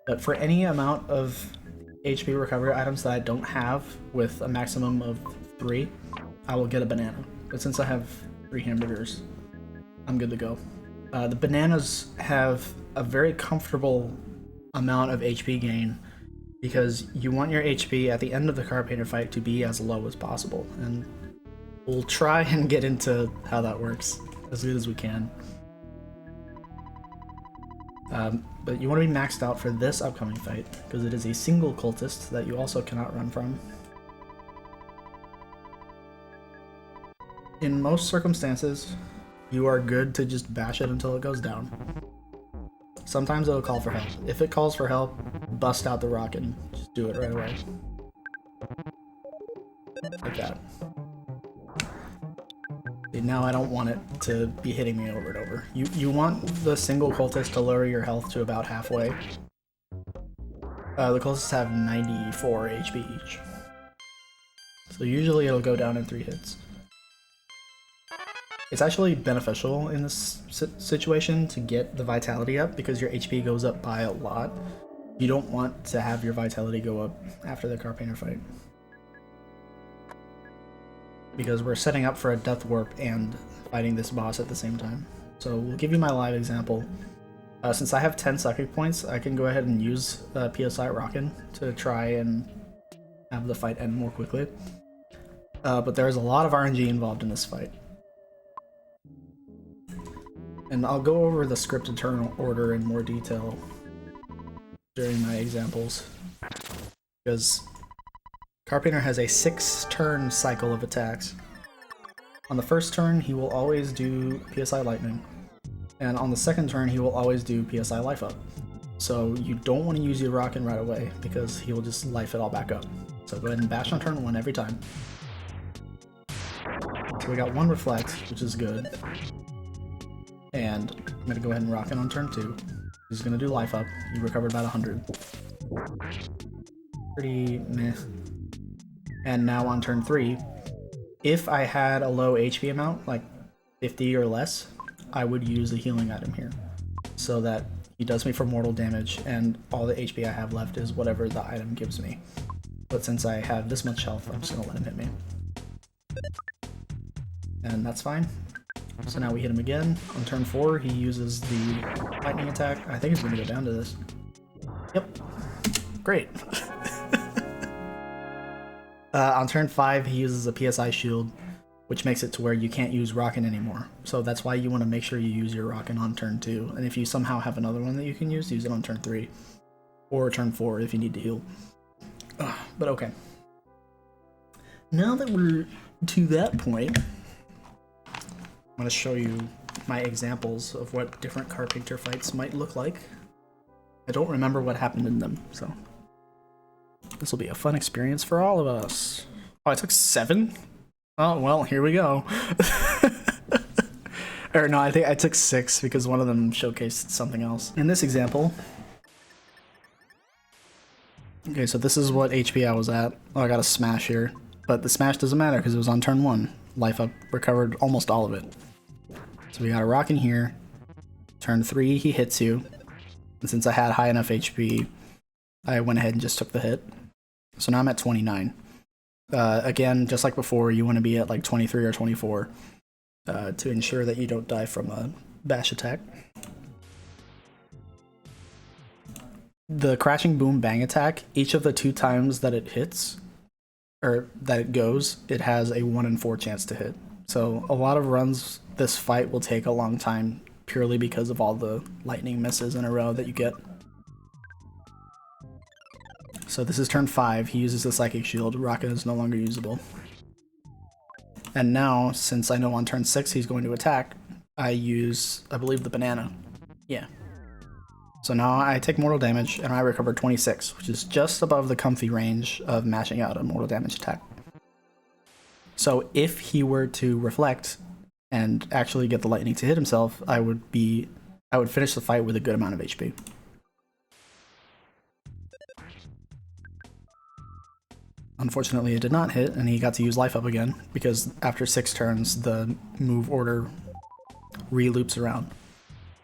But for any amount of HP recovery items that I don't have with a maximum of 3, I will get a banana. But since I have 3 hamburgers, I'm good to go. The bananas have a very comfortable amount of HP gain, because you want your HP at the end of the Carpainter fight to be as low as possible, and we'll try and get into how that works as good as we can. But you want to be maxed out for this upcoming fight, because it is a single cultist that you also cannot run from. In most circumstances, you are good to just bash it until it goes down. Sometimes it'll call for help. If it calls for help, bust out the rocket and just do it right away. Like that. See, now I don't want it to be hitting me over and over. You want the single cultist to lower your health to about halfway. The cultists have 94 HP each. So usually it'll go down in 3 hits. It's actually beneficial in this situation to get the vitality up, because your HP goes up by a lot. You don't want to have your vitality go up after the Carpainter fight. because we're setting up for a Deathwarp and fighting this boss at the same time. So we'll give you my live example. Since I have 10 psychic points, I can go ahead and use PSI Rockin' to try and have the fight end more quickly. But there's a lot of RNG involved in this fight. And I'll go over the scripted turn order in more detail during my examples, because Carpainter has a 6-turn cycle of attacks. On the first turn, he will always do PSI Lightning, and on the second turn, he will always do PSI Life Up. So you don't want to use your Rockin' right away, because he will just life it all back up. So go ahead and bash on turn 1 every time. So we got 1 Reflect, which is good. And I'm going to go ahead and Rockin' on turn 2. He's going to do Life Up. He recovered about 100. Pretty meh. And now on turn 3, if I had a low HP amount, like 50 or less, I would use a healing item here, so that he does me for mortal damage, and all the HP I have left is whatever the item gives me. But since I have this much health, I'm just going to let him hit me. And that's fine. So now we hit him again. On turn 4, he uses the lightning attack. I think he's going to go down to this. Yep. Great. On turn 5, he uses a PSI shield, which makes it to where you can't use Rockin' anymore. So that's why you want to make sure you use your Rockin' on turn 2. And if you somehow have another one that you can use it on turn 3. Or turn 4 if you need to heal. But okay. Now that we're to that point, I'm going to show you my examples of what different Carpainter fights might look like. I don't remember what happened in them, so this will be a fun experience for all of us. Oh, I took 7? Oh, well, here we go. Or no, I think I took 6 because one of them showcased something else. In this example... Okay, so this is what HP I was at. Oh, I got a smash here. But the smash doesn't matter because it was on turn 1. Life Up recovered almost all of it. So we got a Rockin' here. Turn 3, he hits you. And since I had high enough HP, I went ahead and just took the hit. So now I'm at 29. Again, just like before, you want to be at like 23 or 24 to ensure that you don't die from a bash attack. The Crashing Boom Bang attack, each of the 2 times that it hits, or that it goes, it has a 1 in 4 chance to hit. So a lot of runs, this fight will take a long time purely because of all the lightning misses in a row that you get. So this is turn 5, he uses the Psychic Shield, Rockin' is no longer usable. And now, since I know on turn 6 he's going to attack, I use, I believe, the banana. Yeah. So now I take mortal damage, and I recover 26, which is just above the comfy range of mashing out a mortal damage attack. So if he were to reflect and actually get the lightning to hit himself, I would finish the fight with a good amount of HP. Unfortunately, it did not hit, and he got to use Life Up again, because after 6 turns, the move order re-loops around.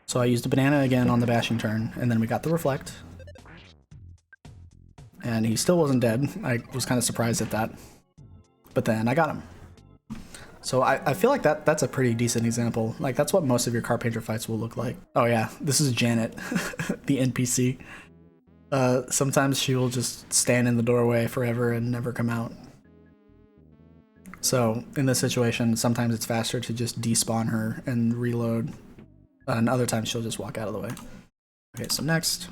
So I used a banana again on the bashing turn, and then we got the reflect. And he still wasn't dead. I was kind of surprised at that. But then I got him. So I feel like that's a pretty decent example. Like, that's what most of your Carpainter fights will look like. Oh yeah, this is Janet, the NPC. Sometimes she will just stand in the doorway forever and never come out. So in this situation, sometimes it's faster to just despawn her and reload. And other times she'll just walk out of the way. Okay, so next.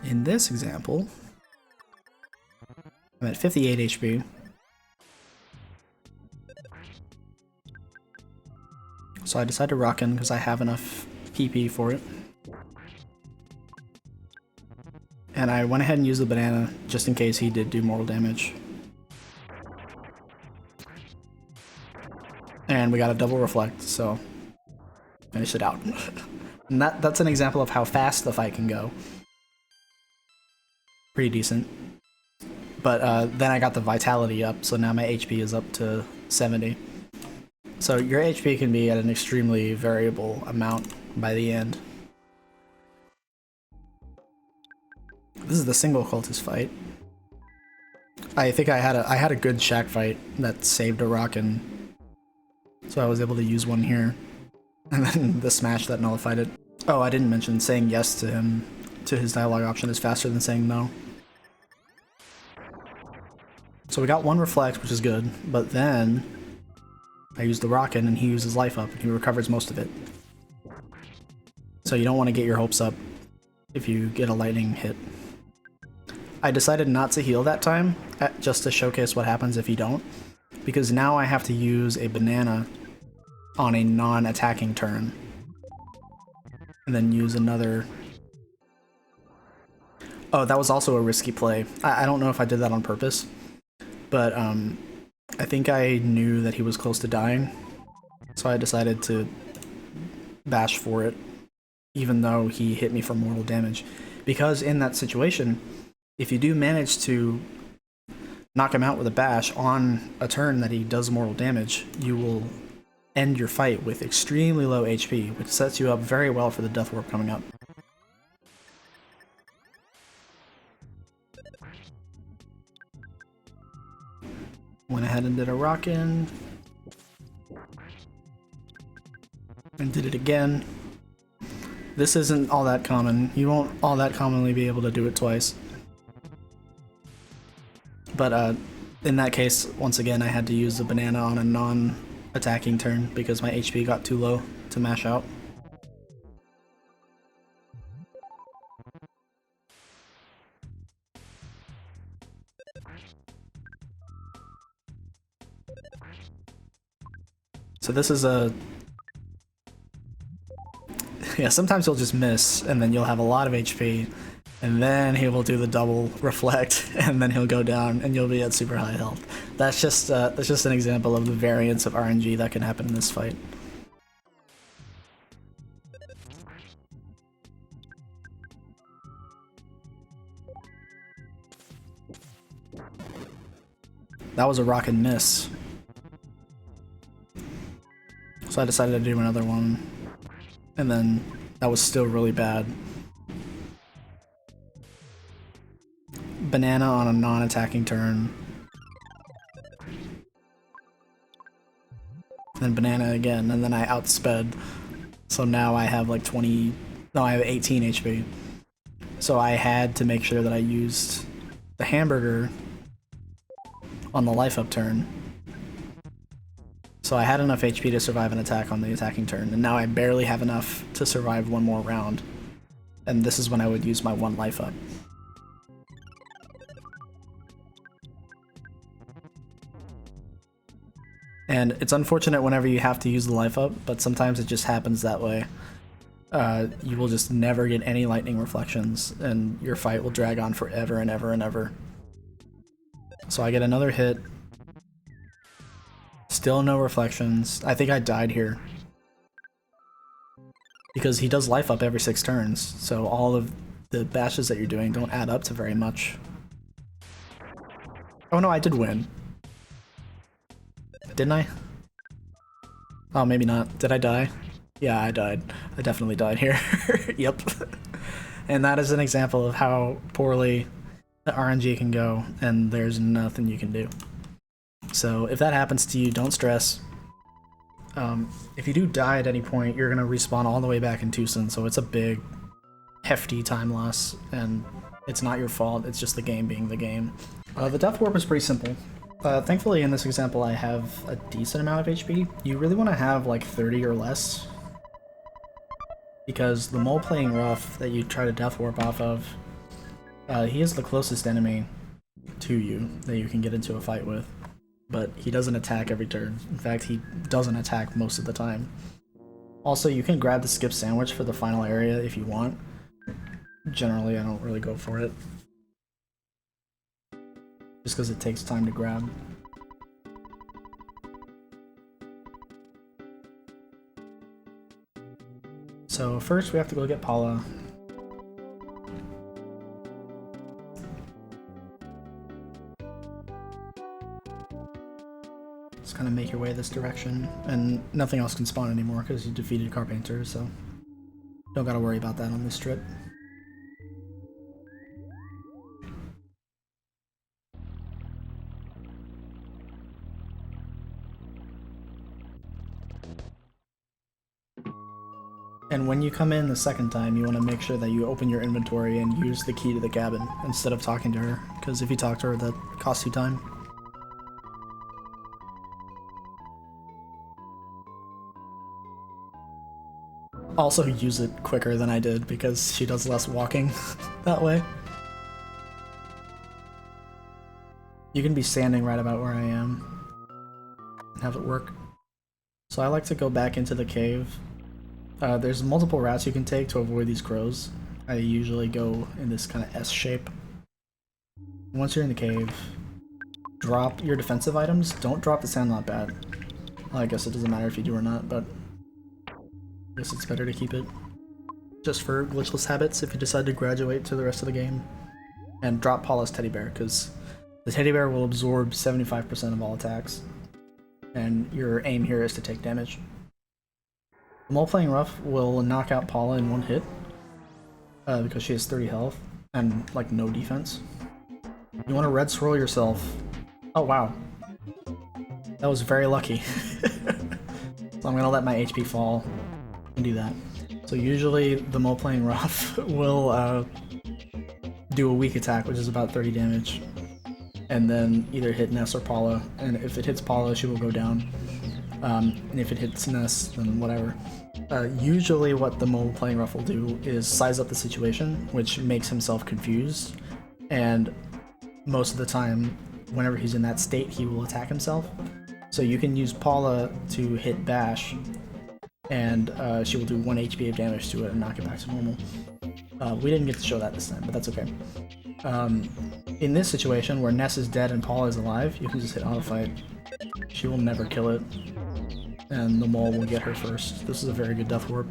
In this example, I'm at 58 HP. So I decided to Rockin' because I have enough PP for it. And I went ahead and used the banana just in case he did do mortal damage. And we got a double reflect, so finish it out. And that's an example of how fast the fight can go. Pretty decent. But then I got the vitality up, so now my HP is up to 70. So your HP can be at an extremely variable amount by the end. This is the single cultist fight. I think I had a good shack fight that saved a rockin', so I was able to use one here, and then the smash that nullified it. Oh, I didn't mention saying yes to him, to his dialogue option is faster than saying no. So we got one reflect, which is good, but then I used the rockin' and he uses life up and he recovers most of it. So you don't want to get your hopes up if you get a lightning hit. I decided not to heal that time, just to showcase what happens if you don't, because now I have to use a banana on a non-attacking turn, and then use another... Oh, that was also a risky play. I don't know if I did that on purpose, but I think I knew that he was close to dying, so I decided to bash for it, even though he hit me for mortal damage. Because in that situation, if you do manage to knock him out with a bash on a turn that he does mortal damage, you will end your fight with extremely low HP, which sets you up very well for the Deathwarp coming up. Went ahead and did a rockin', and did it again. This isn't all that common. You won't all that commonly be able to do it twice. But in that case, once again, I had to use the banana on a non-attacking turn because my HP got too low to mash out. So this is a... Yeah, sometimes he'll just miss, and then you'll have a lot of HP, and then he will do the double reflect, and then he'll go down, and you'll be at super high health. That's just an example of the variance of RNG that can happen in this fight. That was a rock and miss. So I decided to do another one, and then that was still really bad. Banana on a non-attacking turn. Then banana again, and then I outsped. So now I have like 20... No, I have 18 HP. So I had to make sure that I used the hamburger on the life up turn. So I had enough HP to survive an attack on the attacking turn, and now I barely have enough to survive one more round. And this is when I would use my one life up. And it's unfortunate whenever you have to use the life up, but sometimes it just happens that way. You will just never get any lightning reflections, and your fight will drag on forever and ever and ever. So I get another hit. Still no reflections. I think I died here. Because he does life up every 6 turns, so all of the bashes that you're doing don't add up to very much. Oh no, I did win. Didn't I? Oh, maybe not. Did I die? Yeah, I died. I definitely died here. Yep. And that is an example of how poorly the RNG can go, and there's nothing you can do. So if that happens to you, don't stress. If you do die at any point, you're going to respawn all the way back in Twoson, so it's a big, hefty time loss, and it's not your fault, it's just the game being the game. The Deathwarp is pretty simple. Thankfully in this example I have a decent amount of HP. You really want to have like 30 or less, because the mole playing rough that you try to Deathwarp off of, he is the closest enemy to you that you can get into a fight with. But he doesn't attack every turn. In fact, he doesn't attack most of the time. Also, you can grab the skip sandwich for the final area if you want. Generally, I don't really go for it, just because it takes time to grab. So first we have to go get Paula. Just kind of make your way this direction, and nothing else can spawn anymore because you defeated Carpainter, so don't gotta worry about that on this trip. And when you come in the second time, you want to make sure that you open your inventory and use the key to the cabin instead of talking to her, because if you talk to her, that costs you time. Also use it quicker than I did, because she does less walking that way. You can be standing right about where I am and have it work. So I like to go back into the cave. There's multiple routes you can take to avoid these crows. I usually go in this kind of S shape. Once you're in the cave, drop your defensive items. Don't drop the sandlot bat. Well, I guess it doesn't matter if you do or not, but I guess it's better to keep it. Just for glitchless habits if you decide to graduate to the rest of the game. And drop Paula's teddy bear, because the teddy bear will absorb 75% of all attacks. And your aim here is to take damage. The Mole Playing Rough will knock out Paula in one hit, because she has 30 health and like no defense. You want to red swirl yourself. Oh wow, that was very lucky. So I'm gonna let my HP fall and do that. So usually the Mole Playing Rough will do a weak attack, which is about 30 damage, and then either hit Ness or Paula. And if it hits Paula, she will go down. And if it hits Ness, then whatever. Usually what the Mole Playing Rough will do is size up the situation, which makes himself confused, and most of the time, whenever he's in that state, he will attack himself. So you can use Paula to hit Bash, and she will do 1 HP of damage to it and knock it back to normal. We didn't get to show that this time, but that's okay. In this situation, where Ness is dead and Paula is alive, you can just hit auto fight. She will never kill it, and the mole will get her first. This is a very good Deathwarp.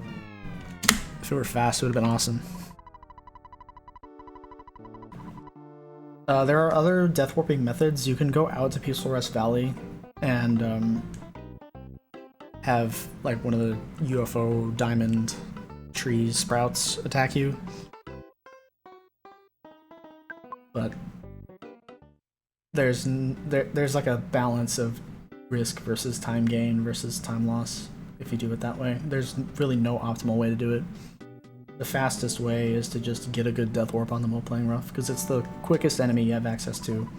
If it were fast, it would have been awesome. There are other Deathwarping methods. You can go out to Peaceful Rest Valley and have like one of the UFO diamond tree sprouts attack you. But there's like a balance of risk versus time gain versus time loss if you do it that way. There's really no optimal way to do it. The fastest way is to just get a good Deathwarp on the Mole Playing Rough, because it's the quickest enemy you have access to.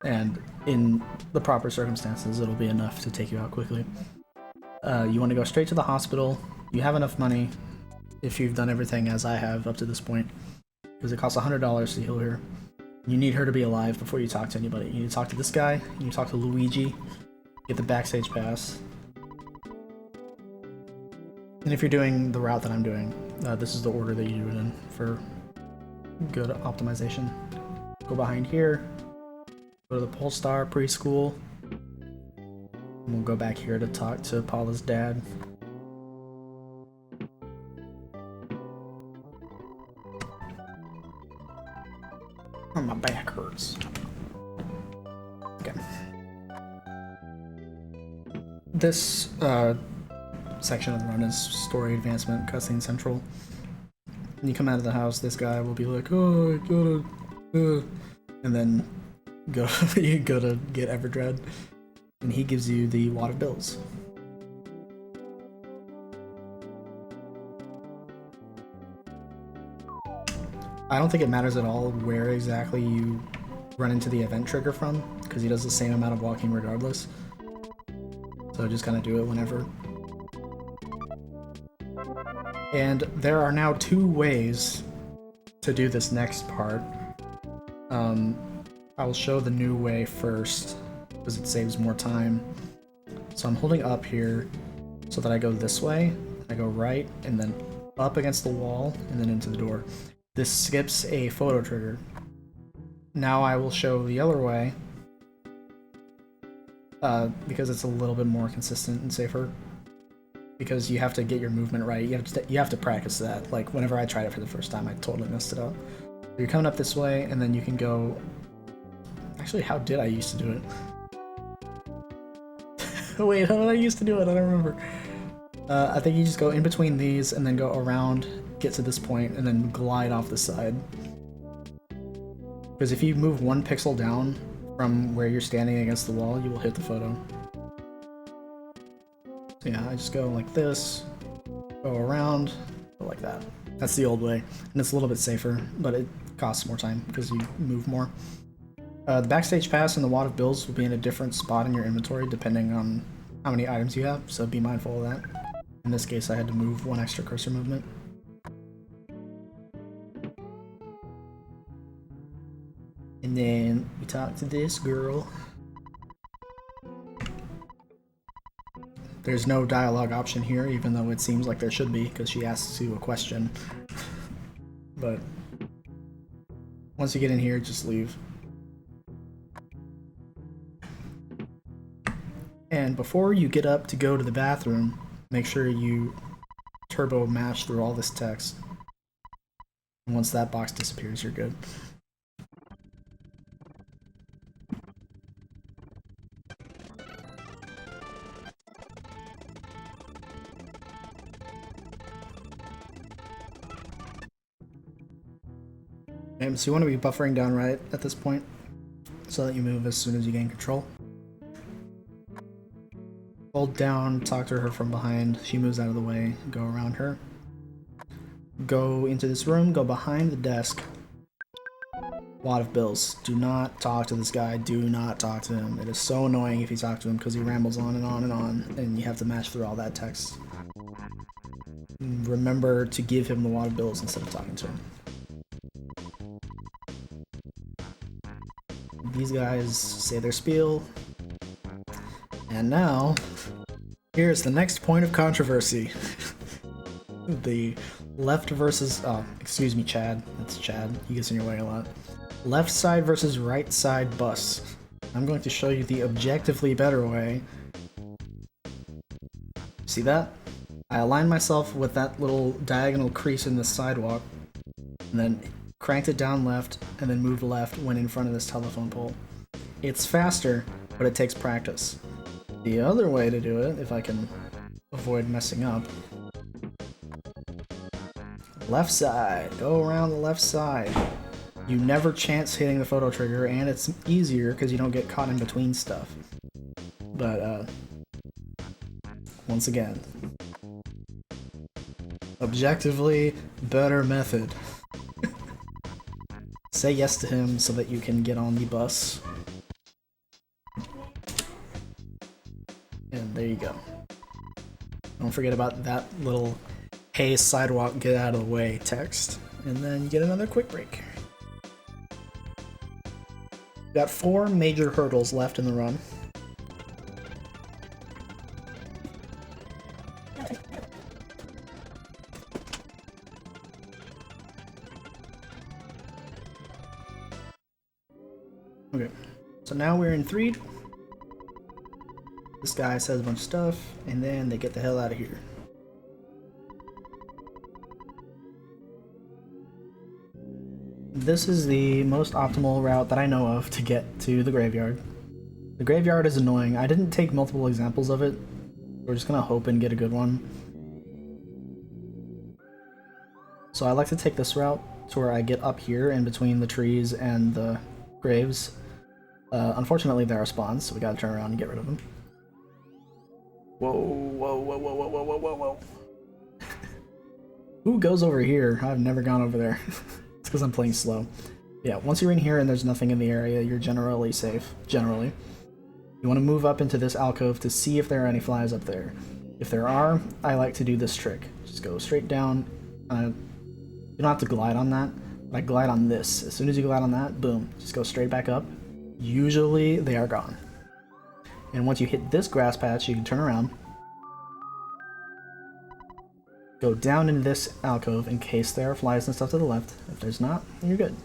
And in the proper circumstances, it'll be enough to take you out quickly. You want to go straight to the hospital. You have enough money, if you've done everything as I have up to this point, because it costs $100 to heal her. You need her to be alive before you talk to anybody. You need to talk to this guy, you need to talk to Luigi, get the backstage pass. And if you're doing the route that I'm doing, this is the order that you do it in for good optimization. Go behind here, go to the Polestar preschool, and we'll go back here to talk to Paula's dad. Oh, my back hurts. Okay. This section of the run is story advancement, cutscene central. When you come out of the house, this guy will be like, "Oh, I gotta," and then you go to get Everdread, and he gives you the wad of bills. I don't think it matters at all where exactly you run into the event trigger from, because he does the same amount of walking regardless. So just kind of do it whenever. And there are now 2 ways to do this next part. I will show the new way first, because it saves more time. So I'm holding up here so that I go this way, I go right, and then up against the wall, and then into the door. This skips a photo trigger. Now I will show the other way, because it's a little bit more consistent and safer. Because you have to get your movement right. You have to practice that. Like whenever I tried it for the first time, I totally messed it up. You're coming up this way, and then you can go. Actually, how did I used to do it? Wait, how did I used to do it? I don't remember. I think you just go in between these, and then go around, get to this point, and then glide off the side. Because if you move 1 pixel down from where you're standing against the wall, you will hit the photo. So yeah, I just go like this, Go around, go like that. That's the old way, and it's a little bit safer, but it costs more time because you move more. The backstage pass and the wad of bills will be in a different spot in your inventory depending on how many items you have, so be mindful of that. In this case, I had to move one extra cursor movement. And then we talk to this girl. There's no dialogue option here, even though it seems like there should be, because she asks you a question. But once you get in here, just leave. And before you get up to go to the bathroom, make sure you turbo mash through all this text. And once that box disappears, you're good. So you want to be buffering down right at this point, so that you move as soon as you gain control. Hold down, talk to her from behind, she moves out of the way, go around her. Go into this room, go behind the desk. Wad of bills. Do not talk to this guy, do not talk to him. It is so annoying if you talk to him because he rambles on and on and on, and you have to mash through all that text. Remember to give him the wad of bills instead of talking to him. These guys say their spiel. And now, here's the next point of controversy. The left versus... oh, excuse me, Chad. That's Chad. He gets in your way a lot. Left side versus right side bus. I'm going to show you the objectively better way. See that? I aligned myself with that little diagonal crease in the sidewalk, and then cranked it down left, and then moved left when in front of this telephone pole. It's faster, but it takes practice. The other way to do it, if I can avoid messing up, left side, go around the left side. You never chance hitting the photo trigger, and it's easier because you don't get caught in between stuff. But, once again, objectively better method. Say yes to him so that you can get on the bus. And there you go. Don't forget about that little "hey sidewalk, get out of the way" text. And then you get another quick break. We've got 4 major hurdles left in the run. Okay, so now we're in 3. This guy says a bunch of stuff, and then they get the hell out of here. This is the most optimal route that I know of to get to the graveyard. The graveyard is annoying. I didn't take multiple examples of it. We're just gonna hope and get a good one. So I like to take this route to where I get up here in between the trees and the graves. Unfortunately, there are spawns, so we gotta turn around and get rid of them. Whoa, whoa, whoa, whoa, whoa, whoa, whoa, whoa. Who goes over here? I've never gone over there. It's because I'm playing slow. Yeah, once you're in here and there's nothing in the area, you're generally safe. Generally. You want to move up into this alcove to see if there are any flies up there. If there are, I like to do this trick. Just go straight down. You don't have to glide on that, but I glide on this. As soon as you glide on that, boom, just go straight back up. Usually they are gone. And once you hit this grass patch, you can turn around, go down into this alcove in case there are flies and stuff to the left. If there's not, then you're good.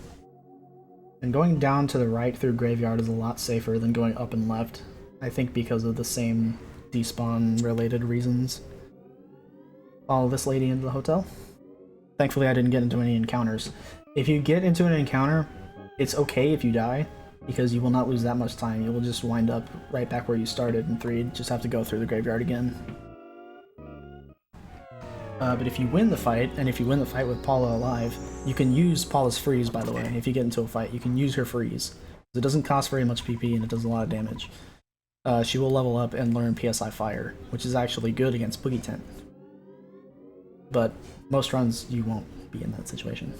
And going down to the right through Graveyard is a lot safer than going up and left, I think because of the same despawn related reasons. Follow this lady into the hotel. Thankfully I didn't get into any encounters. If you get into an encounter, it's okay if you die, because you will not lose that much time. You will just wind up right back where you started in 3, just have to go through the graveyard again. But if you win the fight, and if you win the fight with Paula alive, you can use Paula's freeze, by the way. If you get into a fight, you can use her freeze. It doesn't cost very much PP and it does a lot of damage. She will level up and learn PSI Fire, which is actually good against Boogey Tent. but most runs you won't be in that situation.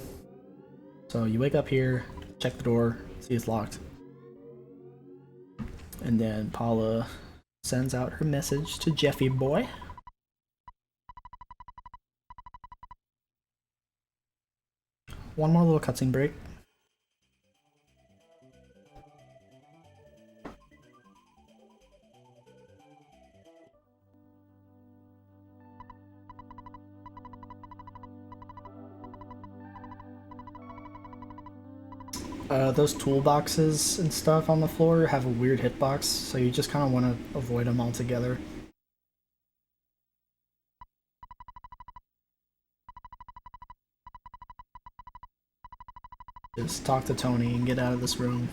So you wake up here, check the door, see it's locked, and then Paula sends out her message to Jeffy boy. One more little cutscene break. Those toolboxes and stuff on the floor have a weird hitbox, so you just kind of want to avoid them altogether. Just talk to Tony and get out of this room.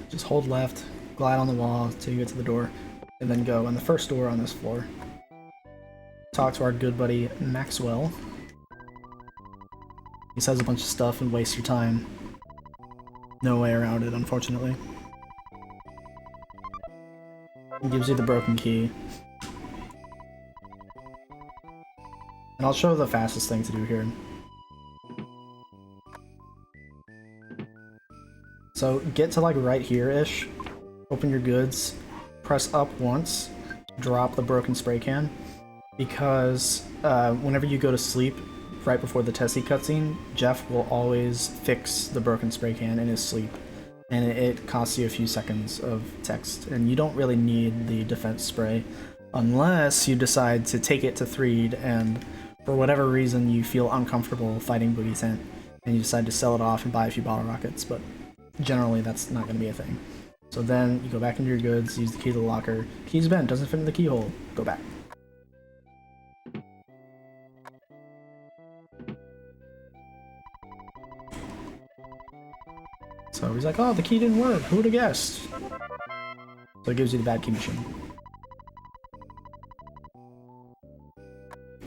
Just hold left, glide on the wall until you get to the door, and then go in the first door on this floor. Talk to our good buddy Maxwell. He says a bunch of stuff and wastes your time. No way around it, unfortunately. He gives you the broken key. And I'll show the fastest thing to do here. So get to like right here-ish, open your goods, press up once, drop the broken spray can, because whenever you go to sleep right before the Tessie cutscene, Jeff will always fix the broken spray can in his sleep, and it costs you a few seconds of text, and you don't really need the defense spray unless you decide to take it to Threed and for whatever reason you feel uncomfortable fighting Boogey Tent and you decide to sell it off and buy a few bottle rockets, but generally that's not going to be a thing. So then you go back into your goods, use the key to the locker. Key's bent, doesn't fit in the keyhole. Go back. So he's like, oh, the key didn't work. Who would have guessed? So it gives you the bad key machine.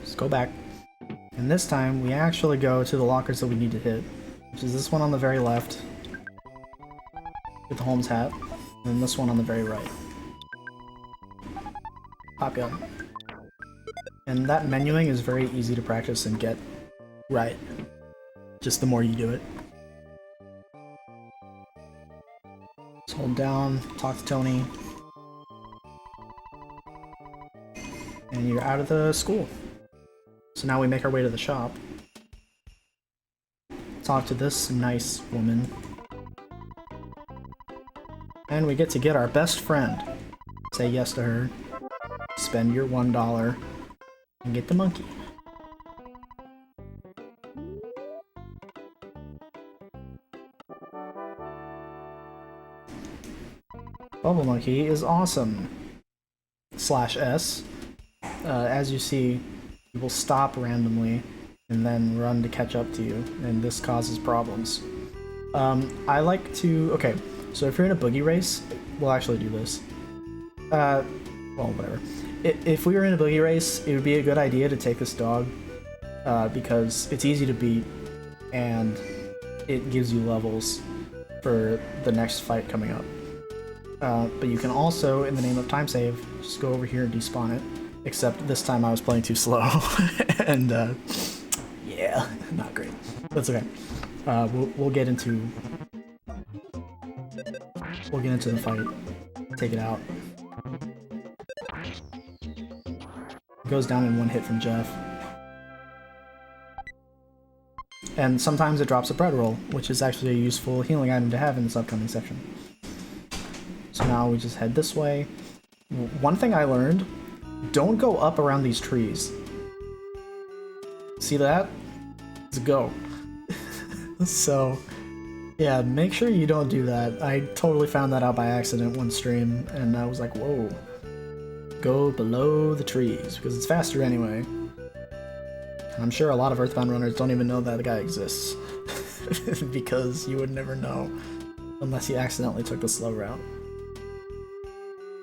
Just go back. And this time we actually go to the lockers that we need to hit, which is this one on the very left. Get the Holmes hat. And then this one on the very right. Pop gun. And that menuing is very easy to practice and get right. Just the more you do it. Just hold down, talk to Tony. And you're out of the school. So now we make our way to the shop. Talk to this nice woman. And we get to get our best friend. Say yes to her. Spend your $1 and get the monkey. Bubble Monkey is awesome. /S. As you see, it will stop randomly and then run to catch up to you, and this causes problems. I like to... Okay, so if you're in a boogie race, we'll actually do this. Well, whatever. If we were in a boogie race, it would be a good idea to take this dog, because it's easy to beat, and it gives you levels for the next fight coming up. But you can also, in the name of time save, just go over here and despawn it. Except this time I was playing too slow, and yeah, not great. That's okay. We'll get into the fight. Take it out. It goes down in one hit from Jeff. And sometimes it drops a bread roll, which is actually a useful healing item to have in this upcoming section. So now we just head this way. One thing I learned, don't go up around these trees. See that? Let's go. So, yeah, make sure you don't do that. I totally found that out by accident one stream, and I was like, whoa. Go below the trees, because it's faster anyway. I'm sure a lot of EarthBound runners don't even know that the guy exists. Because you would never know, unless you accidentally took the slow route.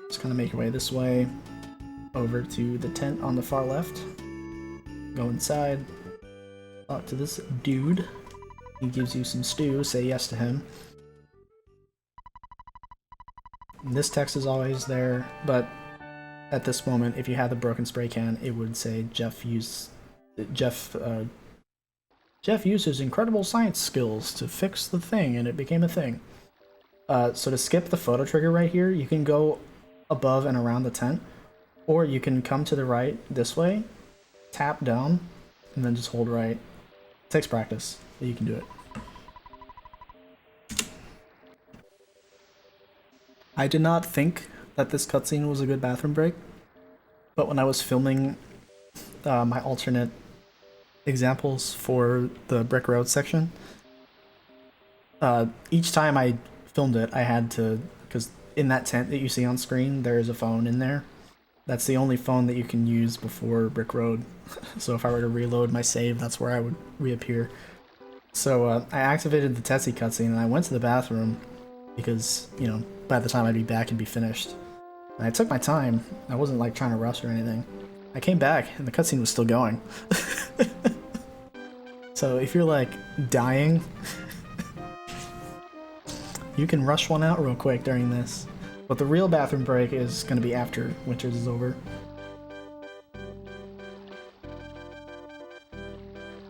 Just kind of make your way this way, over to the tent on the far left. Go inside, talk to this dude. He gives you some stew, say yes to him. This text is always there, but at this moment, if you had the broken spray can, it would say Jeff used his incredible science skills to fix the thing, and it became a thing. So to skip the photo trigger right here, you can go above and around the tent, or you can come to the right this way, tap down, and then just hold right. It takes practice, but you can do it. I did not think that this cutscene was a good bathroom break, but when I was filming my alternate examples for the Brick Road section, each time I filmed it, I had to, because in that tent that you see on screen, there is a phone in there. That's the only phone that you can use before Brick Road. So if I were to reload my save, that's where I would reappear. So I activated the Tessie cutscene and I went to the bathroom because, you know, by the time I'd be back, it'd be finished. And I took my time. I wasn't like trying to rush or anything. I came back and the cutscene was still going. So if you're like dying, you can rush one out real quick during this. But the real bathroom break is going to be after Winters is over.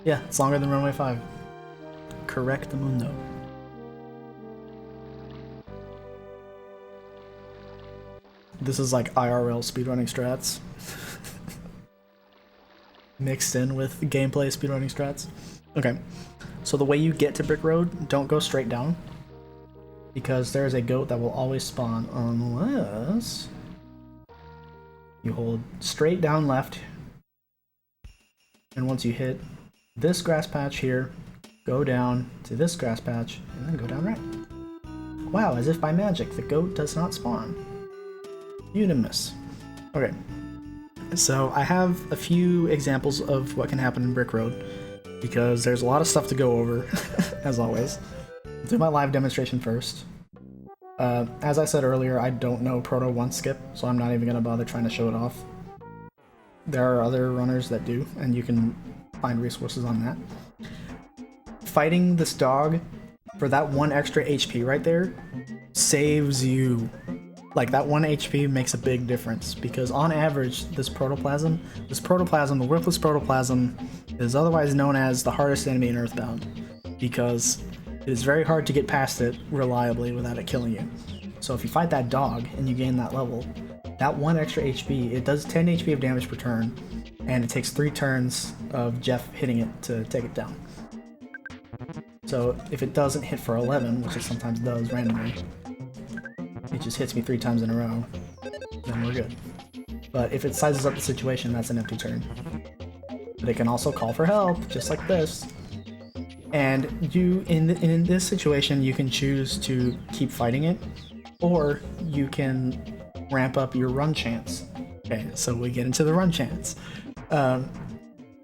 Yeah, it's longer than Runway 5. Correct the mundo. This is like IRL speedrunning strats. Mixed in with gameplay speedrunning strats. Okay, so the way you get to Brick Road, don't go straight down, because there's a goat that will always spawn unless you hold straight down left, and once you hit this grass patch here, go down to this grass patch, and then go down right. Wow, as if by magic, the goat does not spawn. Unanimous. Okay, so I have a few examples of what can happen in Brick Road, because there's a lot of stuff to go over, as always. Do my live demonstration first. As I said earlier, I don't know Proto 1 skip, so I'm not even going to bother trying to show it off. There are other runners that do, and you can find resources on that. Fighting this dog for that 1 extra HP right there saves you. Like, that 1 HP makes a big difference, because on average, this protoplasm, the worthless protoplasm, is otherwise known as the hardest enemy in EarthBound, because it is very hard to get past it reliably without it killing you. So if you fight that dog and you gain that level, that 1 extra HP, it does 10 HP of damage per turn, and it takes 3 turns of Jeff hitting it to take it down. So if it doesn't hit for 11, which it sometimes does randomly, it just hits me 3 times in a row, then we're good. But if it sizes up the situation, that's an empty turn. But it can also call for help, just like this. And you, in this situation, you can choose to keep fighting it, or you can ramp up your run chance. Okay, so we get into the run chance.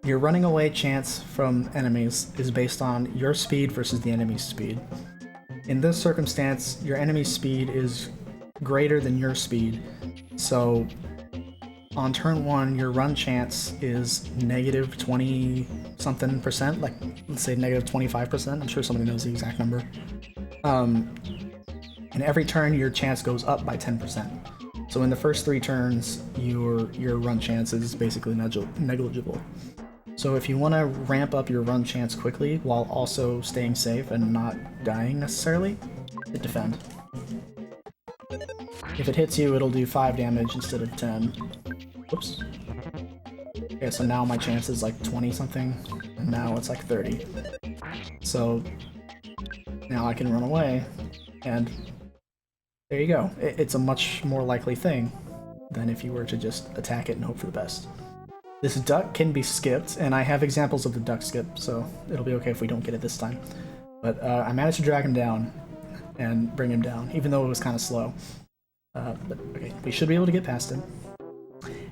Your running away chance from enemies is based on your speed versus the enemy's speed. In this circumstance, your enemy's speed is greater than your speed, so on turn 1, your run chance is negative 20-something%, like, let's say negative 25%, I'm sure somebody knows the exact number. And every turn, your chance goes up by 10%. So in the first 3 turns, your run chance is basically negligible. So if you want to ramp up your run chance quickly, while also staying safe and not dying necessarily, hit defend. If it hits you, it'll do 5 damage instead of 10. Oops. Okay, so now my chance is like 20-something, and now it's like 30. So now I can run away, and there you go. It's a much more likely thing than if you were to just attack it and hope for the best. This duck can be skipped, and I have examples of the duck skip, so it'll be okay if we don't get it this time. But I managed to drag him down and bring him down, even though it was kind of slow. But okay, we should be able to get past him.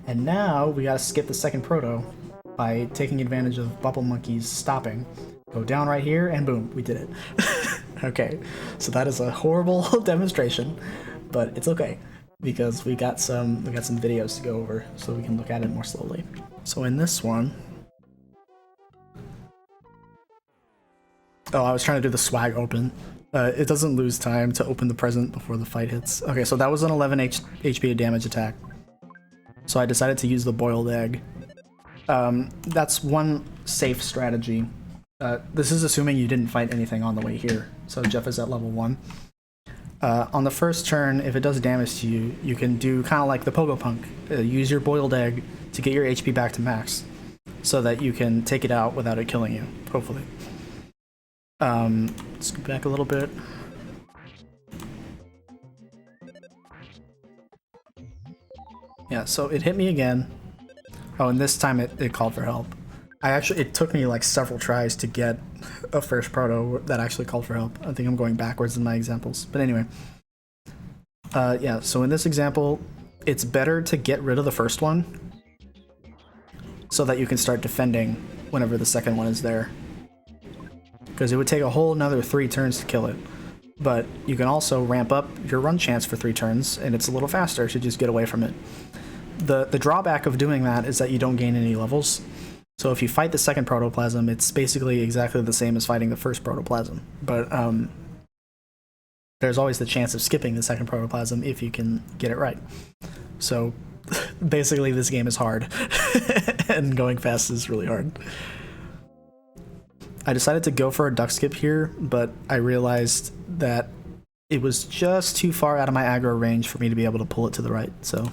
And now we gotta skip the second proto by taking advantage of Bubble Monkey's stopping. Go down right here, and boom, we did it. Okay, so that is a horrible demonstration, but it's okay, because we got some videos to go over, so we can look at it more slowly. So in this one... Oh, I was trying to do the swag open. It doesn't lose time to open the present before the fight hits. Okay, so that was an 11 HP damage attack. So I decided to use the boiled egg. That's one safe strategy. This is assuming you didn't fight anything on the way here. So Jeff is at level 1. On the first turn, if it does damage to you, you can do kind of like the Pogo Punk. Use your boiled egg to get your HP back to max, so that you can take it out without it killing you, hopefully. Scoot back a little bit. Yeah, so it hit me again. Oh, and this time it called for help. It took me like several tries to get a first proto that actually called for help. I think I'm going backwards in my examples. But anyway. Yeah, so in this example, it's better to get rid of the first one so that you can start defending whenever the second one is there. Because it would take a whole another 3 turns to kill it. But you can also ramp up your run chance for 3 turns, and it's a little faster to just get away from it. The drawback of doing that is that you don't gain any levels. So if you fight the second protoplasm, it's basically exactly the same as fighting the first protoplasm. But there's always the chance of skipping the second protoplasm if you can get it right. So basically this game is hard, and going fast is really hard. I decided to go for a duck skip here, but I realized that it was just too far out of my aggro range for me to be able to pull it to the right. So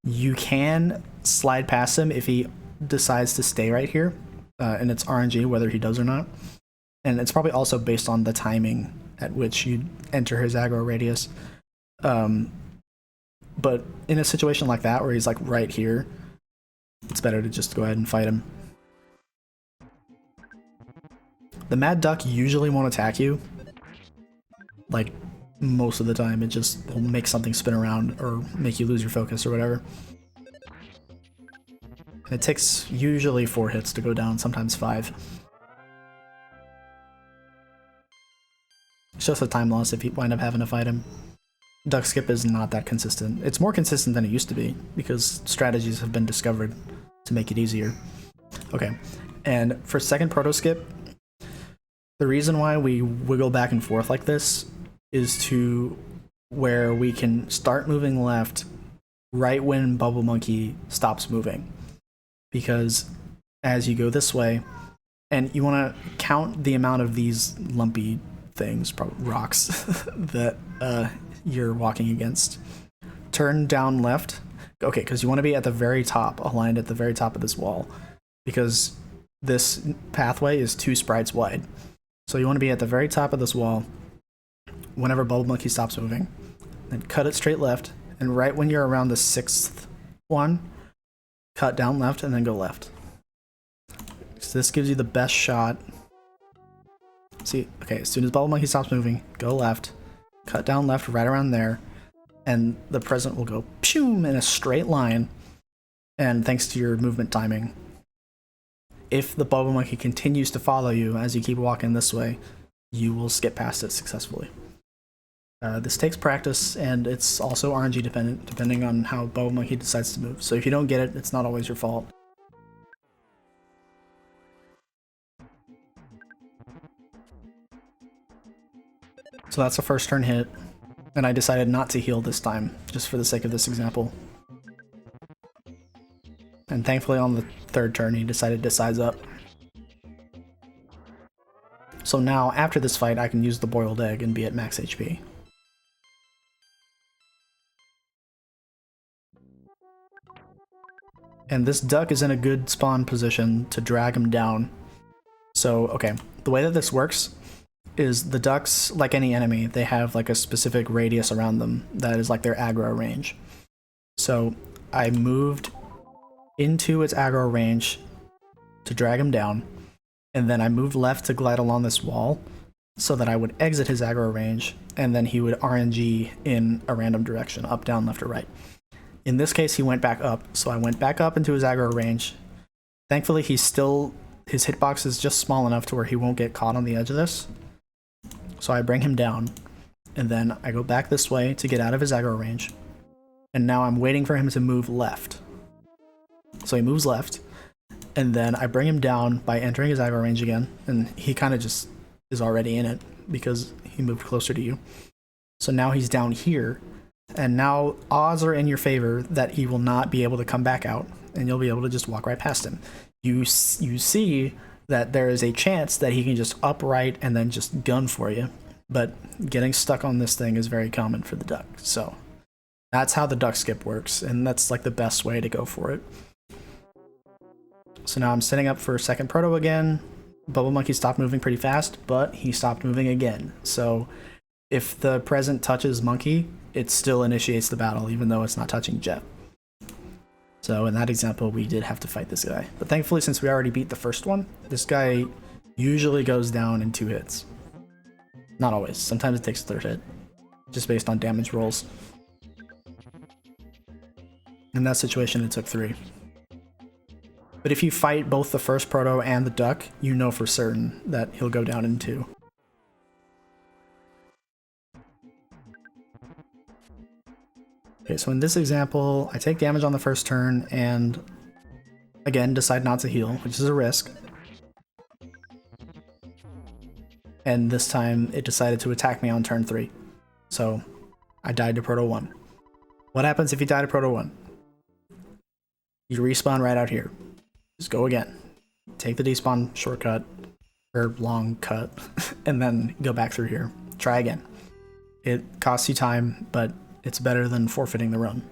you can slide past him if he decides to stay right here, and it's RNG whether he does or not. And it's probably also based on the timing at which you enter his aggro radius. But in a situation like that where he's like right here, it's better to just go ahead and fight him. The Mad Duck usually won't attack you. Like, most of the time, it just will make something spin around or make you lose your focus or whatever. And it takes usually 4 hits to go down, sometimes 5. It's just a time loss if you wind up having to fight him. Duck skip is not that consistent. It's more consistent than it used to be, because strategies have been discovered to make it easier. Okay, and for second proto skip, the reason why we wiggle back and forth like this is to where we can start moving left right when Bubble Monkey stops moving. Because as you go this way, and you want to count the amount of these lumpy things, probably rocks, that you're walking against. Turn down left. Okay, because you want to be at the very top, aligned at the very top of this wall. Because this pathway is 2 sprites wide. So you want to be at the very top of this wall whenever Bubble Monkey stops moving. Then cut it straight left, and right when you're around the 6th one, cut down left and then go left. So this gives you the best shot. See, okay, as soon as Bubble Monkey stops moving, go left, cut down left right around there, and the present will go pshoom in a straight line, and thanks to your movement timing. If the Bubble Monkey continues to follow you as you keep walking this way, you will skip past it successfully. This takes practice, and it's also RNG dependent, depending on how Bubble Monkey decides to move. So if you don't get it, it's not always your fault. So that's a first turn hit, and I decided not to heal this time, just for the sake of this example. And thankfully on the 3rd turn he decided to size up. So now, after this fight, I can use the boiled egg and be at max HP. And this duck is in a good spawn position to drag him down. So, okay, the way that this works is the ducks, like any enemy, they have like a specific radius around them that is like their aggro range. So I moved into its aggro range to drag him down, and then I moved left to glide along this wall so that I would exit his aggro range, and then he would RNG in a random direction, up, down, left, or right. In this case, he went back up, so I went back up into his aggro range. Thankfully, his hitbox is just small enough to where he won't get caught on the edge of this. So I bring him down, and then I go back this way to get out of his aggro range. And now I'm waiting for him to move left. So he moves left, and then I bring him down by entering his aggro range again, and he kind of just is already in it because he moved closer to you. So now he's down here, and now odds are in your favor that he will not be able to come back out, and you'll be able to just walk right past him. You see that there is a chance that he can just upright and then just gun for you, but getting stuck on this thing is very common for the duck. So that's how the duck skip works, and that's like the best way to go for it. So now I'm setting up for second proto again. Bubble Monkey stopped moving pretty fast, but he stopped moving again. So if the present touches Monkey, it still initiates the battle, even though it's not touching Jet. So in that example, we did have to fight this guy. But thankfully, since we already beat the first one, this guy usually goes down in 2 hits. Not always. Sometimes it takes a third hit, just based on damage rolls. In that situation, it took 3. But if you fight both the first proto and the duck, you know for certain that he'll go down in 2. Okay, so in this example, I take damage on the first turn and, again, decide not to heal, which is a risk. And this time, it decided to attack me on turn 3. So, I died to Proto 1. What happens if you die to Proto 1? You respawn right out here. Just go again. Take the despawn shortcut, or long cut, and then go back through here. Try again. It costs you time, but it's better than forfeiting the run.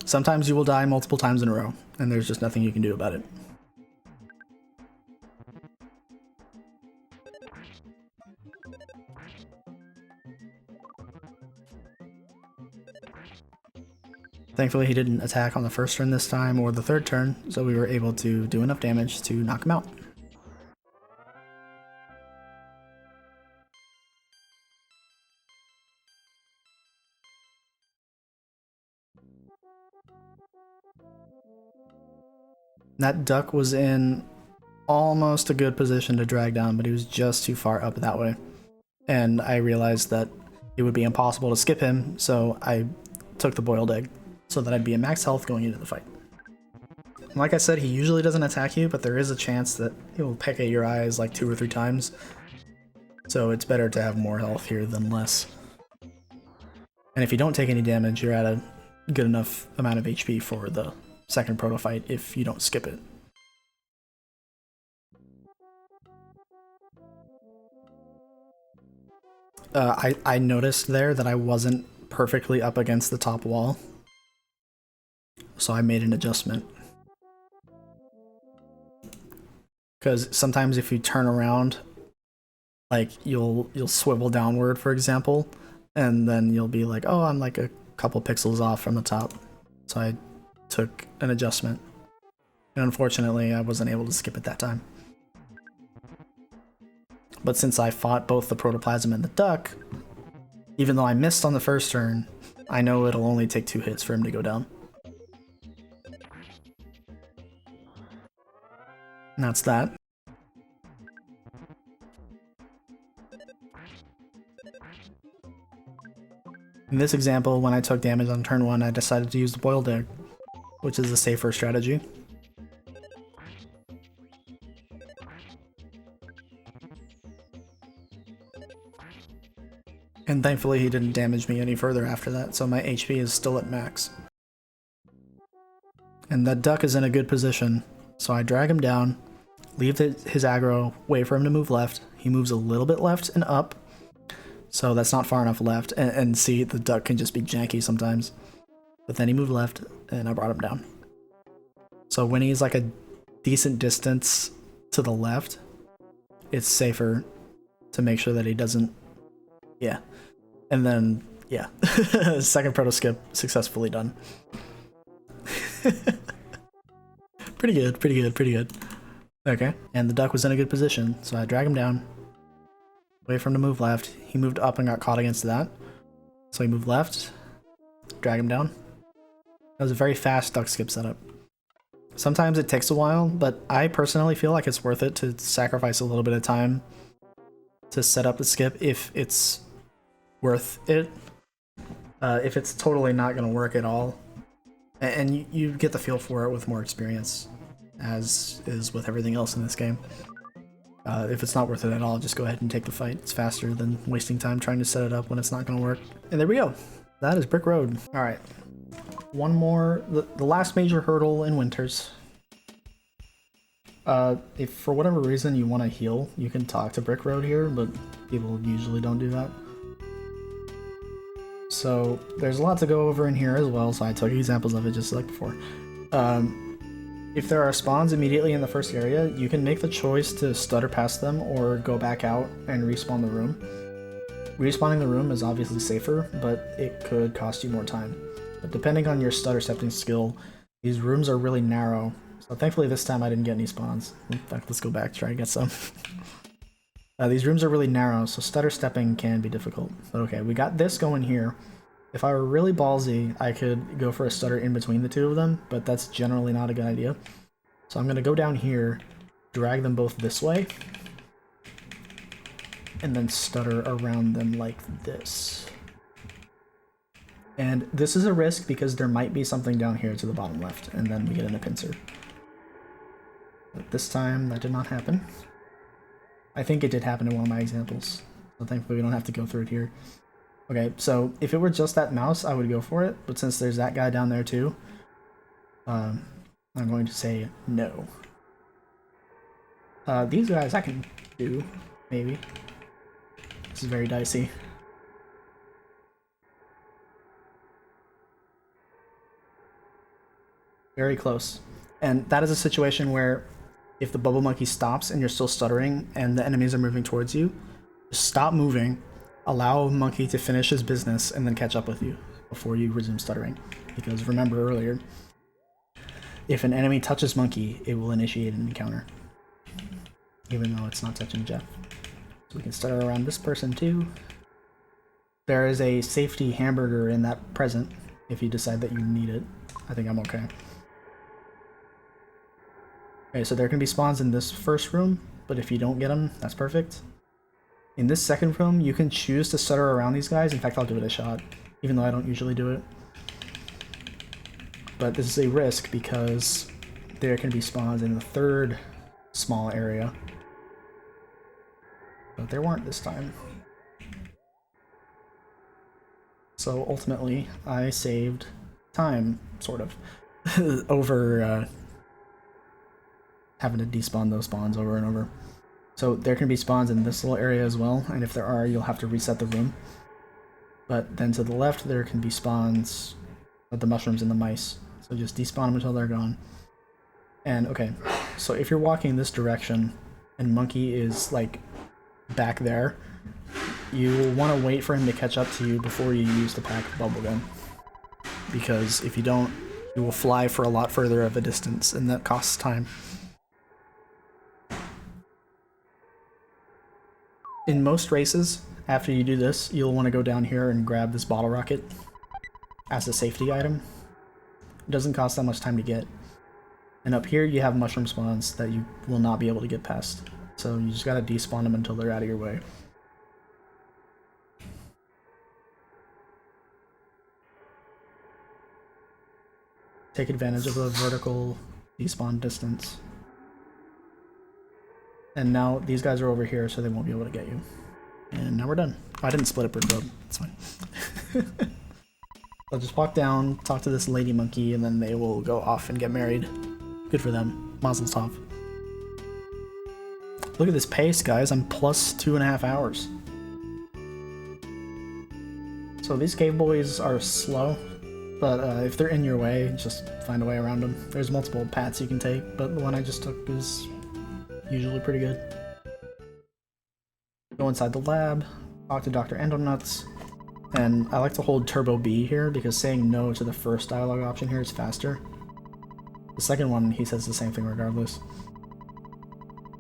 Sometimes you will die multiple times in a row, and there's just nothing you can do about it. Thankfully, he didn't attack on the first turn this time, or the third turn, so we were able to do enough damage to knock him out. That duck was in almost a good position to drag down, but he was just too far up that way. And I realized that it would be impossible to skip him, so I took the boiled egg, so that I'd be at max health going into the fight. Like I said, he usually doesn't attack you, but there is a chance that he will peck at your eyes like 2 or 3 times. So it's better to have more health here than less. And if you don't take any damage, you're at a good enough amount of HP for the second proto fight if you don't skip it. I noticed there that I wasn't perfectly up against the top wall, so I made an adjustment. Because sometimes if you turn around, like you'll swivel downward, for example, and then you'll be like, oh, I'm like a couple pixels off from the top. So I took an adjustment, and unfortunately I wasn't able to skip it that time. But since I fought both the protoplasm and the duck, even though I missed on the first turn, I know it'll only take 2 hits for him to go down. And that's that. In this example, when I took damage on turn 1, I decided to use the boiled egg, which is the safer strategy. And thankfully he didn't damage me any further after that, so my HP is still at max. And that duck is in a good position, so I drag him down, leave his aggro, wait for him to move left. He moves a little bit left and up, so that's not far enough left, and see, the duck can just be janky sometimes. But then he moved left, and I brought him down. So when he's like a decent distance to the left, it's safer to make sure that he doesn't... Yeah. And then, yeah. Second proto skip successfully done. Pretty good, pretty good, pretty good. Okay, and the duck was in a good position, so I drag him down. Wait for him to move left. He moved up and got caught against that. So he moved left, drag him down. That was a very fast duck skip setup. Sometimes it takes a while, but I personally feel like it's worth it to sacrifice a little bit of time to set up the skip if it's worth it. If it's totally not going to work at all, and you get the feel for it with more experience, as is with everything else in this game. If it's not worth it at all, just go ahead and take the fight. It's faster than wasting time trying to set it up when it's not going to work. And there we go. That is Brick Road. All right. One more. The last major hurdle in Winters. If for whatever reason you want to heal, you can talk to Brick Road here, but people usually don't do that. So there's a lot to go over in here as well, so I took examples of it just like before. If there are spawns immediately in the first area, you can make the choice to stutter past them or go back out and respawn the room. Respawning the room is obviously safer, but it could cost you more time. But depending on your stutter stepping skill, these rooms are really narrow. So thankfully this time I didn't get any spawns. In fact, let's go back, try to get some. These rooms are really narrow, so stutter stepping can be difficult. But okay, we got this going here. If I were really ballsy, I could go for a stutter in between the two of them, but that's generally not a good idea. So I'm going to go down here, drag them both this way, and then stutter around them like this. And this is a risk because there might be something down here to the bottom left, and then we get in a pincer. But this time, that did not happen. I think it did happen in one of my examples, so thankfully we don't have to go through it here. Okay, so if it were just that mouse, I would go for it, but since there's that guy down there too, I'm going to say no. These guys I can do, maybe. This is very dicey. Very close. And that is a situation where if the bubble monkey stops and you're still stuttering and the enemies are moving towards you, just stop moving. Allow Monkey to finish his business and then catch up with you before you resume stuttering. Because remember earlier, if an enemy touches Monkey, it will initiate an encounter. Even though it's not touching Jeff. So we can stutter around this person too. There is a safety hamburger in that present if you decide that you need it. I think I'm okay. Okay, so there can be spawns in this first room, but if you don't get them, that's perfect. In this second room, you can choose to stutter around these guys. In fact, I'll give it a shot, even though I don't usually do it. But this is a risk because there can be spawns in the third small area. But there weren't this time. So ultimately, I saved time, sort of, over having to despawn those spawns over and over. So there can be spawns in this little area as well, and if there are, you'll have to reset the room. But then to the left, there can be spawns of the mushrooms and the mice. So just despawn them until they're gone. And okay, so if you're walking this direction, and Monkey is like back there, you will want to wait for him to catch up to you before you use the pack bubblegum. Because if you don't, you will fly for a lot further of a distance, and that costs time. In most races, after you do this, you'll want to go down here and grab this bottle rocket as a safety item. It doesn't cost that much time to get. And up here you have mushroom spawns that you will not be able to get past. So you just gotta despawn them until they're out of your way. Take advantage of the vertical despawn distance. And now these guys are over here, so they won't be able to get you. And now we're done. Oh, I didn't split it, Brick Road. It's fine. I'll just walk down, talk to this lady monkey, and then they will go off and get married. Good for them. Mazel tov. Look at this pace, guys. I'm plus 2.5 hours. So these cave boys are slow, but if they're in your way, just find a way around them. There's multiple paths you can take, but the one I just took is usually pretty good. Go inside the lab, talk to Dr. Endonuts, and I like to hold Turbo B here because saying no to the first dialogue option here is faster. The second one, he says the same thing regardless.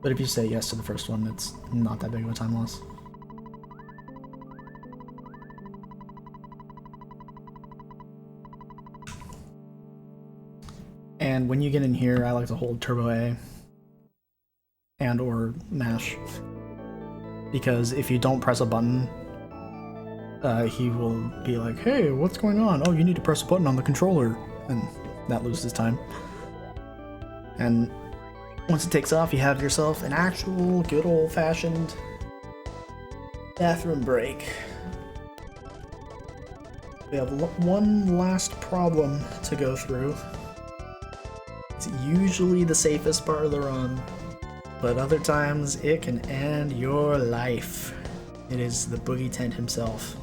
But if you say yes to the first one, it's not that big of a time loss. And when you get in here, I like to hold Turbo A and or mash, because if you don't press a button, he will be like, hey, what's going on? Oh, you need to press a button on the controller, and that loses time. And Once it takes off, you have yourself an actual good old-fashioned bathroom break. We have one last problem to go through. It's usually the safest part of the run, but other times it can end your life. It is the Boogey Tent himself.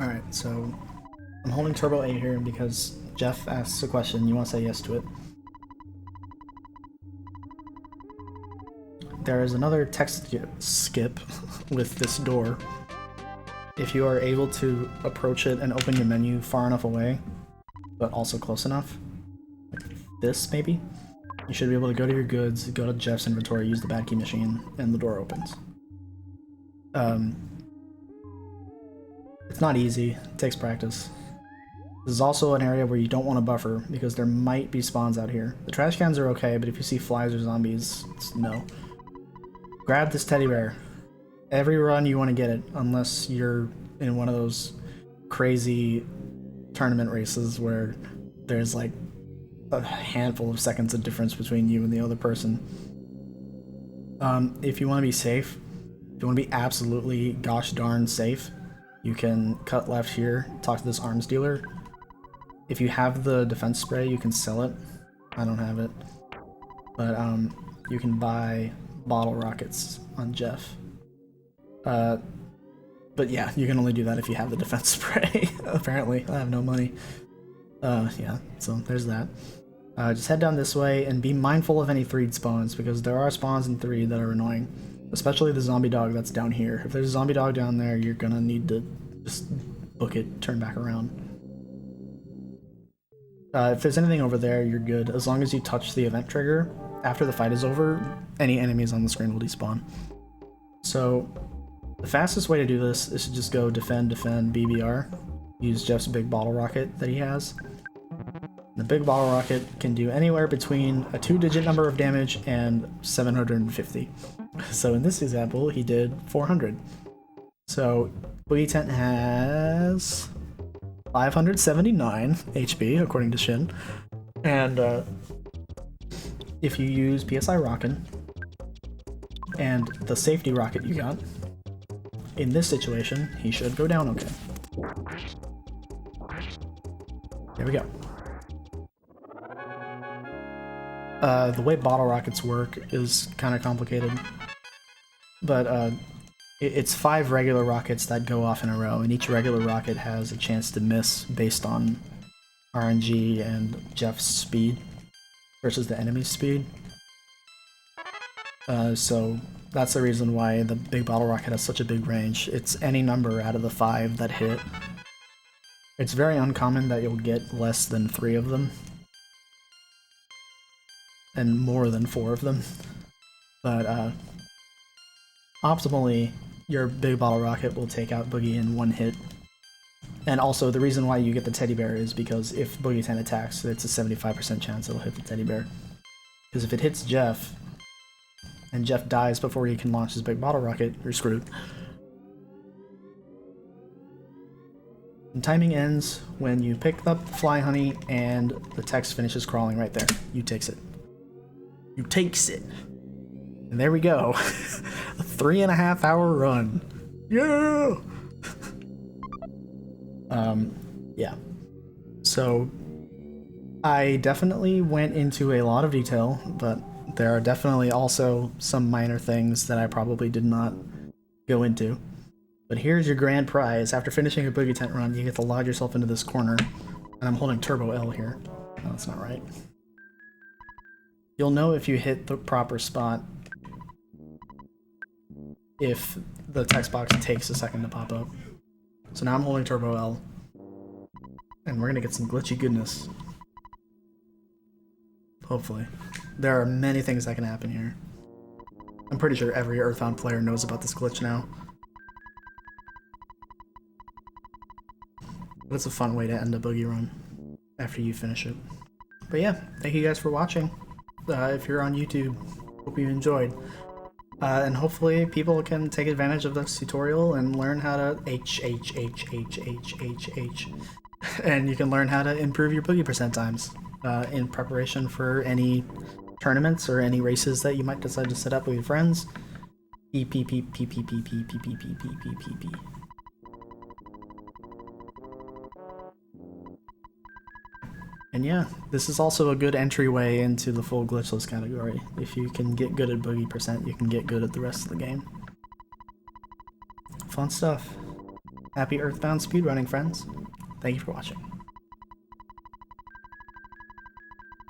Alright, so I'm holding Turbo A here because Jeff asks a question, you want to say yes to it. There is another text skip with this door. If you are able to approach it and open your menu far enough away, but also close enough, like this maybe, you should be able to go to your goods, go to Jeff's inventory, use the bad key machine, and the door opens. It's not easy, it takes practice. This is also an area where you don't want to buffer, because there might be spawns out here. The trash cans are okay, but if you see flies or zombies, it's no. Grab this teddy bear. Every run you want to get it, unless you're in one of those crazy tournament races where there's like a handful of seconds of difference between you and the other person. If you want to be safe, if you want to be absolutely gosh darn safe, you can cut left here, talk to this arms dealer. If you have the defense spray, you can sell it. I don't have it. But you can buy bottle rockets on Jeff. But yeah, you can only do that if you have the defense spray. Apparently, I have no money. Yeah, so there's that. Just head down this way and be mindful of any 3'd spawns, because there are spawns in 3 that are annoying. Especially the zombie dog that's down here. If there's a zombie dog down there, you're gonna need to just book it, turn back around. If there's anything over there, you're good. As long as you touch the event trigger, after the fight is over, any enemies on the screen will despawn. So, the fastest way to do this is to just go defend, BBR. Use Jeff's big bottle rocket that he has. The big bottle rocket can do anywhere between a 2-digit number of damage and 750. So in this example, he did 400. So Boogey Tent has 579 HP, according to Shin. And if you use PSI Rockin' and the safety rocket you got, in this situation, he should go down okay. There we go. The way bottle rockets work is kind of complicated, but it's 5 regular rockets that go off in a row, and each regular rocket has a chance to miss based on RNG and Jeff's speed versus the enemy's speed. So that's the reason why the big bottle rocket has such a big range. It's any number out of the 5 that hit. It's very uncommon that you'll get less than 3 of them. And more than 4 of them. But optimally, your big bottle rocket will take out Boogey in 1 hit. And also, the reason why you get the teddy bear is because if Boogey Tent attacks, it's a 75% chance it'll hit the teddy bear. Because if it hits Jeff, and Jeff dies before he can launch his big bottle rocket, you're screwed. And timing ends when you pick up the fly honey and the text finishes crawling right there. You takes it. You takes it. And there we go. A 3.5 hour run. Yeah! Yeah. So, I definitely went into a lot of detail, but there are definitely also some minor things that I probably did not go into. But here's your grand prize. After finishing a Boogey Tent run, you get to log yourself into this corner. And I'm holding Turbo L here. No, that's not right. You'll know if you hit the proper spot if the text box takes a second to pop up. So now I'm holding Turbo L. And we're gonna get some glitchy goodness. Hopefully. There are many things that can happen here. I'm pretty sure every EarthBound player knows about this glitch now. It's a fun way to end a boogie run after you finish it. But yeah, thank you guys for watching. If you're on YouTube, hope you enjoyed. And hopefully people can take advantage of this tutorial and learn how to H. And you can learn how to improve your boogie percent times in preparation for any tournaments or any races that you might decide to set up with your friends. And yeah, this is also a good entryway into the full glitchless category. If you can get good at boogie percent, you can get good at the rest of the game. Fun stuff. Happy EarthBound speedrunning, friends. Thank you for watching.